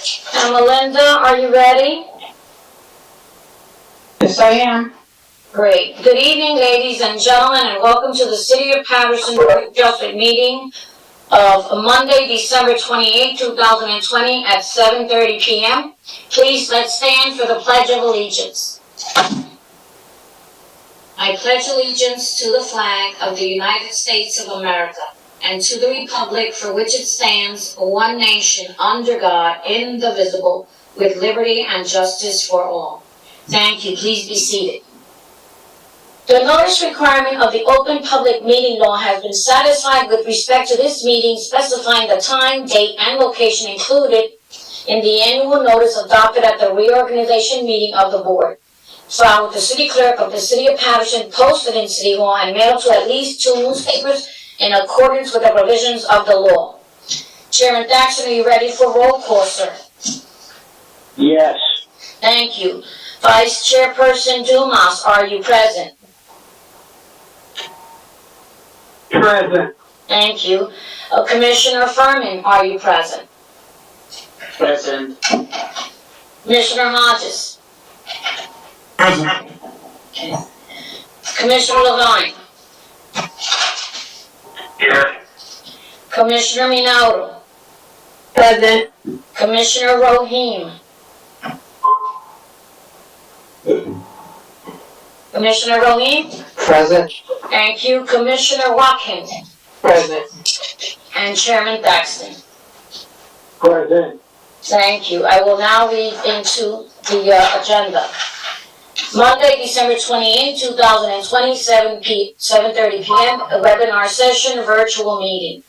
And Melinda, are you ready? Yes, I am. Great. Good evening, ladies and gentlemen, and welcome to the City of Paterson Board of Adjustment meeting of Monday, December 28, 2020 at 7:30 p.m. Please let's stand for the Pledge of Allegiance. I pledge allegiance to the flag of the United States of America and to the republic for which it stands, one nation, under God, indivisible, with liberty and justice for all. Thank you. Please be seated. The notice requirement of the Open Public Meeting Law has been satisfied with respect to this meeting, specifying the time, date, and location included in the annual notice adopted at the reorganization meeting of the board. Filed with the City Clerk of the City of Paterson, posted in City Hall, and mailed to at least 2 newspapers in accordance with the provisions of the law. Chairman Thaxton, are you ready for roll call, sir? Yes. Thank you. Vice Chairperson Dumas, are you present? Present. Thank you. Commissioner Furman, are you present? Present. Commissioner Hodges? Present. Okay. Commissioner Levine? Here. Commissioner Minauro? Present. Commissioner Rohim? Commissioner Rohim? Present. Thank you. Commissioner Watkins? Present. And Chairman Thaxton? Present. Thank you. I will now read into the agenda. Monday, December 28, 2020, 7:30 p.m., a webinar session, virtual meeting.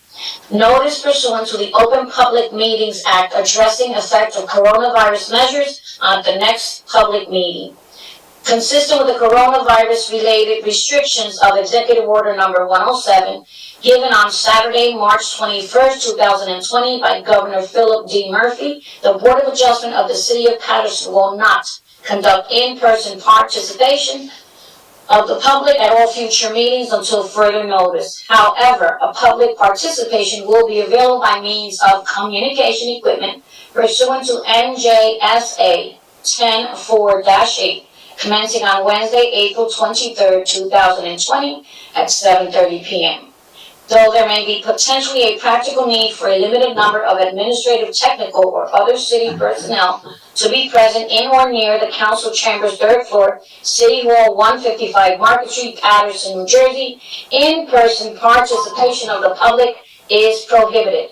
Notice pursuant to the Open Public Meetings Act addressing effect of coronavirus measures on the next public meeting. Consistent with the coronavirus-related restrictions of Executive Order Number 107, given on Saturday, March 21st, 2020 by Governor Philip D. Murphy, the Board of Adjustment of the City of Paterson will not conduct in-person participation of the public at all future meetings until further notice. However, a public participation will be available by means of communication equipment pursuant to NJSA 10-4-8, commencing on Wednesday, April 23rd, 2020 at 7:30 p.m. Though there may be potentially a practical need for a limited number of administrative, technical, or other city personnel to be present in or near the council chambers, 3rd floor, City Hall, 155 Market Street, Paterson, New Jersey, in-person participation of the public is prohibited.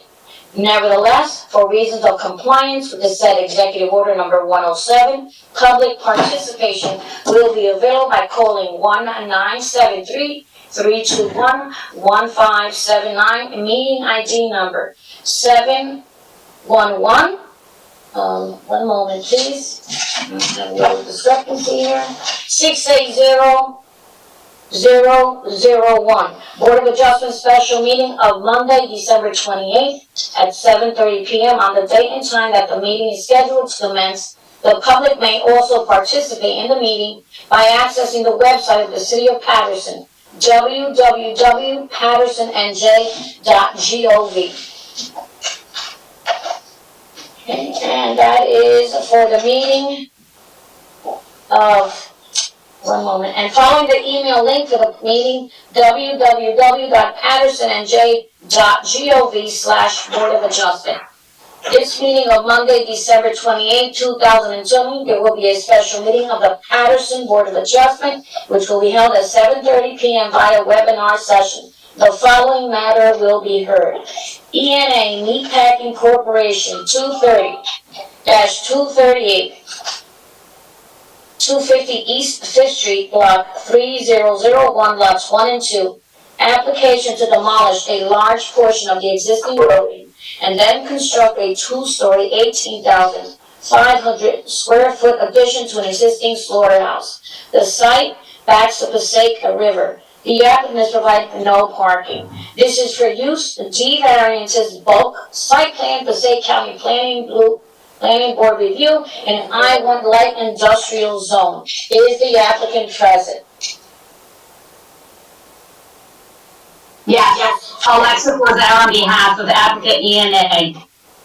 Nevertheless, for reasons of compliance with the said Executive Order Number 107, public participation will be available by calling 1-973-321-1579, meeting ID number 711. One moment, please. I have a little discrepancy here. 680-001. Board of Adjustment special meeting of Monday, December 28th at 7:30 p.m. on the date and time that the meeting is scheduled to commence. The public may also participate in the meeting by accessing the website of the City of Paterson, www.patersonnj.gov. Okay, and that is for the meeting of, one moment, and following the email link for the meeting, www.patersonnj.gov/Board of Adjustment. This meeting of Monday, December 28, 2020, there will be a special meeting of the Paterson Board of Adjustment, which will be held at 7:30 p.m. via webinar session. The following matter will be heard. ENA Meatpacking Corporation, 230-238, 250 East 5th Street, Block 3001, Lots 1 and 2. Application to demolish a large portion of the existing building and then construct a 2-story, 18,500 square foot addition to an existing slaughterhouse. The site backs the Passaic River. The applicant has provided no parking. This is for use, D variances, bulk, site plan, Passaic County Planning Board review, in an I-1 light industrial zone. Is the applicant present? Yes. Alexis Lazzara on behalf of applicant ENA.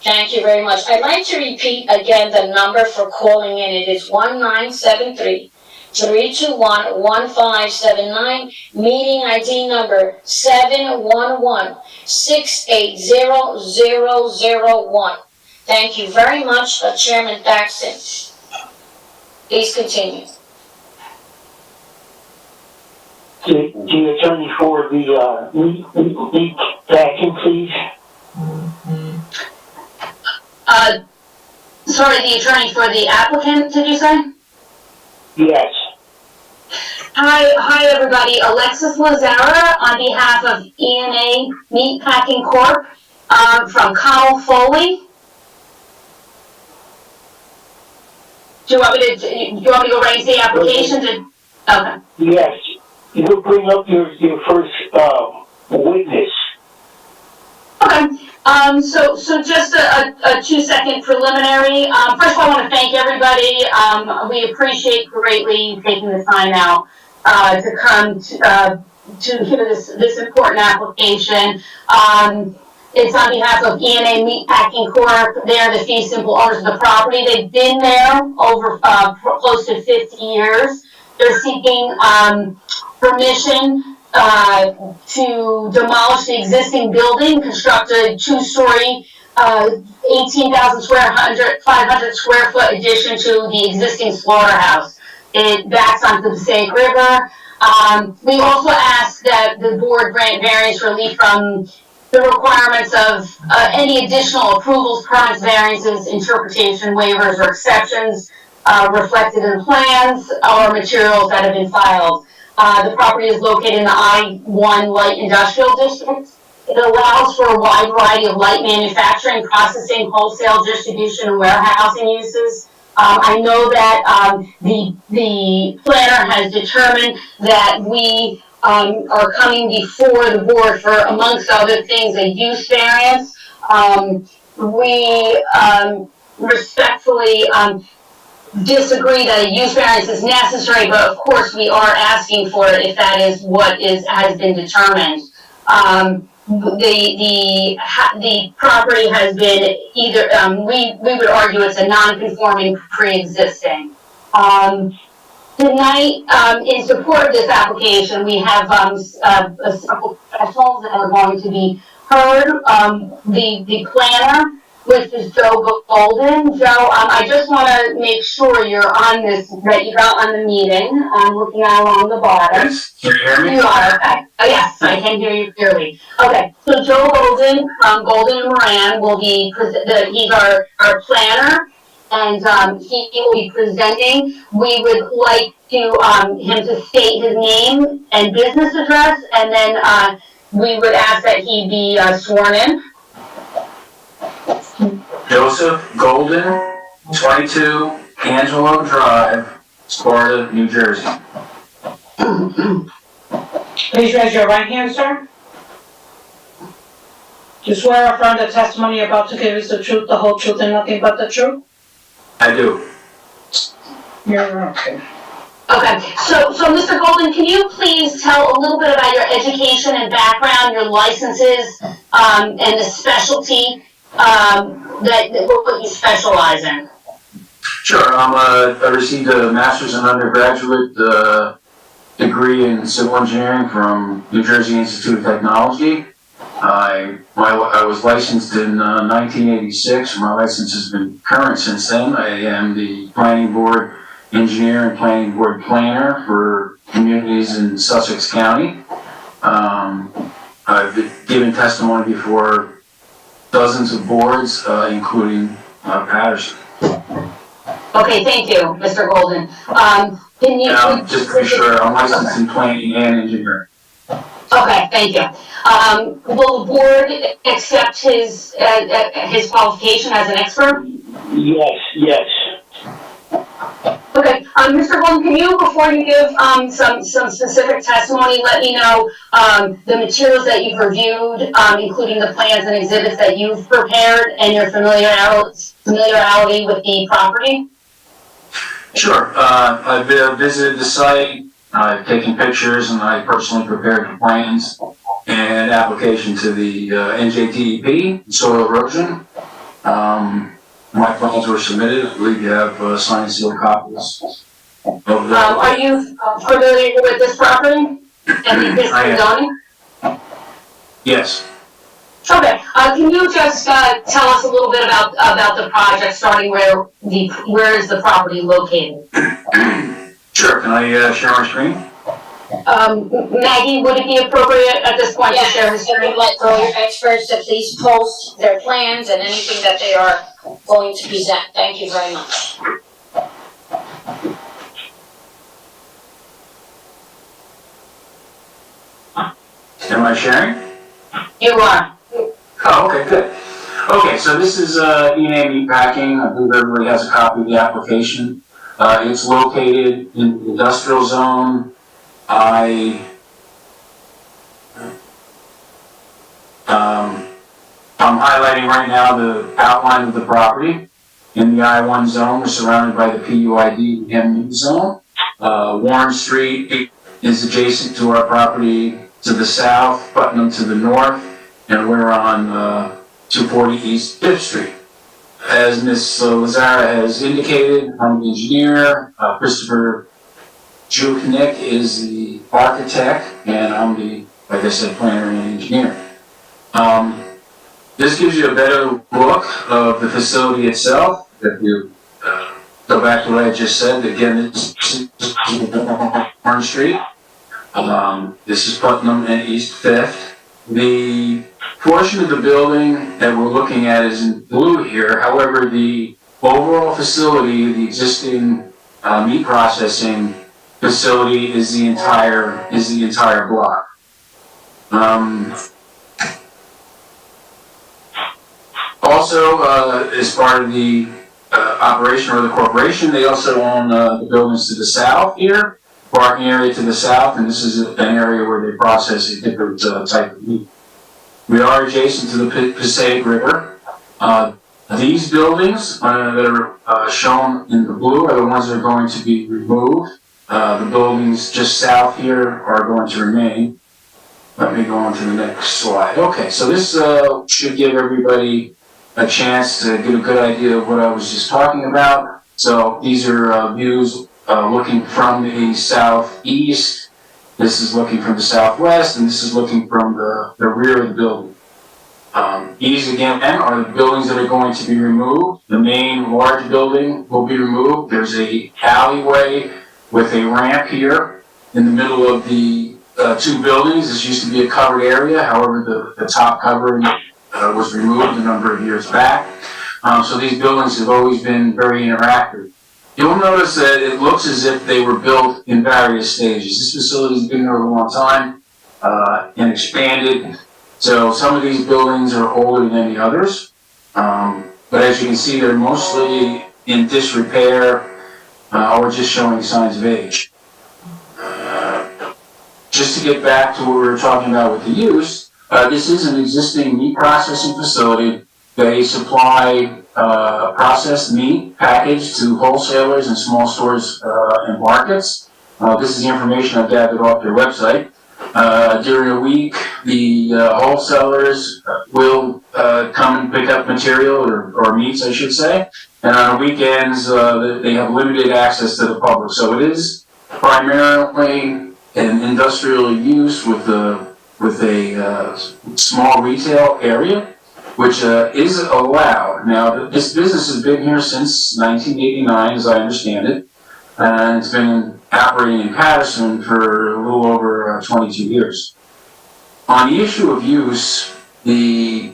Thank you very much. I'd like to repeat again the number for calling in. It is 1973-321-1579, meeting ID number 711-680-001. Thank you very much, Chairman Paxton. Please continue. The attorney for the lead action, please. Sorry, the attorney for the applicant, did you say? Yes. Hi everybody. Alexis Lazzara on behalf of E&A Meatpacking Corp. From Connell Foley. Do you want me to go raise the application? Okay. Yes. You'll bring up your first witness. Okay. So just a 2-second preliminary. First of all, I want to thank everybody. We appreciate greatly taking the time out to come to hear this important application. It's on behalf of E&A Meatpacking Corp. They're the fee simple owners of the property. They've been there over close to 50 years. They're seeking permission to demolish the existing building, construct a 2-story, 500 square foot addition to the existing slaughterhouse. It backs onto the Passaic River. We also ask that the board grant variance relief from the requirements of any additional approvals, permits, variances, interpretation, waivers, or exceptions reflected in plans or materials that have been filed. The property is located in the I-1 Light Industrial District. It allows for a wide variety of light manufacturing, processing, wholesale distribution, and warehousing uses. I know that the planner has determined that we are coming before the board for, amongst other things, a use variance. We respectfully disagree that a use variance is necessary, but of course we are asking for it if that is what has been determined. The property has been either, we would argue it's a non-conforming pre-existing. Tonight, in support of this application, we have several professionals that are going to be heard. The planner, which is Joe Golden. Joe, I just want to make sure you're on this, that you got on the meeting. I'm looking at along the bottom. Yes, can you hear me? You are, okay. Oh, yes, I can hear you clearly. Okay, so Joe Golden from Golden and Moran will be, he's our planner, and he will be presenting. We would like to him to state his name and business address, and then we would ask that he be sworn in. Joseph Golden, 22 Angelo Drive, Sparta, New Jersey. Please raise your right hand, sir. Do you swear or affirm the testimony you're about to give is the truth, the whole truth, and nothing but the truth? I do. You're okay. Okay, so Mr. Golden, can you please tell a little bit about your education and background, your licenses, and the specialty what you specialize in? Sure, I received a master's and undergraduate degree in civil engineering from New Jersey Institute of Technology. I was licensed in 1986. My license has been current since then. I am the planning board engineer and planning board planner for communities in Sussex County. I've given testimony before dozens of boards, including Paterson. Okay, thank you, Mr. Golden. Can you just to be sure, I'm licensed in planning and engineering. Okay, thank you. Will the board accept his qualification as an expert? Yes. Okay, Mr. Golden, can you, before you give some specific testimony, let me know the materials that you've reviewed, including the plans and exhibits that you've prepared, and your familiarity with the property? Sure. I've visited the site, I've taken pictures, and I personally prepared the plans and application to the NJDEP, soil erosion. My plans were submitted. I believe you have signed and sealed copies of that. Are you familiar with this property and the I existing am. zoning? Yes. Okay, can you just, tell us a little bit about the project, starting where is the property located? Sure. Can I share my screen? Maggie, would it be appropriate at this point to share the Yes, I screen? would like all your experts to please post their plans and anything that they are going to present. Thank you very much. Am I sharing? You are. Oh, okay, good. Okay, so this is E&A Meatpacking. I believe everybody has a copy of the application. It's located in the industrial zone. I'm highlighting right now the outline of the property. In the I-1 zone, we're surrounded by the PUID MU zone. Warren Street is adjacent to our property to the south, Putnam to the north, and we're on 240 East 5th Street. As Ms. Lazzara has indicated, I'm the engineer. Christopher Juknick is the architect, and I'm the, like I said, planner and engineer. This gives you a better look of the facility itself. If you go back to what I just said, again, this is Warren Street. This is Putnam and East 5th. The portion of the building that we're looking at is in blue here. However, the overall facility, the existing meat processing facility, is the entire block. Also, as part of the operation or the corporation, they also own the buildings to the south here, parking area to the south, and this is an area where they process a different type of meat. We are adjacent to the Passaic River. These buildings that are shown in the blue are the ones that are going to be removed. The buildings just south here are going to remain. Let me go on to the next slide. Okay, so this should give everybody a chance to get a good idea of what I was just talking about. So these are views looking from the southeast. This is looking from the southwest, and this is looking from the rear of the building. These again are the buildings that are going to be removed. The main large building will be removed. There's a alleyway with a ramp here in the middle of the two buildings. This used to be a covered area. However, the top covering was removed a number of years back. So these buildings have always been very interactive. You'll notice that it looks as if they were built in various stages. This facility's been there a long time and expanded. So some of these buildings are older than the others. But as you can see, they're mostly in disrepair or just showing signs of age. Just to get back to what we were talking about with the use, this is an existing meat processing facility. They supply processed meat packaged to wholesalers and small stores and markets. This is the information I've gathered off their website. During a week, the wholesalers will come and pick up material, or meats, I should say. And on weekends, they have limited access to the public. So it is primarily an industrial use with a small retail area, which is allowed. Now, this business has been here since 1989, as I understand it, and it's been operating in Paterson for a little over 22 years. On the issue of use, the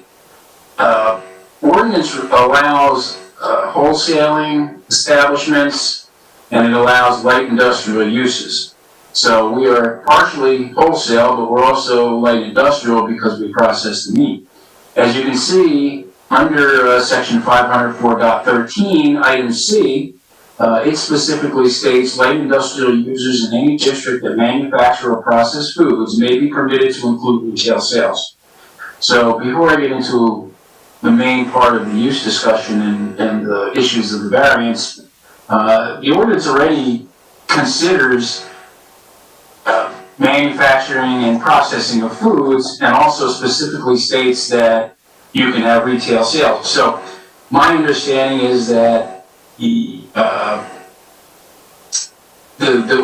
ordinance allows wholesaling establishments, and it allows light industrial uses. So we are partially wholesale, but we're also light industrial because we process the meat. As you can see, under section 504.13, item C, it specifically states light industrial users in any district that manufacture or process foods may be permitted to include retail sales. So before I get into the main part of the use discussion and the issues of the variance, the ordinance already considers manufacturing and processing of foods, and also specifically states that you can have retail sales. So my understanding is that the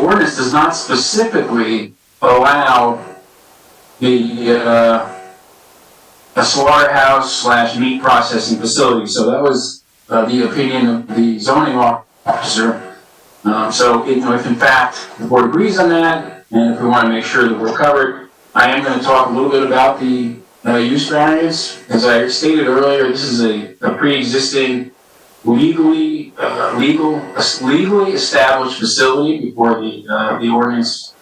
ordinance does not specifically allow a slaughterhouse / meat processing facility. So that was the opinion of the zoning officer. So if in fact the board agrees on that, and if we want to make sure that we're covered, I am going to talk a little bit about the use variance. As I stated earlier, this is a pre-existing legally established facility before the ordinance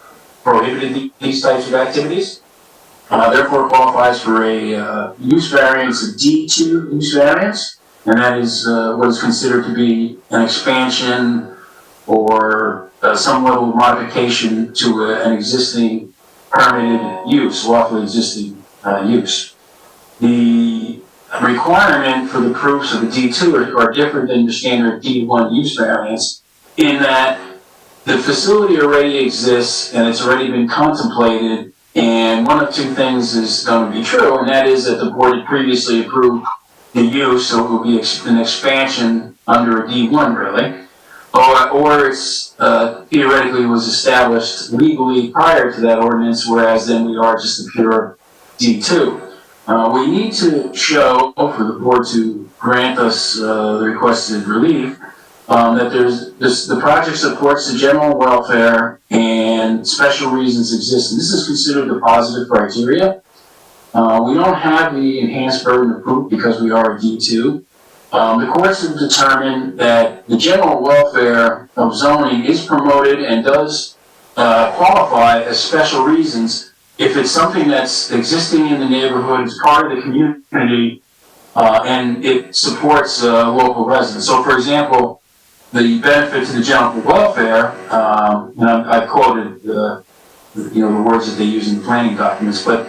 prohibited these types of activities. Therefore qualifies for a use variance, a D2 use variance, and that is what is considered to be an expansion or some level of modification to an existing permitted use, lawfully existing use. The requirement for the proofs of the D2 are different than your standard D1 use variance in that the facility already exists and it's already been contemplated, and one of two things is going to be true, and that is that the board had previously approved the use, so it will be an expansion under a D1 really, or it's theoretically was established legally prior to that ordinance, whereas then we are just a pure D2. We need to show for the board to grant us the requested relief that the project supports the general welfare and special reasons exist. And this is considered the positive criteria. We don't have the enhanced burden of proof because we are a D2. The courts have determined that the general welfare of zoning is promoted and does qualify as special reasons if it's something that's existing in the neighborhood, it's part of the community, and it supports local residents. So, for example, the benefit to the general welfare, and I've quoted the words that they use in the planning documents, but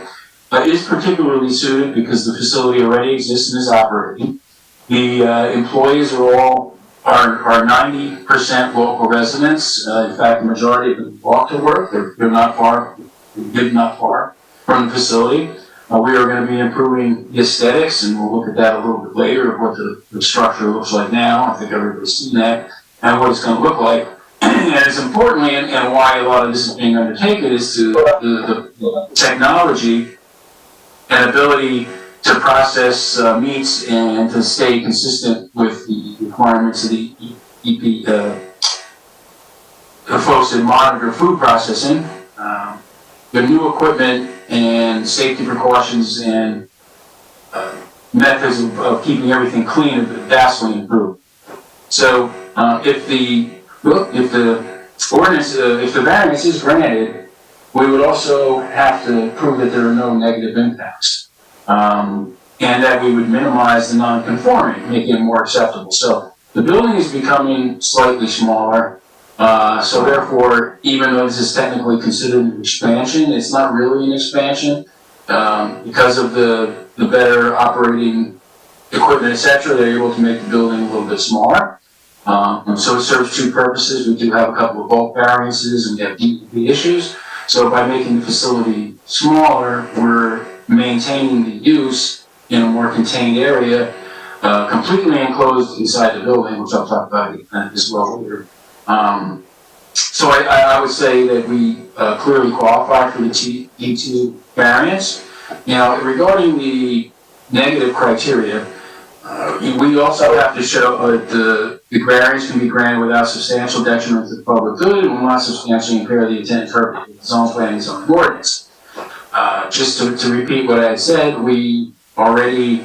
is particularly suited because the facility already exists and is operating. The employees are 90% local residents. In fact, the majority of them walk to work. They're not far from the facility. We are going to be improving the aesthetics, and we'll look at that a little bit later, of what the structure looks like now. I think everybody's seen that, and what it's going to look like. And as importantly, and why a lot of this is being undertaken, is to the technology and ability to process meats and to stay consistent with the requirements of the EP, the folks that monitor food processing. The new equipment and safety precautions and methods of keeping everything clean have vastly improved. So if the variance is granted, we would also have to prove that there are no negative impacts, and that we would minimize the non-conforming, making it more acceptable. So the building is becoming slightly smaller. So therefore, even though this is technically considered an expansion, it's not really an expansion because of the better operating equipment, etc. They're able to make the building a little bit smaller. So it serves two purposes. We do have a couple of bulk variances and we have DEP issues. So by making the facility smaller, we're maintaining the use in a more contained area, completely enclosed inside the building, which I'll talk about as well later. So I would say that we clearly qualify for the D2 variance. Now, regarding the negative criteria, we also have to show that the variance can be granted without substantial detriment to the public good and will not substantially impair the intent and purpose of the zone plan and zoning ordinance. Just to repeat what I had said, we already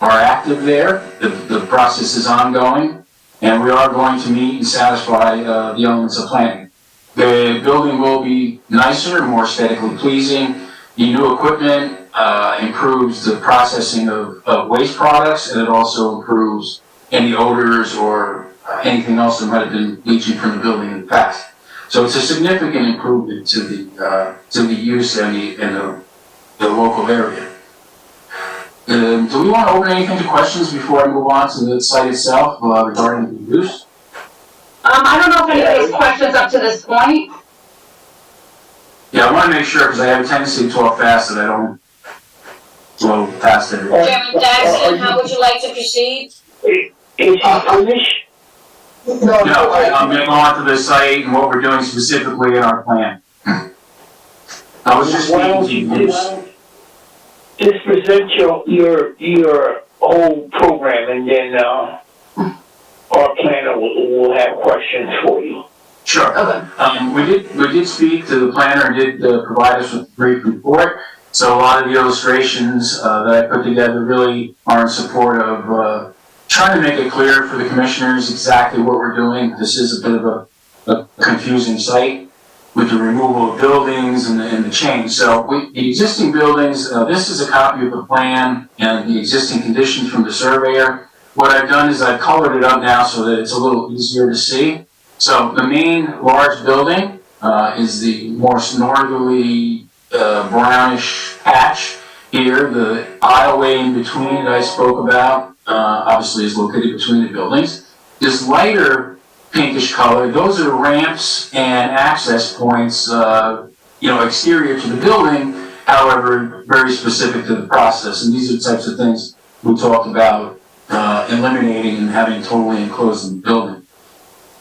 are active there. The process is ongoing. And we are going to meet and satisfy the elements of planning. The building will be nicer, more aesthetically pleasing. The new equipment improves the processing of waste products, and it also improves any odors or anything else that might have been leaching from the building in the past. So it's a significant improvement to the use and the local area. Do we want to open anything to questions before I move on to the site itself regarding the use? I don't know if anybody has questions up to this point. Yeah, I want to make sure because I have a tendency to talk fast that I don't blow past everything. Chairman Jackson, how would you like to proceed? Is he finished? No, I'm gonna go onto the site and what we're doing specifically in our plan. I was just Why don't speaking to you you. just present your whole program, and then, our planner will have questions for you. Sure. Okay. We did speak to the planner and did provide us with a brief report. So a lot of the illustrations that I put together really are in support of trying to make it clear for the commissioners exactly what we're doing. This is a bit of a confusing site with the removal of buildings and the change. So the existing buildings, this is a copy of the plan and the existing conditions from the surveyor. What I've done is I've colored it up now so that it's a little easier to see. So the main large building is the more northerly brownish patch here. The aisleway in between that I spoke about obviously is located between the buildings. This lighter pinkish color, those are ramps and access points, exterior to the building, however, very specific to the process. And these are the types of things we talked about eliminating and having totally enclosed in the building.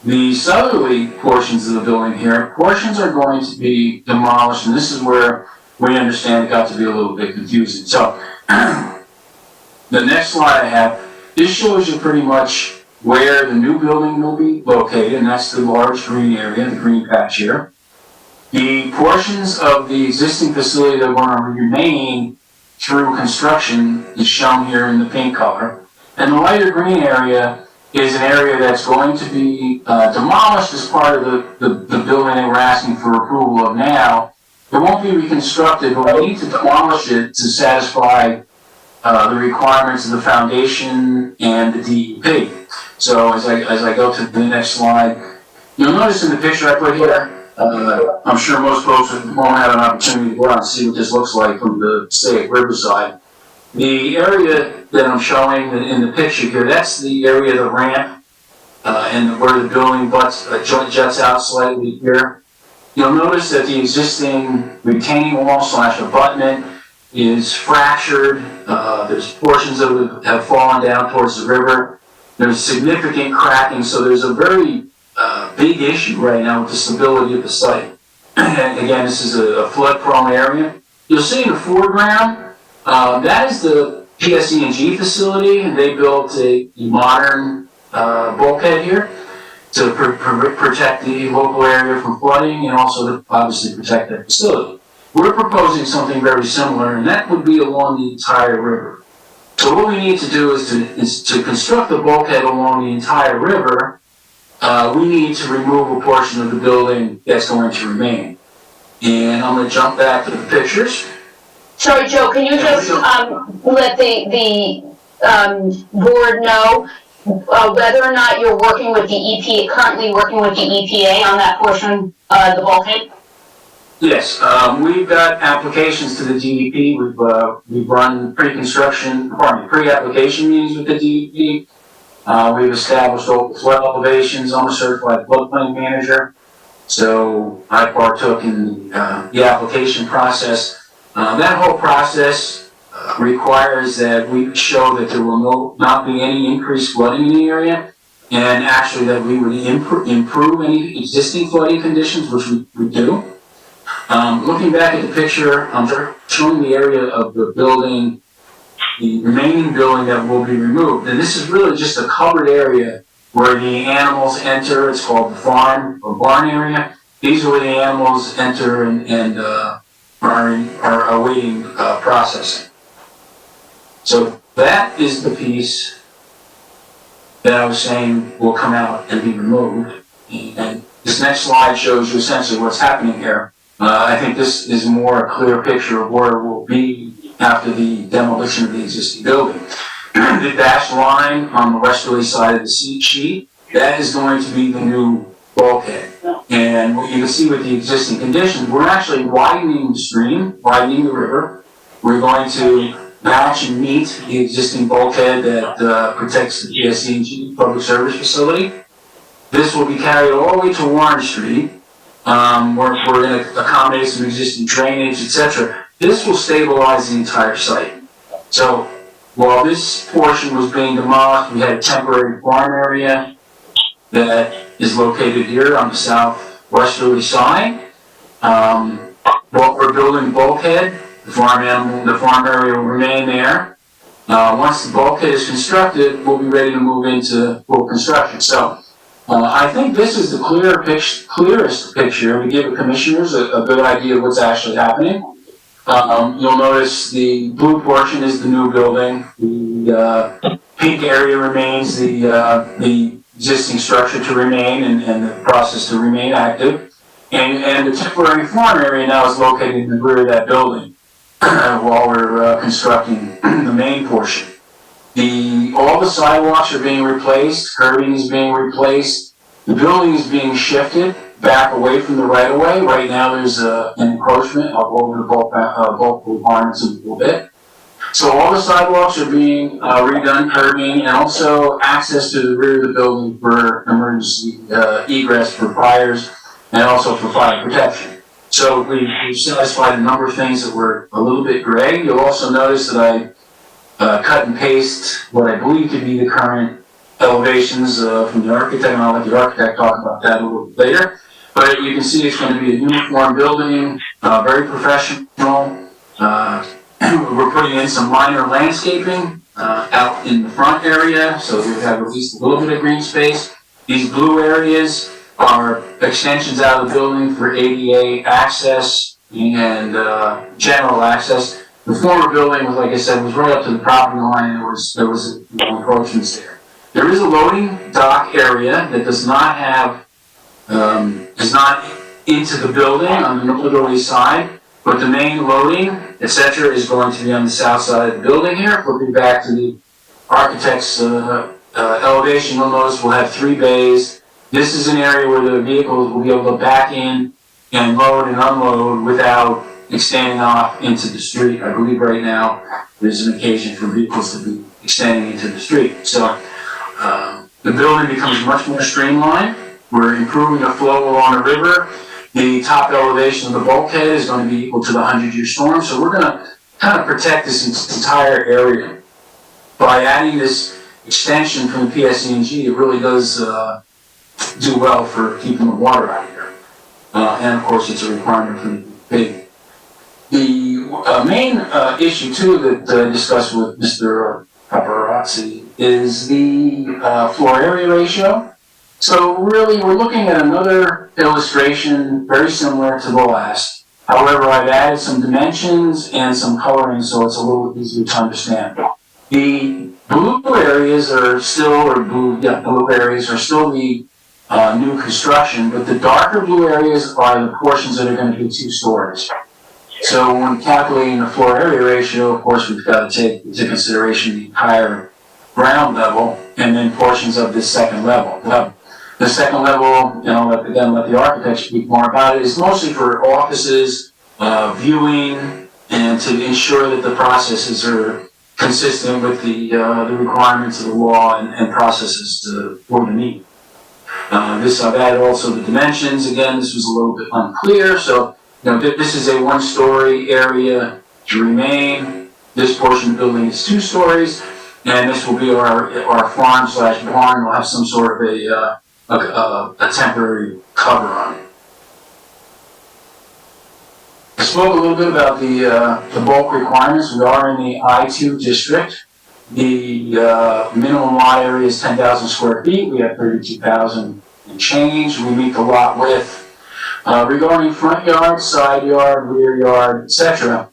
The southerly portions of the building here, portions are going to be demolished, and this is where we understand it got to be a little bit confusing. So, the next slide I have, this shows you pretty much where the new building will be located, and that's the large green area, the green patch here. The portions of the existing facility that are going to remain through construction is shown here in the pink color. And the lighter green area is an area that's going to be demolished as part of the building that we're asking for approval of now. It won't be reconstructed, but we need to demolish it to satisfy the requirements of the foundation and the DEP. So as I go to the next slide, you'll notice in the picture I put here, I'm sure most folks won't have an opportunity to go out and see what this looks like from the Passaic Riverside. The area that I'm showing in the picture here, that's the area of the ramp and where the building juts out slightly here. You'll notice that the existing retaining wall / abutment is fractured. There's portions of it have fallen down towards the river. There's significant cracking, so there's a very big issue right now with the stability of the site. And again, this is a flood-prone area. You'll see in the foreground, that is the PSE&G facility, and they built a modern bulkhead here to protect the local area from flooding and also to obviously protect that facility. We're proposing something very similar, and that would be along the entire river. So what we need to do is to construct the bulkhead along the entire river. We need to remove a portion of the building that's going to remain. And I'm going to jump back to the pictures. Sorry, Joe, can you just let the board know whether or not you're working with the EPA, currently working with the EPA on that portion of the bulkhead? Yes, we've got applications to the DEP. We've run pre-application meetings with the DEP. We've established flood elevations. I'm a certified floodplain manager, so I partook in the application process. That whole process requires that we show that there will not be any increased flooding in the area, and actually that we would improve any existing flooding conditions, which we do. Looking back at the picture, I'm showing the area of the building, the remaining building that will be removed. And this is really just a covered area where the animals enter. It's called the farm or barn area. These are where the animals enter and are awaiting processing. So that is the piece that I was saying will come out and be removed. And this next slide shows you essentially what's happening here. I think this is more a clear picture of where it will be after the demolition of the existing building. The dashed line on the westerly side of the sheet, that is going to be the new bulkhead. And what you can see with the existing conditions, we're actually widening the stream, widening the river. We're going to match and meet the existing bulkhead that protects the PSE&G public service facility. This will be carried all the way to Warren Street. We're going to accommodate some existing drainage, etc. This will stabilize the entire site. So while this portion was being demolished, we had a temporary farm area that is located here on the southwesterly side. What we're building bulkhead, the farm area will remain there. Once the bulkhead is constructed, we'll be ready to move into full construction. So I think this is the clearest picture to give the commissioners a good idea of what's actually happening. You'll notice the blue portion is the new building. The pink area remains the existing structure to remain and the process to remain active. And the temporary farm area now is located in the rear of that building while we're constructing the main portion. All the sidewalks are being replaced, curbing is being replaced, the building is being shifted back away from the right-of-way. Right now there's an encroachment over the bulk requirements a little bit. So all the sidewalks are being redone, curbing, and also access to the rear of the building for emergency egress for fires and also for fire protection. So we've satisfied a number of things that were a little bit gray. You'll also notice that I cut and paste what I believe to be the current elevations from the architect, and I'll let the architect talk about that a little bit later. But you can see it's going to be a uniform building, very professional. We're putting in some minor landscaping out in the front area, so we have at least a little bit of green space. These blue areas are extensions out of the building for ADA access and general access. The former building was, like I said, was right up to the property line, and there was encroachments there. There is a loading dock area that does not have, is not into the building on the northerly side, but the main loading, etc., is going to be on the south side of the building here. Flipping back to the architect's elevation, you'll notice we'll have 3 bays. This is an area where the vehicles will be able to back in and load and unload without extending off into the street. I believe right now there's an occasion for vehicles to be extending into the street. So the building becomes much more streamlined. We're improving the flow along the river. The top elevation of the bulkhead is going to be equal to the 100-year storm. So we're going to kind of protect this entire area. By adding this extension from the PSE&G, it really does do well for keeping the water out of here. And of course, it's a requirement for the pig. The main issue too that I discussed with Mr. Paparazzi is the floor area ratio. So really, we're looking at another illustration very similar to the last. However, I've added some dimensions and some coloring so it's a little easier to understand. The blue areas are still, blue areas are still the new construction, but the darker blue areas are the portions that are going to be 2 stories. So when calculating the floor area ratio, of course, we've got to take into consideration the entire ground level and then portions of this second level. Now, the second level, let the architect speak more about it, is mostly for offices, viewing, and to ensure that the processes are consistent with the requirements of the law and processes for the meeting. I've added also the dimensions. Again, this was a little bit unclear, so this is a 1-story area to remain. This portion of the building is 2 stories, and this will be our farm/barn. We'll have some sort of a temporary cover on it. I spoke a little bit about the bulk requirements. We are in the I-2 district. The minimum lot area is 10,000 square feet. We have 32,000 and change. We meet the lot width. Regarding front yard, side yard, rear yard, etc.,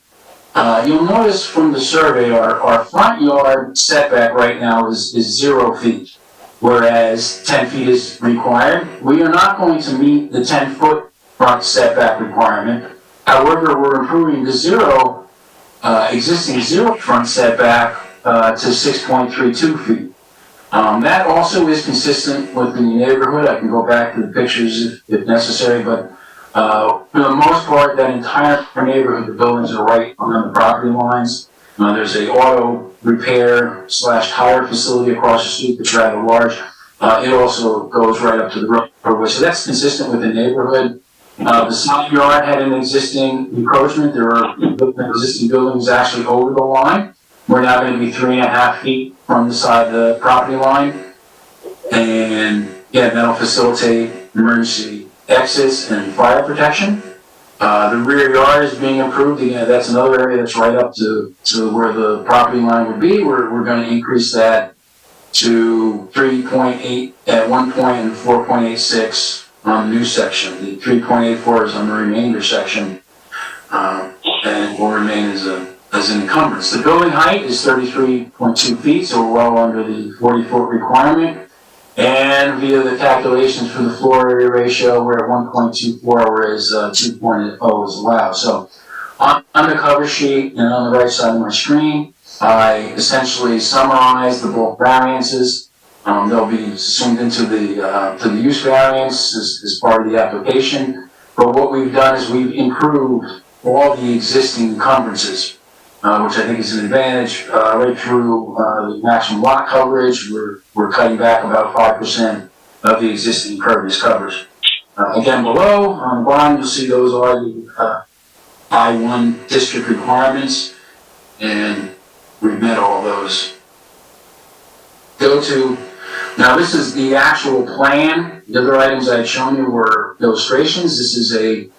you'll notice from the survey our front yard setback right now is 0 feet, whereas 10 feet is required. We are not going to meet the 10-foot front setback requirement. However, we're improving the existing 0 front setback to 6.32 feet. That also is consistent with the neighborhood. I can go back to the pictures if necessary, but for the most part, that entire neighborhood, the buildings are right on the property lines. There's a auto repair / tire facility across the street that's rather large. It also goes right up to the roadway, so that's consistent with the neighborhood. The side yard had an existing encroachment. There are existing buildings actually over the line. We're now going to be 3.5 feet from the side of the property line. And yeah, that'll facilitate emergency exits and fire protection. The rear yard is being improved. Again, that's another area that's right up to where the property line would be. We're going to increase that to 3.8 at one point and 4.86 on the new section. The 3.84 is on the remainder section, and will remain as an encumbrance. The building height is 33.2 feet, so we're well under the 40-foot requirement. And via the calculations for the floor area ratio, we're at 1.24, whereas 2.0 is allowed. So on the cover sheet and on the right side of my screen, I essentially summarize the bulk variances. They'll be zoomed into the use variance as part of the application. But what we've done is we've improved all the existing encumbrances, which I think is an advantage, right through the maximum lot coverage. We're cutting back about 5% of the existing impervious coverage. Again, below, on the bottom, you'll see those are the I-1 district requirements, and we've met all those. Now this is the actual plan. The other items I had shown you were illustrations. This is a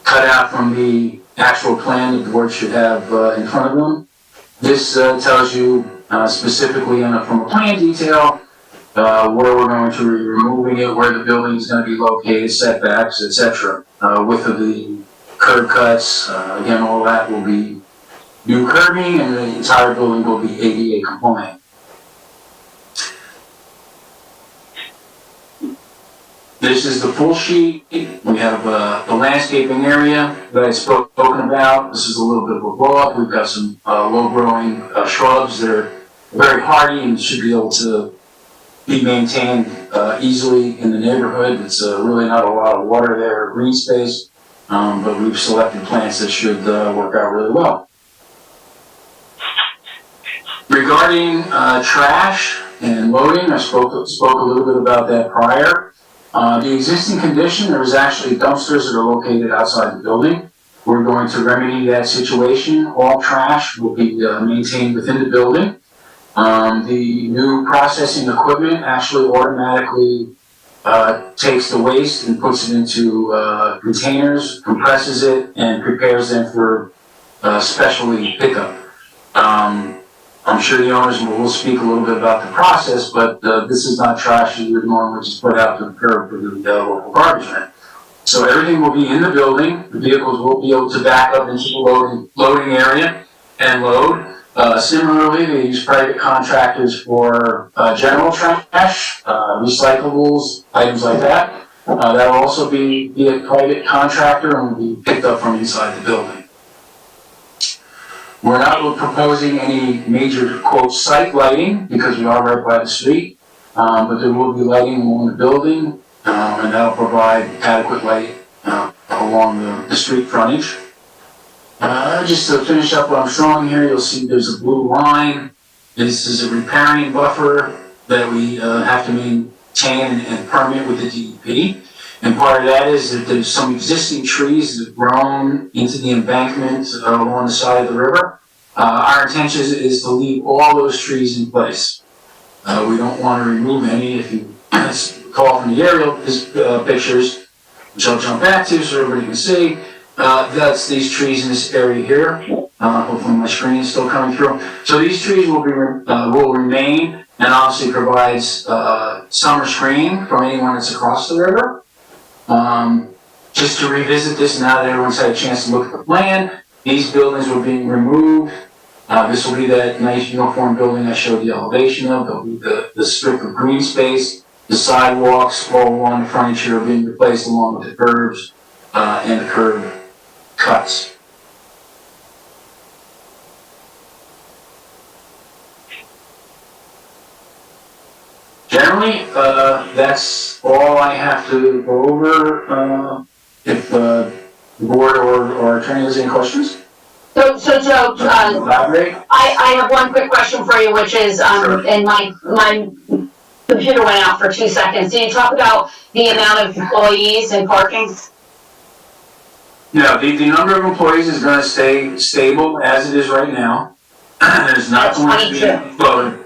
cutout from the actual plan that the board should have in front of them. This tells you specifically from a plan detail where we're going to be removing it, where the building is going to be located, setbacks, etc. Width of the curb cuts, again, all that will be new curbing, and the entire building will be ADA compliant. This is the full sheet. We have the landscaping area that I've spoken about. This is a little bit of a blow-up. We've got some low-growing shrubs that are very hardy and should be able to be maintained easily in the neighborhood. It's really not a lot of water there, green space, but we've selected plants that should work out really well. Regarding trash and loading, I spoke a little bit about that prior. The existing condition, there's actually dumpsters that are located outside the building. We're going to remedy that situation. All trash will be maintained within the building. The new processing equipment actually automatically takes the waste and puts it into containers, compresses it, and prepares them for specialty pickup. I'm sure the owners will speak a little bit about the process, but this is not trash you would normally just put out to the curb for the local garbage man. So everything will be in the building. The vehicles will be able to back up into the loading area and load. Similarly, they use private contractors for general trash, recyclables, items like that. That will also be a private contractor and will be picked up from inside the building. We're not proposing any major, quote, site lighting because we are right by the street, but there will be lighting along the building, and that'll provide adequate light along the street frontage. Just to finish up what I'm showing here, you'll see there's a blue line. This is a riparian buffer that we have to maintain and permit with the DEP. And part of that is that there's some existing trees that have grown into the embankment along the side of the river. Our intention is to leave all those trees in place. We don't want to remove any. If you recall from the aerial pictures, which I'll jump back to so everybody can see, that's these trees in this area here. Hopefully my screen is still coming through. So these trees will remain and obviously provides summer screening from anyone that's across the river. Just to revisit this now that everyone's had a chance to look at the plan, these buildings were being removed. This will be that nice uniform building I showed the elevation of. There'll be the strip of green space, the sidewalks all along the frontage are being replaced along with the curbs and the curb cuts. Generally, that's all I have to go over. If the board or attorney has any questions? So Joe, Elaborate. I have one quick question for you, which is, Sure. and my computer went out for 2 seconds. Can you talk about the amount of employees and parking? No, the number of employees is going to stay stable as it is right now. There's not That's going to be, 22. well,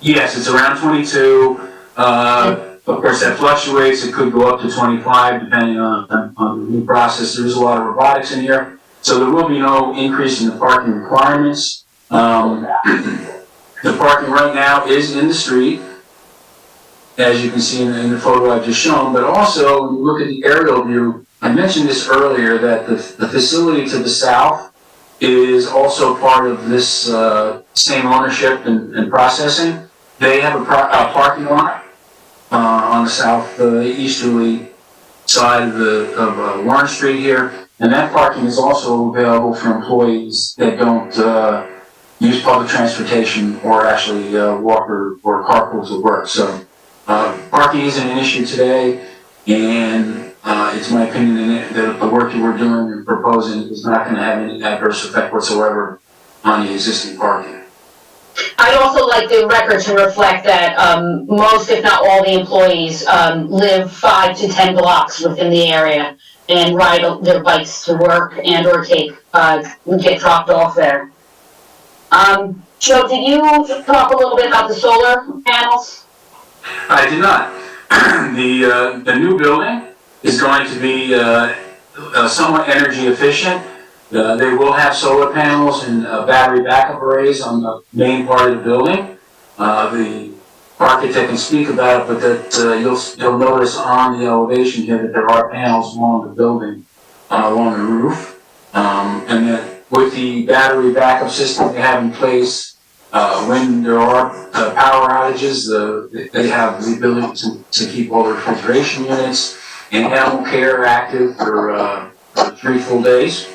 yes, it's around 22. Of course, that fluctuates. It could go up to 25 depending on the new process. There's a lot of robotics in here, so there will be no increase in the parking requirements. The parking right now is in the street, as you can see in the photo I've just shown, but also when you look at the aerial view, I mentioned this earlier that the facility to the south is also part of this same ownership and processing. They have a parking lot on the south easterly side of Warren Street here, and that parking is also available for employees that don't use public transportation or actually walk or carpool to work. So parking isn't an issue today, and it's my opinion that the work that we're doing and proposing is not going to have any adverse effect whatsoever on the existing parking. I'd also like the record to reflect that most, if not all, the employees live 5 to 10 blocks within the area and ride their bikes to work and or get dropped off there. Joe, did you talk a little bit about the solar panels? I did not. The new building is going to be somewhat energy efficient. They will have solar panels and battery backup arrays on the main part of the building. The architect can speak about it, but that you'll notice on the elevation here that there are panels along the building, along the roof, and that with the battery backup system they have in place, when there are power outages, they have the ability to keep all the refrigeration units and animal care active for 3 full days.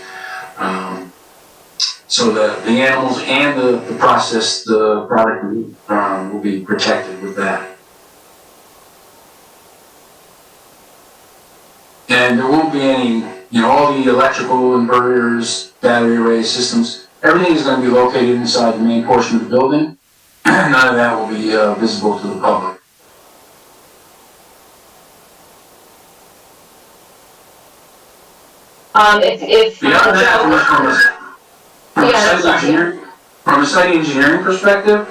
So the animals and the processed product will be protected with that. And there won't be any, all the electrical inverters, battery array systems, everything is going to be located inside the main portion of the building. None of that will be visible to the public. Beyond that, from a site engineering perspective,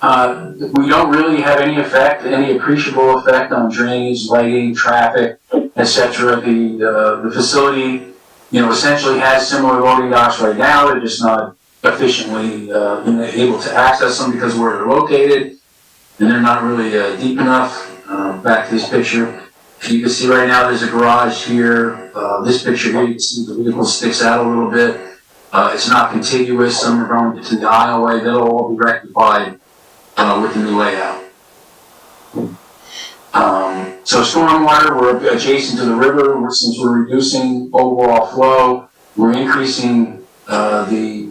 we don't really have any appreciable effect on drainage, lighting, traffic, etc. The facility, essentially has similar loading docks right now. They're just not efficiently able to access them because of where they're located, and they're not really deep enough. Back to this picture. You can see right now there's a garage here. This picture here, you can see the vehicle sticks out a little bit. It's not contiguous. Some are going to the aisleway. That'll all be rectified with the new layout. So stormwater, we're adjacent to the river. Since we're reducing overall flow, we're increasing the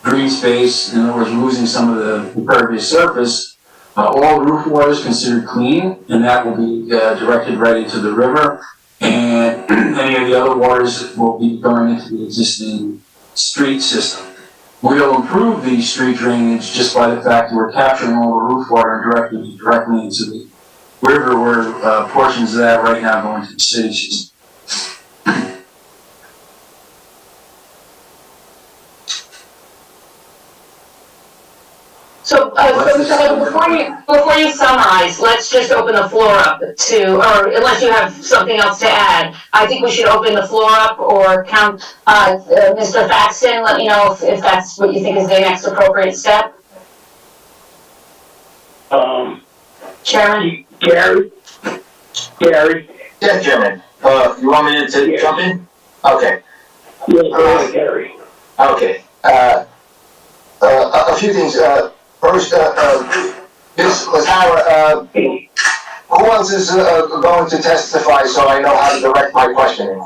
green space. In other words, losing some of the impervious surface. All roof water is considered clean, and that will be directed right into the river. And any of the other waters will be going into the existing street system. We'll improve the street drainage just by the fact that we're capturing all the roof water and directly into the river, where portions of that right now go into the city system. So before you summarize, let's just open the floor up or unless you have something else to add, I think we should open the floor up or count, Mr. Thaxton, let me know if that's what you think is the next appropriate step. Chairman? Gary? Yeah, Chairman. You want me to jump in? Okay. Yeah, Gary. Okay. A few things. First, Ms. Lazzara, who else is going to testify so I know how to direct my questioning?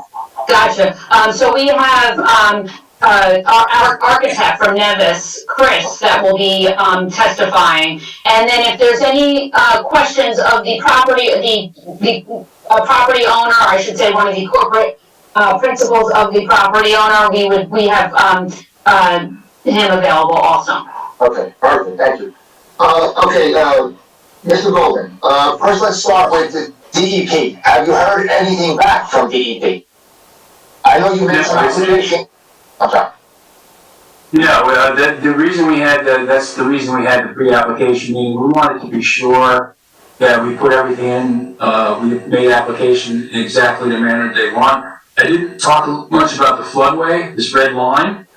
Gotcha. So we have our architect from Nevis, Chris, that will be testifying. And then if there's any questions of the property, the property owner, or I should say one of the corporate principals of the property owner, we have him available also. Okay, perfect, thank you. Okay, Mr. Golden, first let's start with the DEP. Have you heard anything back from DEP? I know you made some application. I'm sorry. No, the reason we had that's the reason we had the pre-application meeting. We wanted to be sure that we put everything in, we made application in exactly the manner they want. I didn't talk much about the floodway. This red line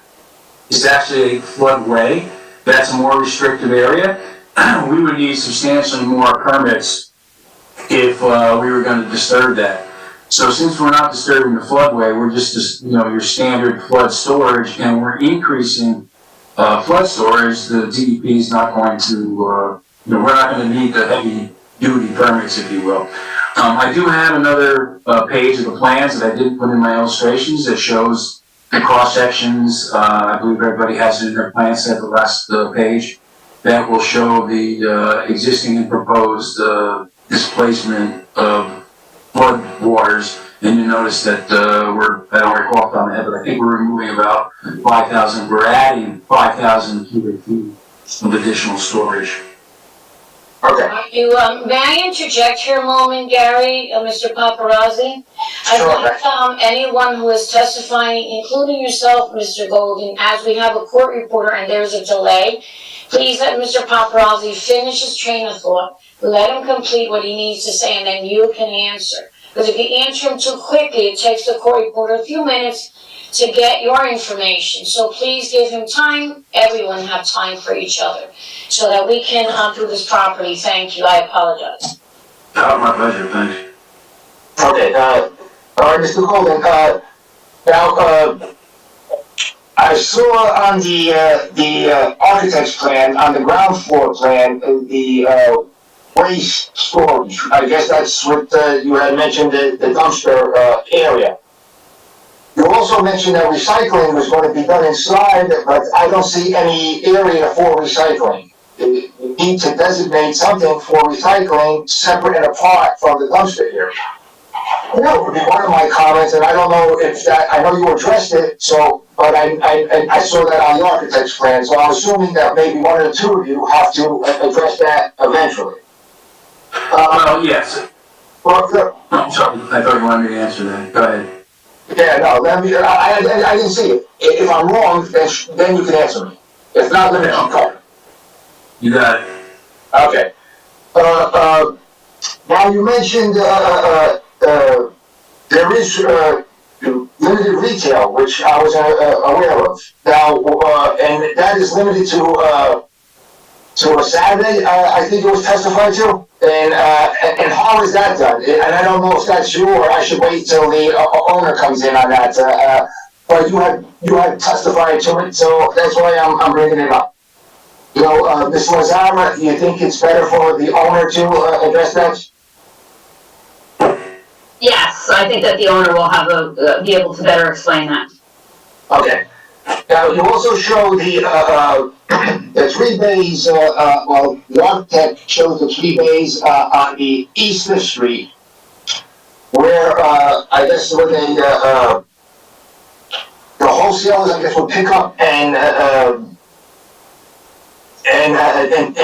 is actually a floodway. That's a more restrictive area. We would need substantially more permits if we were going to disturb that. So since we're not disturbing the floodway, we're just your standard flood storage, and we're increasing flood storage. The DEP is not going to, we're not going to need the heavy duty permits, if you will. I do have another page of the plans that I didn't put in my illustrations that shows the cross sections. I believe everybody has it in their plan set, the last page, that will show the existing and proposed displacement of flood waters, and you notice that I don't recall off the top of my head, but I think we're removing about 5,000, we're adding 5,000 cubic feet of additional storage. Okay. May I interject here a moment, Gary, Mr. Paparazzi? Sure. I'd like anyone who is testifying, including yourself, Mr. Golden, as we have a court reporter and there's a delay, please let Mr. Paparazzi finish his train of thought. Let him complete what he needs to say, and then you can answer. Because if you answer him too quickly, it takes the court reporter a few minutes to get your information. So please give him time. Everyone have time for each other, so that we can do this properly. Thank you. I apologize. Oh, my pleasure. Thanks. Okay, all right, Mr. Golden, now, I saw on the architect's plan, on the ground floor plan, the waste storage. I guess that's what you had mentioned, the dumpster area. You also mentioned that recycling was going to be done inside, but I don't see any area for recycling. You need to designate something for recycling separate and apart from the dumpster area. That would be one of my comments, and I don't know if that, I know you addressed it, so, but I saw that on the architect's plan, so I'm assuming that maybe one or two of you have to address that eventually. Well, yes. Well, I'm sorry. I thought you wanted me to answer that. Go ahead. yeah, no, I didn't see it. If I'm wrong, then you can answer me. If not, let me keep going. You got it. Okay. Now you mentioned, there is, limited retail, which I was aware of. Now, and that is limited to a Saturday, I think it was testified to. And how is that done? And I don't know if that's you, or I should wait till the owner comes in on that. But you had testified to it, so that's why I'm bringing it up. Ms. Lazzara, do you think it's better for the owner to address that? Yes, I think that the owner will have be able to better explain that. Okay. Now, you also show the 3 bays, well, the architect shows the 3 bays on the East 5th Street, where I guess when the wholesalers, I guess, would pick up and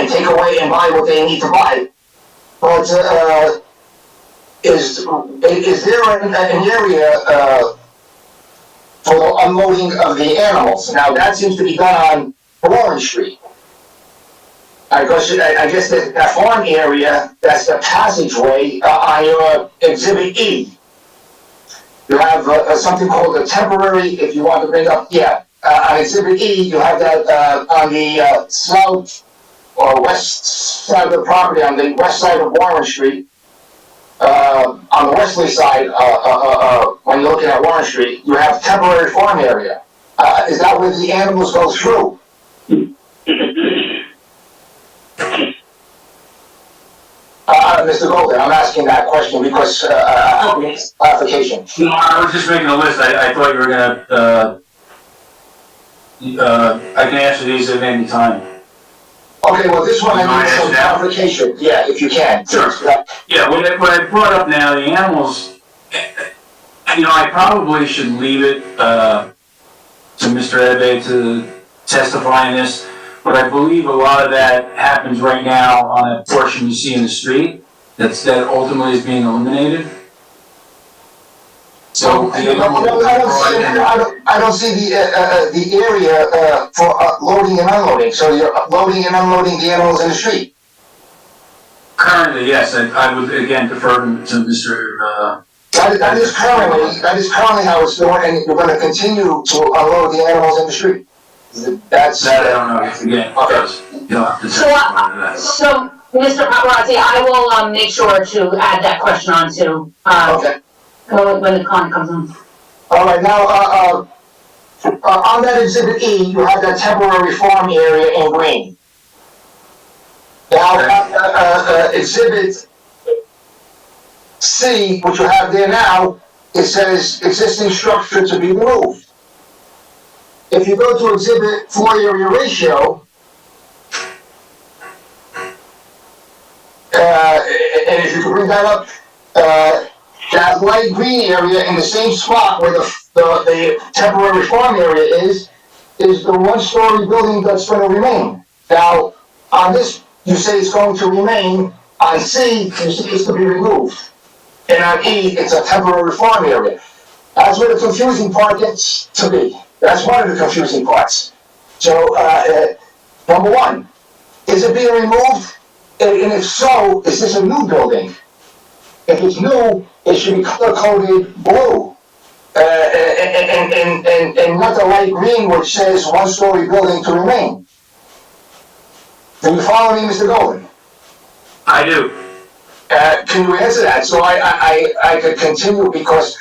take away and buy what they need to buy. But is there an area for the unloading of the animals? Now, that seems to be done on Warren Street. I guess that farm area, that's the passageway on your Exhibit E. You have something called a temporary, if you want to bring up, on Exhibit E, you have that on the south or west side of the property, on the west side of Warren Street. On the westerly side, when you're looking at Warren Street, you have temporary farm area. Is that where the animals go through? Mr. Golden, I'm asking that question because clarification. No, I was just making a list. I thought you were gonna. I can answer these at any time. Okay, well, this one I need some clarification. Yeah, if you can. Sure. Yeah, what I brought up now, the animals, I probably should leave it to Mr. Ebe to testify in this, but I believe a lot of that happens right now on a portion you see in the street that ultimately is being eliminated. So the animals will be brought in. I don't see the area for loading and unloading. So you're loading and unloading the animals in the street. Currently, yes, I would again defer to Mr. That is currently how it's doing, and you're going to continue to unload the animals in the street. That's That I don't know, again, because you'll have to testify to that. So, Mr. Paparazzi, I will, make sure to add that question on to, okay. when the client comes in. All right, now, on that exhibit E, you have that temporary farm area in green. Now, exhibit C, which you have there now, it says existing structure to be removed. If you go to exhibit floor area ratio, and if you could bring that up, that light green area in the same spot where the temporary farm area is the one-story building that's going to remain. Now, on this, you say it's going to remain. On C, you say it's to be removed. And on E, it's a temporary farm area. That's where the confusing part gets to be. That's one of the confusing parts. So, number one, is it being removed? And if so, is this a new building? If it's new, it should be color-coded blue. And not the light green, which says one-story building to remain. Do you follow me, Mr. Golden? I do. Can you answer that so I could continue, because,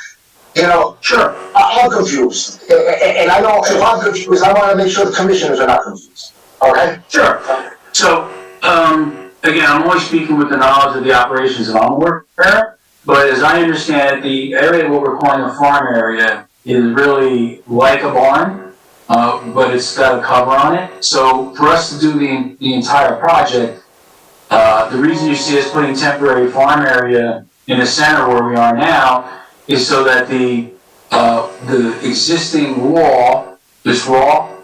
you know, Sure. I'm confused. And I know if I'm confused, I want to make sure the commissioners are not confused. Okay? Sure. So, again, I'm only speaking with the knowledge of the operations that I'm aware of, but as I understand it, the area what we're calling a farm area is really like a barn, but it's got a cover on it. So for us to do the entire project, the reason you see us putting temporary farm area in the center where we are now is so that the existing wall, this wall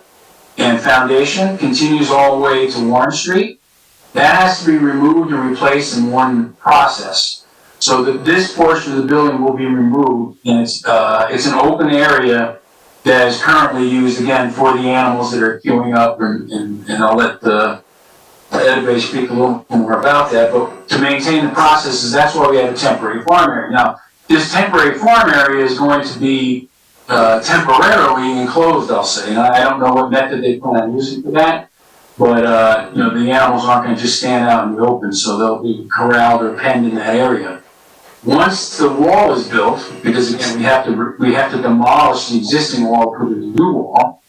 and foundation, continues all the way to Warren Street. That has to be removed and replaced in one process. So this portion of the building will be removed, and it's an open area that is currently used again for the animals that are queuing up, and I'll let Ed speak a little more about that. But to maintain the processes, that's why we have a temporary farm area. Now, this temporary farm area is going to be temporarily enclosed, I'll say. And I don't know what method they plan on using for that, but you know, the animals aren't going to just stand out in the open, so they'll be corralled or penned in that area. Once the wall is built, because again we have to demolish the existing wall to put in a new wall,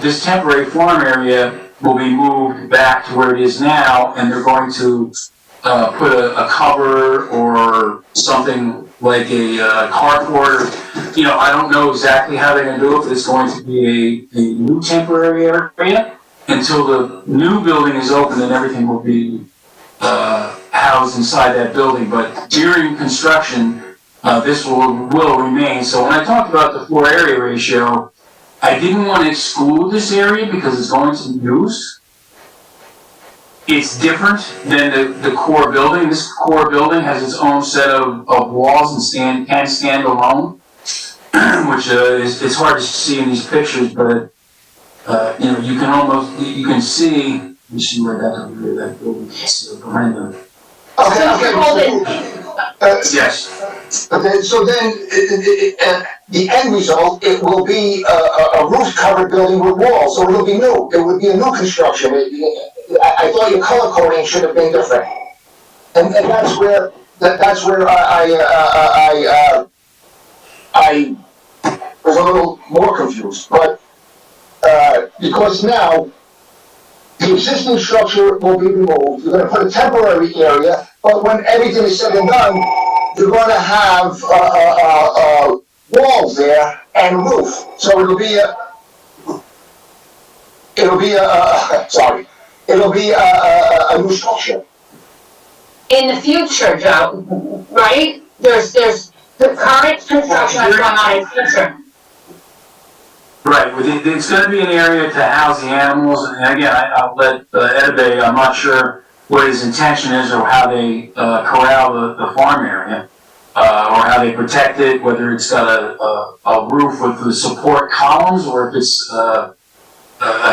this temporary farm area will be moved back to where it is now, and they're going to put a cover or something like a carport. You know, I don't know exactly how they're going to do it, but it's going to be a new temporary area until the new building is open, and everything will be housed inside that building. But during construction, this will remain. So when I talked about the floor area ratio, I didn't want to exclude this area because it's going to be used. It's different than the core building. This core building has its own set of walls and can stand alone, which it's hard to see in these pictures, but you know, you can see. Let me see where that building is behind them. Yes. Okay, so then the end result, it will be a roof-covered building with walls, so it'll be new. It would be a new construction. I thought your color coding should have been different, and that's where I was a little more confused. But because now the existing structure will be removed, you're going to put a temporary area, but when everything is said and done, you're going to have walls there and roof. So it'll be a new structure. In the future, Joe, right? There's the current construction that's going on in the future. Right, it's going to be an area to house the animals, and again, I'll let Ed, I'm not sure what his intention is or how they corral the farm area. or how they protect it, whether it's got a roof with the support columns, or if it's a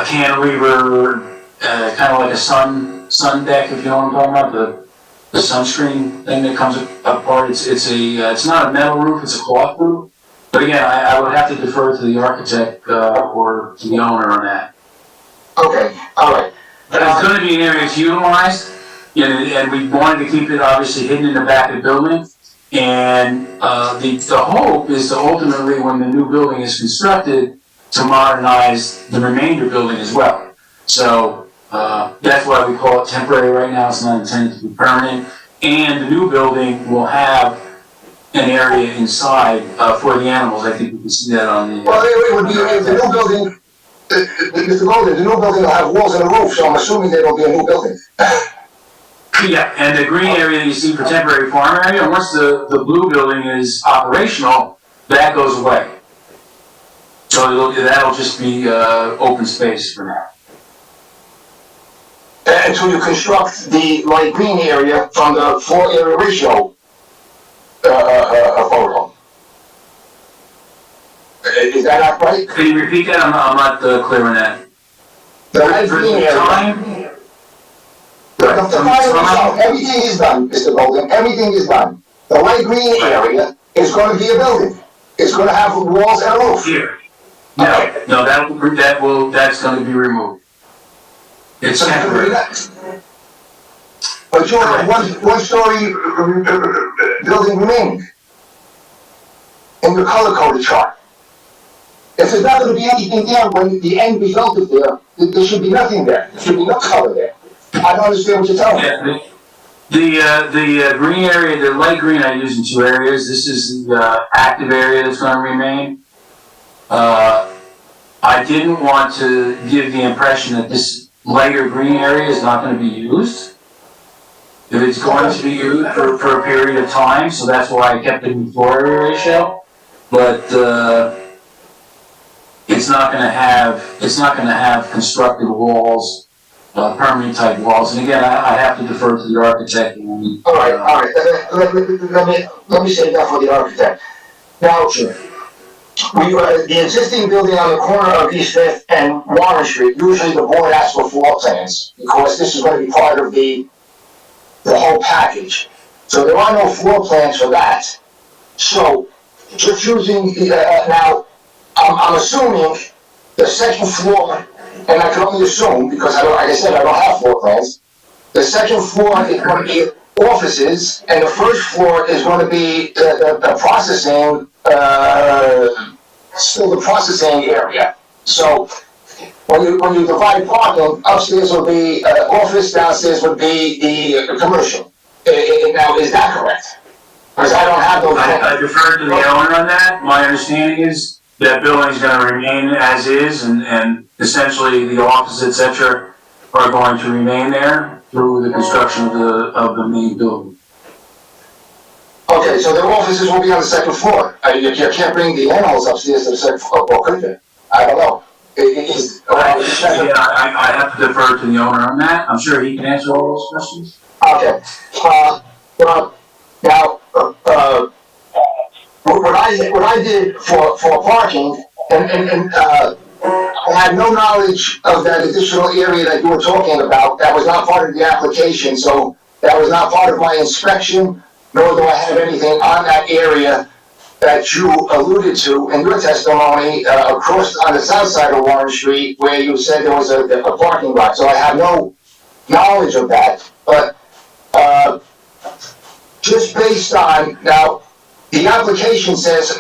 cantilever, kind of like a sun deck, if you know what I'm talking about, the sunscreen thing that comes apart. It's not a metal roof, it's a cloth roof. But again, I would have to defer to the architect or to the owner on that. Okay, all right. But it's going to be an area that's utilized, and we wanted to keep it obviously hidden in the back of the building. And the hope is to ultimately, when the new building is constructed, to modernize the remainder building as well. So that's why we call it temporary right now. It's not intended to be permanent. And the new building will have an area inside for the animals. I think you can see that on the. Well, it would be, if the new building, Mr. Golden, the new building will have walls and a roof, so I'm assuming there will be a new building. Yeah, and the green area that you see for temporary farm area, once the blue building is operational, that goes away. So that'll just be open space for now. Until you construct the light green area from the floor area ratio photo. Is that not right? Can you repeat that? I'm not clear on that. The light green area. The final result, everything is done, Mr. Golden, everything is done. The light green area is going to be a building. It's going to have walls and a roof. Here. No, that's going to be removed. It's temporary. But you have one-story building remaining in your color-coded chart. If there's not going to be anything there when the end result is there, there should be nothing there. There should be no color there. I don't understand what you're telling me. The green area, the light green I use in two areas. This is the active area that's going to remain. I didn't want to give the impression that this lighter green area is not going to be used. If it's going to be used for a period of time, so that's why I kept it in floor area ratio. But it's not going to have constructed walls, permanent type walls. And again, I have to defer to the architect. All right. Let me say that for the architect. Now, the existing building on the corner of East 5th and Warren Street, usually the board asks for floor plans because this is going to be part of the whole package. So there are no floor plans for that. So just using, now, I'm assuming the second floor, and I can only assume because like I said, I don't have floor plans. The second floor is going to be offices, and the first floor is going to be the processing, still the processing area. So when you divide parking, upstairs will be office, downstairs would be the commercial. Now, is that correct? Because I don't have those. I defer to the owner on that. My understanding is that building is going to remain as is, and essentially the office, etc., are going to remain there through the construction of the main building. Okay, so their offices will be on the second floor. You can't bring the animals upstairs to the second floor, or could you? I don't know. I have to defer to the owner on that. I'm sure he can answer all those questions. Okay. Well, now, what I did for parking, and I had no knowledge of that additional area that you were talking about. That was not part of the application, so that was not part of my inspection, nor do I have anything on that area that you alluded to in your testimony across on the south side of Warren Street, where you said there was a parking lot. So I have no knowledge of that. But just based on, now, the application says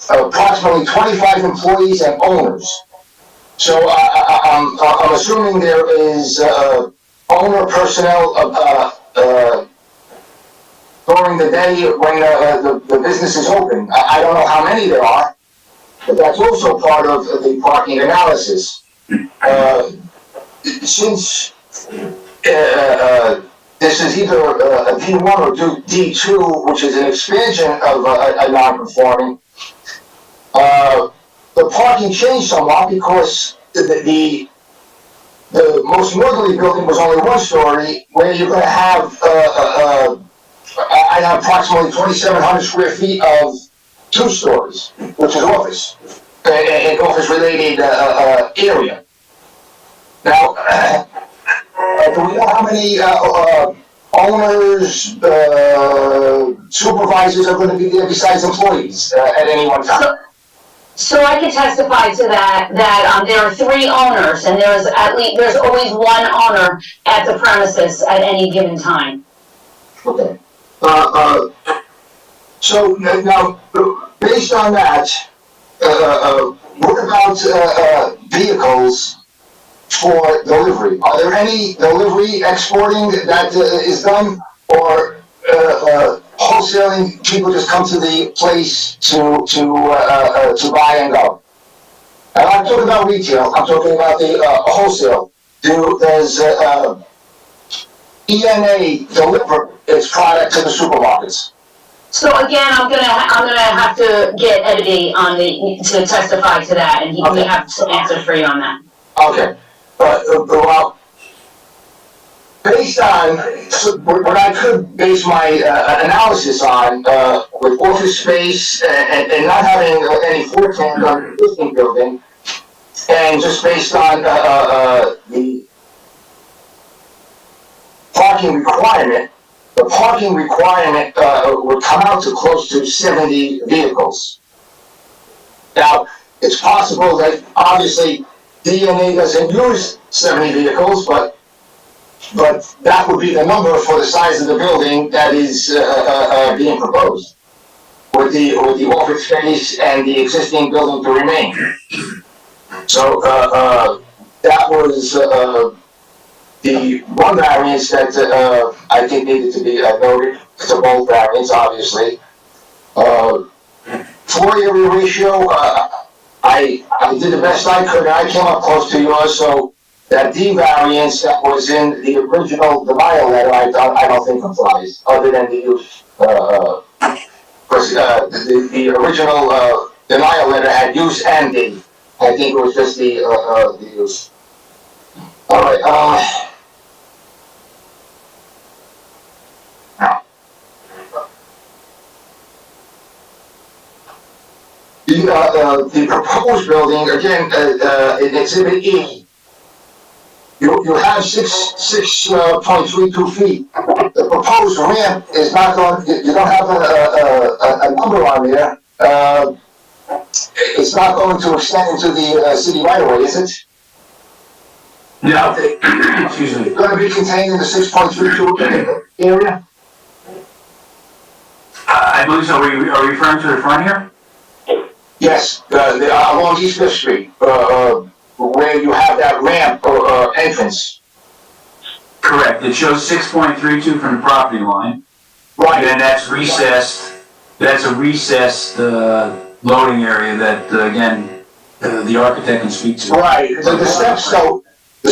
approximately 25 employees and owners. So I'm assuming there is owner personnel during the day when the business is open. I don't know how many there are, but that's also part of the parking analysis. Since this is either a D1 or D2, which is an expansion of a non-conforming, the parking changed somewhat because the most northerly building was only one story, where you're going to have I have approximately 2,700 square feet of 2 stories, which is office, an office-related area. Now, do we know how many owners, supervisors are going to be there besides employees at any one time? So I can testify to that there are 3 owners, and there's always 1 owner at the premises at any given time. Okay. So now, based on that, what about vehicles for delivery? Are there any delivery exporting that is done, or wholesaling? People just come to the place to buy and go. And I'm talking about retail. I'm talking about the wholesale. Does ENA deliver its product to the supermarkets? So again, I'm gonna have to get Eddie to testify to that, and he may have some answers for you on that. Okay. Well, based on what I could base my analysis on, with office space and not having any floor plans on the existing building, and just based on the parking requirement, the parking requirement would come out to close to 70 vehicles. Now, it's possible that obviously DNA doesn't use 70 vehicles, but that would be the number for the size of the building that is being proposed, with the office space and the existing building to remain. So that was the one variance that I think needed to be noted. It's a bold variance, obviously. Floor area ratio, I did the best I could, and I came up close to yours, so that D variance that was in the original denial letter, I don't think applies, other than the use, the original denial letter had use and D. I think it was just the use. All right, the proposed building, again, in Exhibit E, you have 6.32 feet. The proposed ramp is not going, you don't have a number on there. It's not going to extend into the city right away, is it? No, excuse me. It's going to be contained in the 6.32 area? I believe so. Are you referring to the front here? Yes, along East Fifth Street, where you have that ramp entrance. Correct. It shows 6.32 from the property line. Right. And that's recessed. That's a recessed loading area that, again, the architect can speak to. Right. The steps, though, the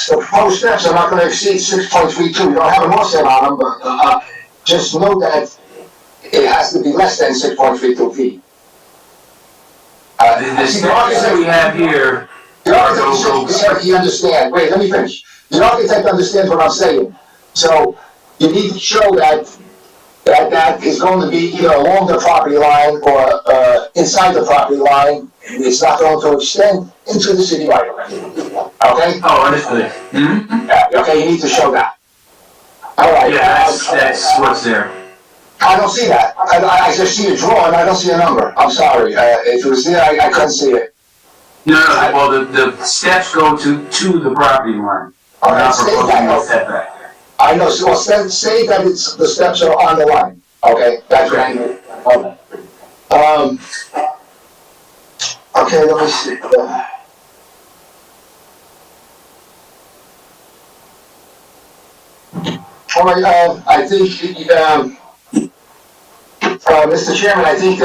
proposed steps are not going to exceed 6.32. You don't have an offset on them, but just know that it has to be less than 6.32 feet. The steps that we have here. The architect, he understands. Wait, let me finish. The architect understands what I'm saying. So you need to show that is going to be either along the property line or inside the property line. It's not going to extend into the city right away. Okay? Oh, understood. Mm-hmm. Okay, you need to show that. All right. Yeah, that's what's there. I don't see that. I just see a drawing. I don't see a number. I'm sorry. If it was there, I couldn't see it. No. Well, the steps go to the property line. All right, say that. Step back. I know. So say that the steps are on the line. Okay, that's what I need. Okay, let me see. All right. I think, Mr. Chairman, I think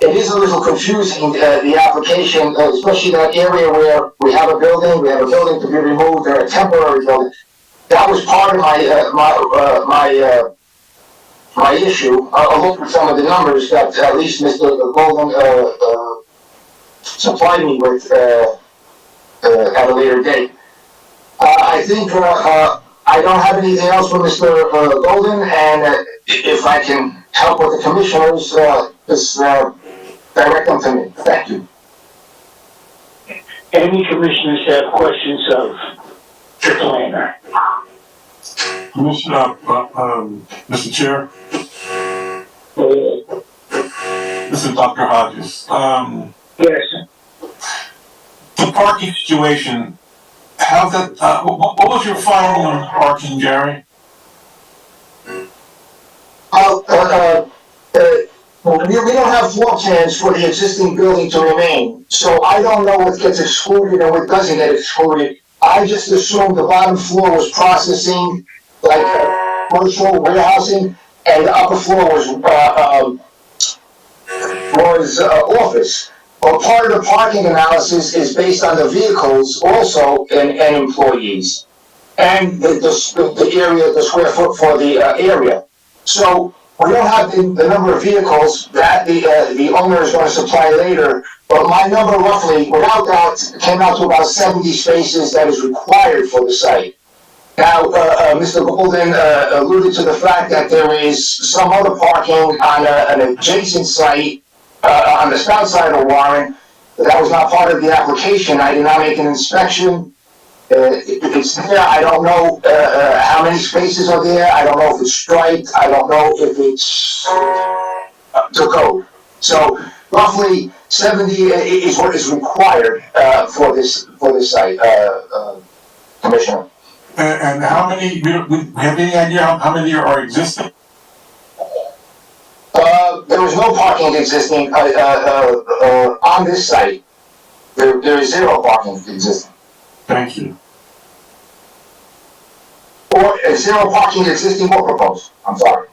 it is a little confusing, the application, especially that area where we have a building to be removed, or a temporary building. That was part of my issue. I'll look at some of the numbers that at least Mr. Golden supplied me with at a later date. I think I don't have anything else for Mr. Golden, and if I can help with the commissioners, just direct them to me. Thank you. Any commissioners have questions of the planner? Commissioner, Mr. Chair, this is Dr. Hodges. Yes. The parking situation, how's that, what was your finding on parking, Jerry? We don't have floor plans for the existing building to remain, so I don't know what gets excluded and what doesn't get excluded. I just assumed the bottom floor was processing, like commercial warehousing, and the upper floor was office. But part of the parking analysis is based on the vehicles also and employees, and the area, the square foot for the area. So we don't have the number of vehicles that the owner is going to supply later, but my number roughly, without that, came out to about 70 spaces that is required for the site. Now, Mr. Golden alluded to the fact that there is some other parking on an adjacent site on the south side of Warren. That was not part of the application. I did not make an inspection. It's there. I don't know how many spaces are there. I don't know if it's striped. I don't know if it's to code. So roughly 70 is what is required for this site, Commissioner. And how many, we have any idea how many are existing? There is no parking existing on this site. There is zero parking existing. Thank you. Or zero parking existing or proposed. I'm sorry.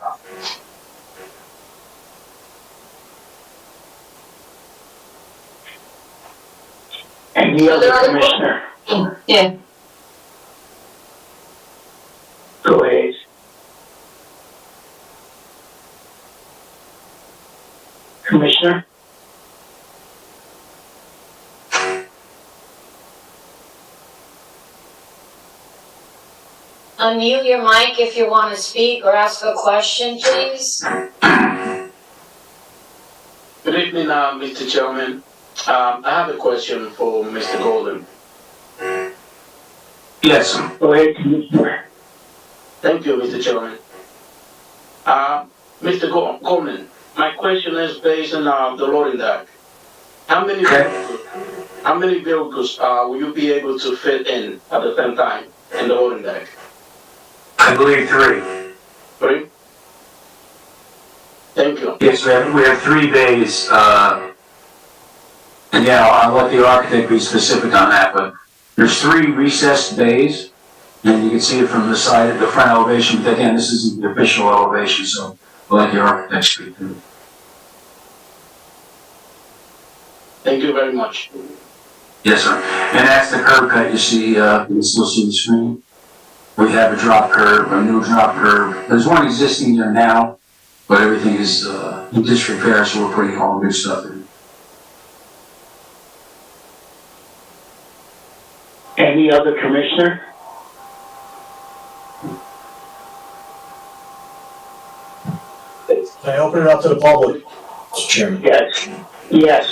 Any other commissioner? Yeah. Go ahead. Commissioner? Unmute your mic if you want to speak or ask a question, please. Good evening, Mr. Chairman. I have a question for Mr. Golden. Yes. Go ahead, Commissioner. Thank you, Mr. Chairman. Mr. Golden, my question is based on the loading dock. How many vehicles will you be able to fit in at the same time in the loading dock? I believe 3. 3? Thank you. Yes, we have 3 bays, and yeah, I'll let the architect be specific on that, but there's 3 recessed bays, and you can see it from the side, the front elevation, but again, this isn't the official elevation, so I'll let the architect speak to it. Thank you very much. Yes, sir. And that's the curb cut you see, you can still see the screen. We have a drop curb, a new drop curb. There's one existing there now, but everything is in disrepair, so we're putting all new stuff in. Any other commissioner? Can I open it up to the public, Mr. Chairman? Yes. Yes.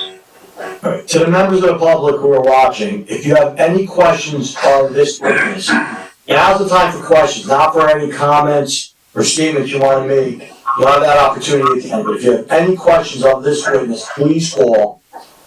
All right, to the members of the public who are watching, if you have any questions of this witness, now's the time for questions, not for any comments or statements you want to make. You'll have that opportunity at the end, but if you have any questions of this witness, please call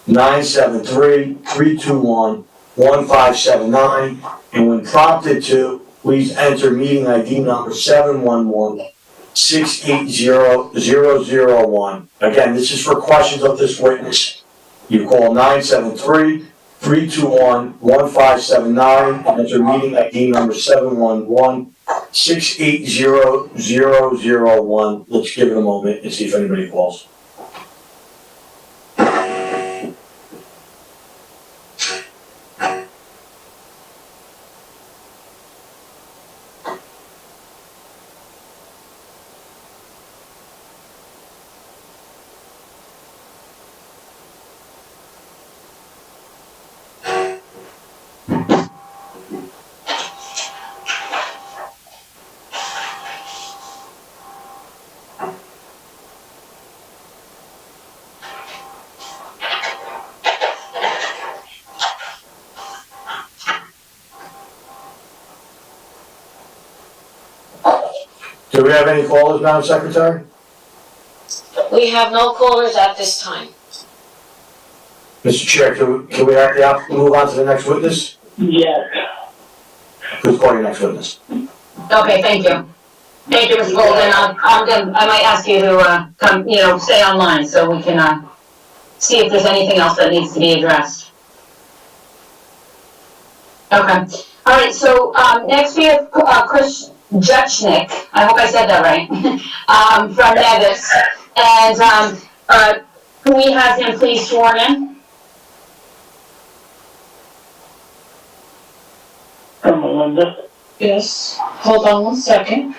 973-321-1579, and when prompted to, please enter meeting ID number 711-680-001. Again, this is for questions of this witness. You call 973-321-1579 and enter meeting ID number 711-680-001. Let's give it a moment and see if anybody calls. Do we have any callers, Madam Secretary? We have no callers at this time. Mr. Chair, can we have the applicant move on to the next witness? Yes. Please call your next witness. Okay, thank you. Thank you, Mr. Golden. I might ask you to, come, stay online so we can, see if there's anything else that needs to be addressed. Okay. All right, so, next we have, Chris Juchnik. I hope I said that right. From Nevis. And, can we have him please sworn in? Melinda? Yes, hold on 1 second.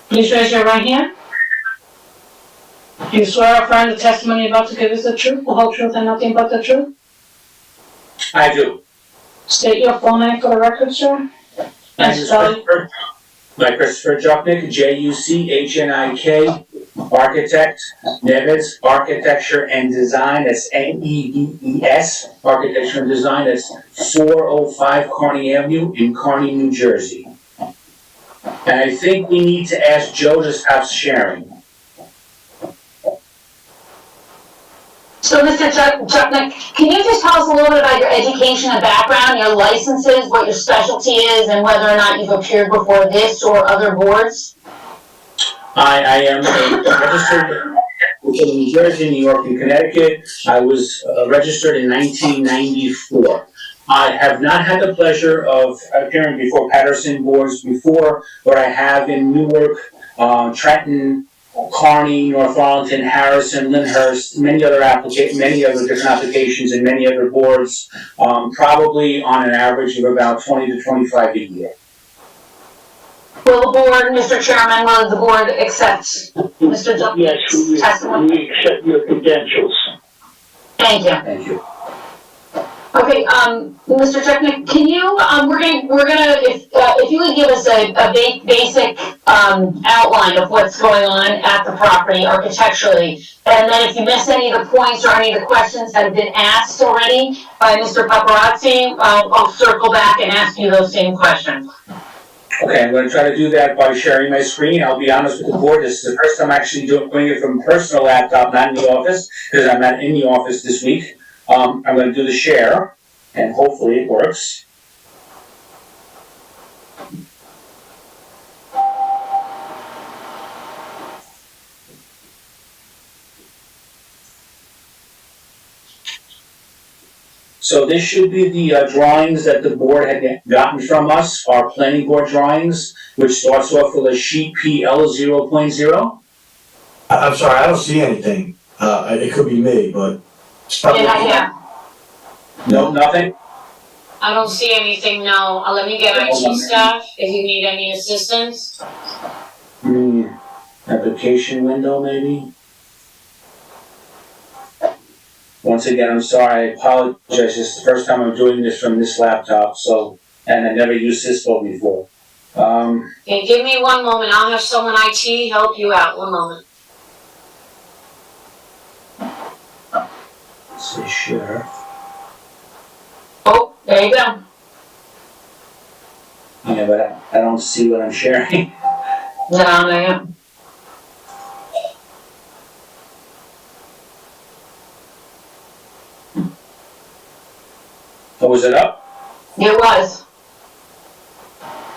Please raise your right hand. Do you swear or affirm the testimony you're about to give is the truth, the whole truth, and nothing but the truth? I do. State your full name for the record, sir. My name is Christopher Juchnik, Juchnik, architect, Nevis, Architecture and Design, that's Neves, Architecture and Design, that's 405 Kearney Avenue in Kearney, New Jersey. And I think we need to ask Joe to stop sharing. So, Mr. Juchnik, can you just tell us a little bit about your education and background, your licenses, what your specialty is, and whether or not you've appeared before this or other boards? I am a registered in New Jersey, New York, and Connecticut. I was registered in 1994. I have not had the pleasure of appearing before Paterson boards before, but I have in Newark, Trenton, Kearney, North Arlington, Harrison, Lyndhurst, many other different applications and many other boards, probably on an average of about 20 to 25 a year. Will the board, Mr. Chairman, will the board accept Mr. Juchnik's testimony? We accept your credentials. Thank you. Thank you. Okay, Mr. Juchnik, can you, we're gonna, if you would give us a basic, outline of what's going on at the property architecturally, and then if you miss any of the points or any of the questions that have been asked already by Mr. Paparazzi, I'll circle back and ask you those same questions. Okay, I'm going to try to do that by sharing my screen. I'll be honest with the board, this is the first time I'm actually doing it from a personal laptop, not in the office, because I'm not in the office this week. I'm going to do the share, and hopefully it works. So this should be the drawings that the board had gotten from us, our planning board drawings, which starts off with a sheet PL 0.0. I'm sorry, I don't see anything. It could be me, but. Yeah. No, nothing? I don't see anything, no. Let me get IT staff if you need any assistance. Application window, maybe? Once again, I'm sorry, I apologize. It's the first time I'm doing this from this laptop, and I never used Cisco before. Okay, give me 1 moment. I'll have someone IT help you out. 1 moment. Let's see, share. Oh, there you go. Yeah, but I don't see what I'm sharing. No. Oh, was it up? It was.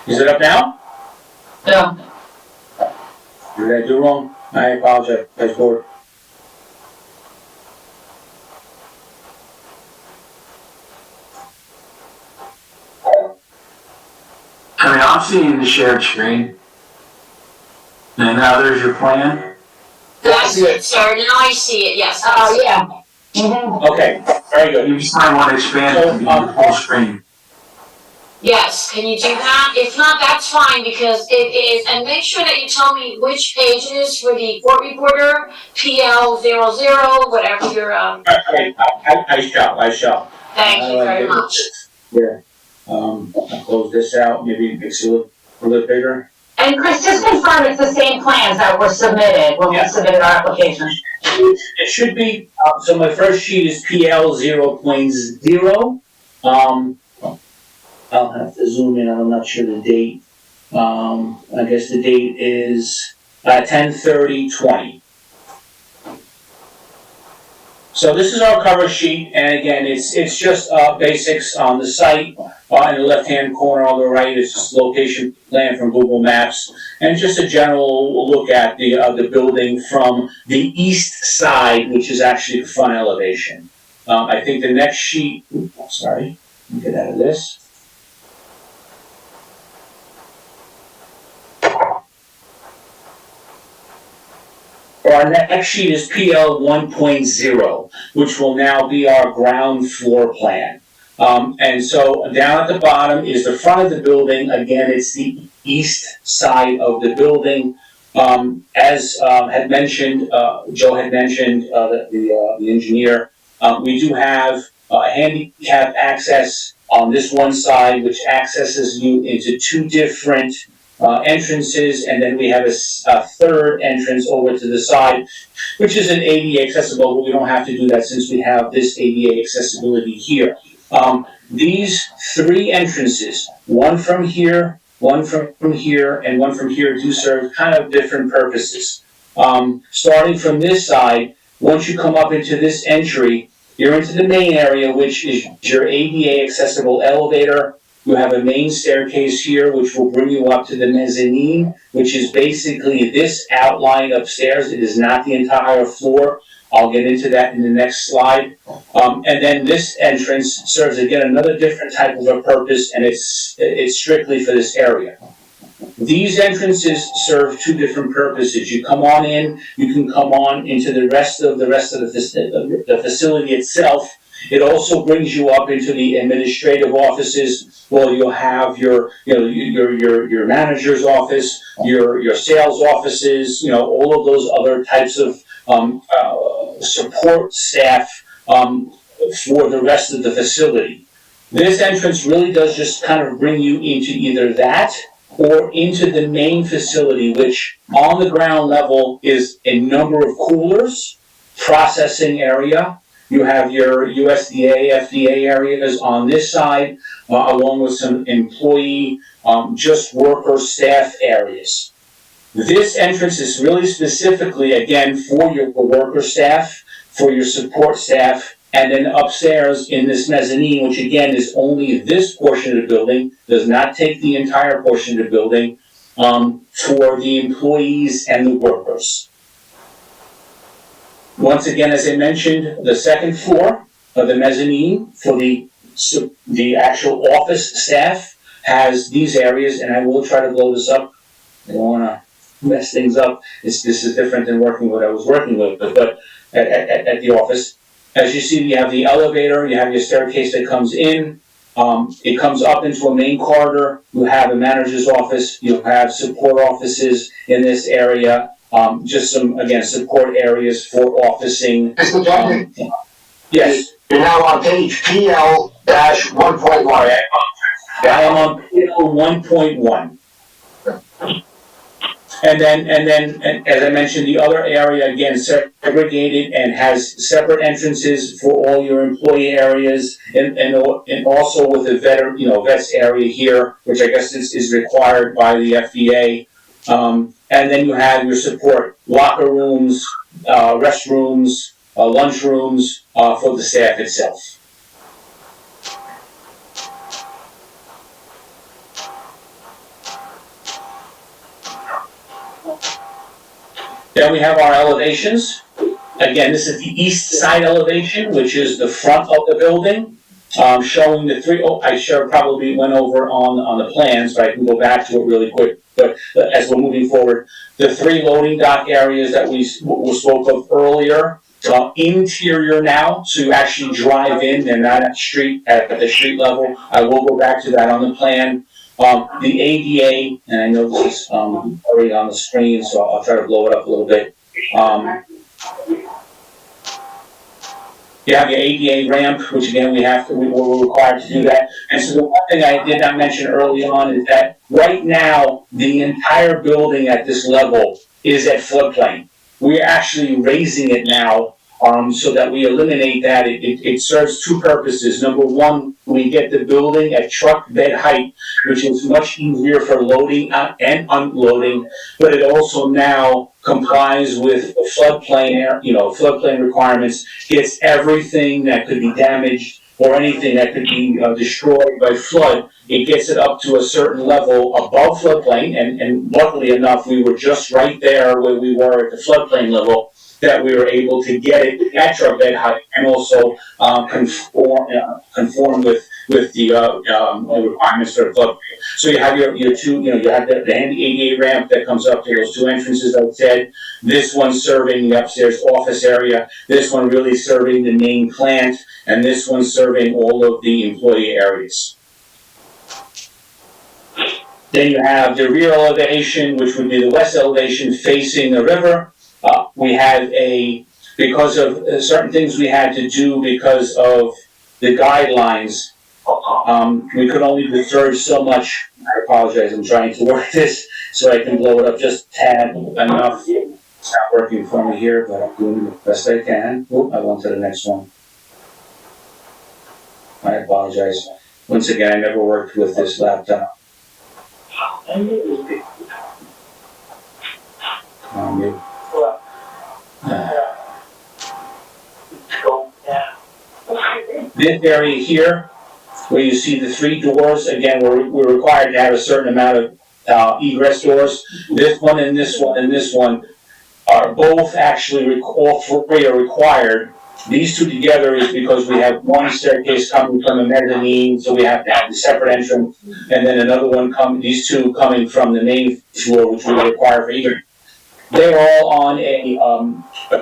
Is it up now? No. What did I do wrong? I apologize, board. I mean, I'm seeing the shared screen. And now there's your plan. That's it, sir. Now I see it, yes. Oh, yeah. Mm-hmm. Okay, very good. You just might want to expand it to be the full screen. Yes, can you do that? If not, that's fine, because it is, and make sure that you tell me which page it is for the court reporter, PL00, whatever your, I shall. thank you very much. Yeah. I'll close this out, maybe makes it a little bigger. And Chris, just confirm it's the same plans that were submitted when we submitted our application. It should be, so my first sheet is PL 0.0. I'll have to zoom in, I'm not sure the date. I guess the date is 10/30/20. So this is our cover sheet, and again, it's just basics on the site. In the left-hand corner on the right is just location plan from Google Maps, and just a general look at the building from the east side, which is actually the front elevation. I think the next sheet. Sorry, let me get out of this. Our next sheet is PL 1.0, which will now be our ground floor plan. And so down at the bottom is the front of the building. Again, it's the east side of the building. As had mentioned, Joe had mentioned, the engineer, we do have handicap access on this one side, which accesses you into two different entrances, and then we have a third entrance over to the side, which is an ADA accessible, but we don't have to do that since we have this ADA accessibility here. These three entrances, one from here, one from here, and one from here, do serve kind of different purposes. Starting from this side, once you come up into this entry, you're into the main area, which is your ADA accessible elevator. You have a main staircase here, which will bring you up to the mezzanine, which is basically this outline upstairs. It is not the entire floor. I'll get into that in the next slide. And then this entrance serves, again, another different type of a purpose, and it's strictly for this area. These entrances serve two different purposes. You come on in, you can come on into the rest of the facility itself. It also brings you up into the administrative offices. Well, you'll have your manager's office, your sales offices, all of those other types of support staff for the rest of the facility. This entrance really does just kind of bring you into either that or into the main facility, which on the ground level is a number of coolers, processing area. You have your USDA, FDA areas on this side, along with some employee, just worker staff areas. This entrance is really specifically, again, for your worker staff, for your support staff, and then upstairs in this mezzanine, which again is only this portion of the building, does not take the entire portion of the building, for the employees and the workers. Once again, as I mentioned, the second floor of the mezzanine for the actual office staff has these areas, and I will try to blow this up. I don't want to mess things up. This is different than what I was working with, but at the office. As you see, you have the elevator, you have your staircase that comes in. It comes up into a main corridor. You have a manager's office. You have support offices in this area. Just some, again, support areas for officing. Mr. Chairman? Yes. You're now on page PL-1.1. I am on PL 1.1. And then, as I mentioned, the other area, again, segregated and has separate entrances for all your employee areas, and also with the vets area here, which I guess is required by the FDA. And then you have your support locker rooms, restrooms, lunch rooms for the staff itself. Then we have our elevations. Again, this is the east side elevation, which is the front of the building, showing the three. I sure probably went over on the plans, but I can go back to it really quick. But as we're moving forward, the three loading dock areas that we spoke of earlier, interior now, so you actually drive in. They're not at the street level. I will go back to that on the plan. The ADA, and I know this is already on the screen, so I'll try to blow it up a little bit. You have your ADA ramp, which again we're required to do that. And so the one thing I did not mention early on is that right now the entire building at this level is at floodplain. We're actually raising it now so that we eliminate that. It serves two purposes. Number one, we get the building at truck bed height, which is much easier for loading and unloading, but it also now complies with floodplain requirements, gets everything that could be damaged or anything that could be destroyed by flood. It gets it up to a certain level above floodplain, and luckily enough, we were just right there where we were at the floodplain level, that we were able to get it at truck bed height and also conform with the requirements for the floodplain. So you have your two, you have the handy ADA ramp that comes up to those two entrances I said. This one serving the upstairs office area, this one really serving the main plant, and this one serving all of the employee areas. Then you have the rear elevation, which would be the west elevation facing the river. We have because of certain things we had to do because of the guidelines, we could only reserve so much. I apologize, I'm trying to work this so I can blow it up just a tad enough. It's not working for me here, but I'm doing the best I can. I went to the next one. I apologize. Once again, I never worked with this laptop. This area here, where you see the three doors, again, we're required to have a certain amount of egress doors. This one and this one and this one are both actually, all three are required. These two together is because we have one staircase coming from a mezzanine, so we have to have a separate entrance, and then another one these two coming from the main floor, which we require for egress. They're all on a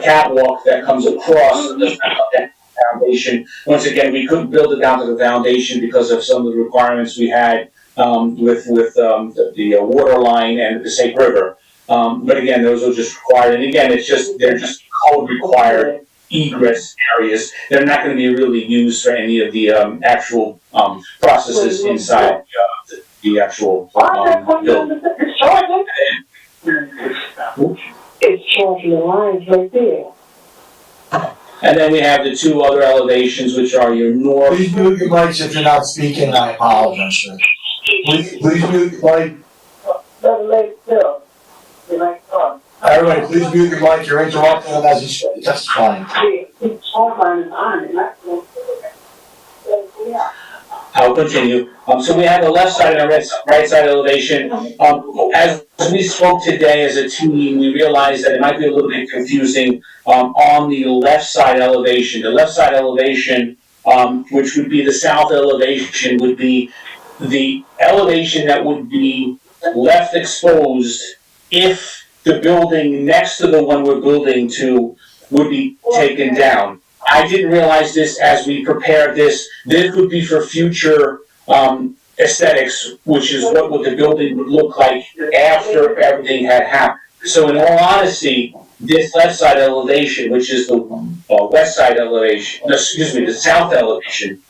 catwalk that comes across the foundation. Once again, we couldn't build it down to the foundation because of some of the requirements we had with the water line and the Passaic River. But again, those are just required. And again, they're just code required egress areas. They're not going to be really used for any of the actual processes inside the actual building. It's charging the lines right there. And then we have the two other elevations, which are your north. Please mute your mics if you're not speaking, I apologize, sir. Please mute your mic. Everybody, please mute your mic, you're interrupting him as he's testifying. I'll continue. So we have the left side and the right side elevation. As we spoke today as a team, we realized that it might be a little bit confusing on the left side elevation. The left side elevation, which would be the south elevation, would be the elevation that would be left exposed if the building next to the one we're building to would be taken down. I didn't realize this as we prepared this. This would be for future aesthetics, which is what the building would look like after everything had happened. So in all honesty, this left side elevation, which is the west side elevation, the south elevation,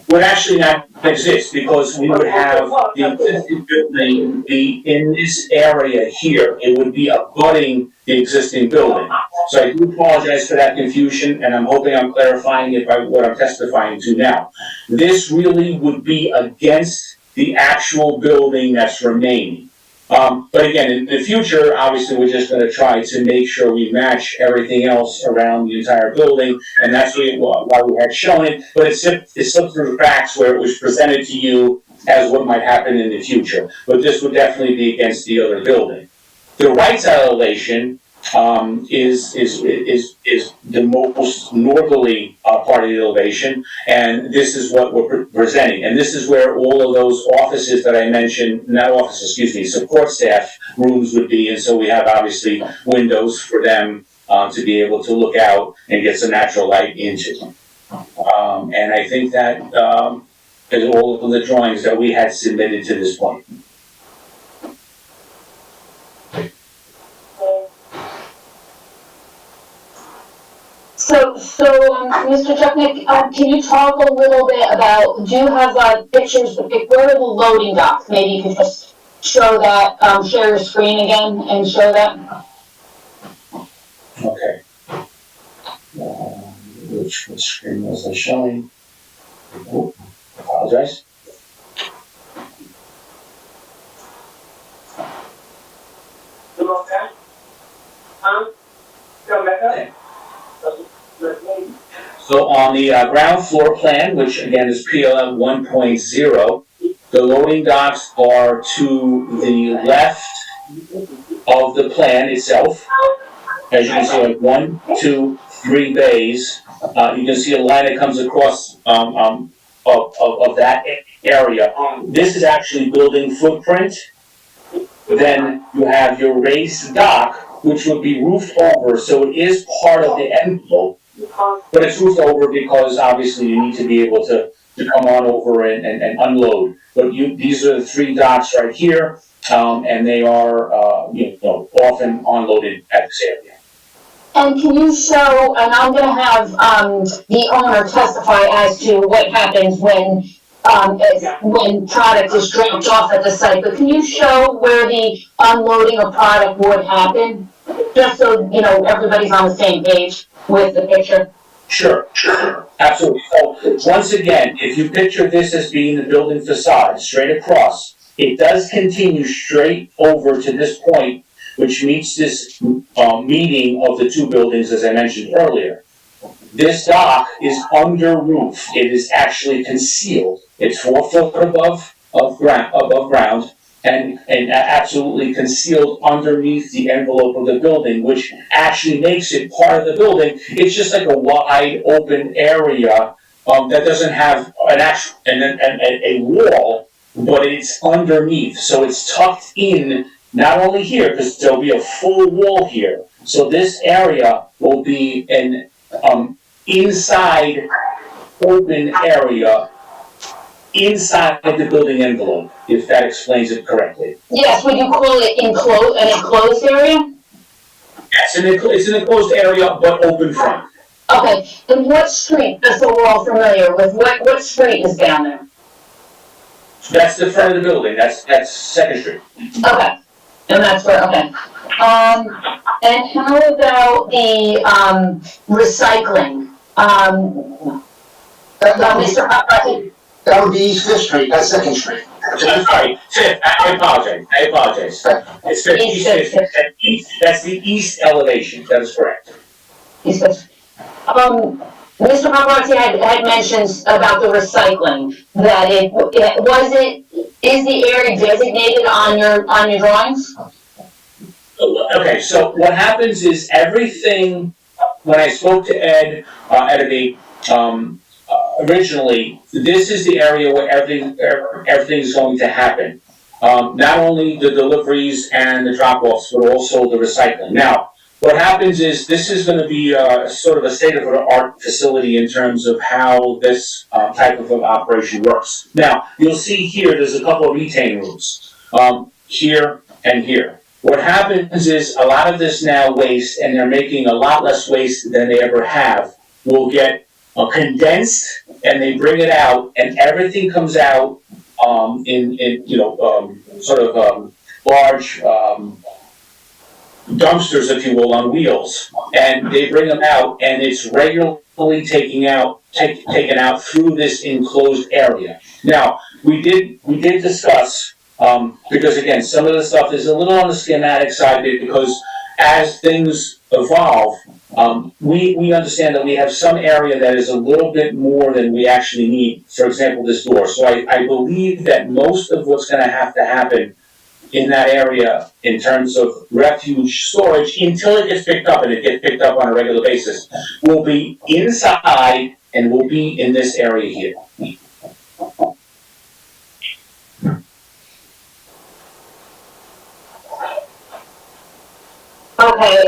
would actually not exist because we would have the existing building be in this area here. It would be abutting the existing building. So I do apologize for that confusion, and I'm hoping I'm clarifying it by what I'm testifying to now. This really would be against the actual building that's remaining. But again, in the future, obviously, we're just going to try to make sure we match everything else around the entire building, and that's why we had shown it. But it slipped through the cracks where it was presented to you as what might happen in the future. But this would definitely be against the other building. The right side elevation is the most northerly part of the elevation, and this is what we're presenting. And this is where all of those offices that I mentioned, support staff rooms would be, and so we have obviously windows for them to be able to look out and get some natural light into. And I think that is all of the drawings that we had submitted to this point. So, Mr. Chupnik, can you talk a little bit about, do you have pictures to pick, where are the loading docks? Maybe you could just show that, share your screen again and show that. Okay. which screen was I showing? Oh, apologize. So on the ground floor plan, which again is PLM 1.0, the loading docks are to the left of the plan itself. As you can see, like 1, 2, 3 bays. You can see a line that comes across of that area. This is actually building footprint. Then you have your raised dock, which would be roofed over, so it is part of the envelope. But it's roofed over because obviously you need to be able to come on over and unload. But these are the 3 docks right here, and they are often unloaded at this area. And can you show, and I'm gonna have, the owner testify as to what happens when product is dropped off at the site, but can you show where the unloading of product would happen? Just so, everybody's on the same page with the picture. Sure, absolutely. So once again, if you picture this as being the building facade straight across, it does continue straight over to this point, which meets this meeting of the 2 buildings, as I mentioned earlier. This dock is under roof. It is actually concealed. It's 4 foot above ground, and absolutely concealed underneath the envelope of the building, which actually makes it part of the building. It's just like a wide open area that doesn't have a wall, but it's underneath. So it's tucked in, not only here, because there'll be a full wall here. So this area will be an inside open area inside the building envelope, if that explains it correctly. Yes, would you call it an enclosed area? Yes, it's an enclosed area, but open front. Okay, and what street, just so we're all familiar with, what street is down there? That's the front of the building, that's 2nd Street. Okay, and that's where, okay. And how about the, recycling? Mr. Hubbard? That would be East 5th Street, that's 2nd Street. I'm sorry, 5th, I apologize. It's 5th, East 5th, that's the east elevation, that is correct. East 5th. Mr. Paparazzi had mentioned about the recycling, that is the area designated on your drawings? Okay, so what happens is everything, when I spoke to Ed originally, this is the area where everything's going to happen. Not only the deliveries and the drop-offs, but also the recycling. Now, what happens is this is going to be sort of a state-of-the-art facility in terms of how this type of operation works. Now, you'll see here, there's a couple of retain rooms, here and here. What happens is a lot of this now waste, and they're making a lot less waste than they ever have, will get condensed, and they bring it out, and everything comes out in large dumpsters, if you will, on wheels, and they bring them out, and it's regularly taken out through this enclosed area. Now, we did discuss, because again, some of the stuff is a little on the schematic side, because as things evolve, we understand that we have some area that is a little bit more than we actually need. For example, this door. So I believe that most of what's going to happen in that area in terms of refuge storage, until it gets picked up, and it gets picked up on a regular basis, will be inside and will be in this area here. Okay,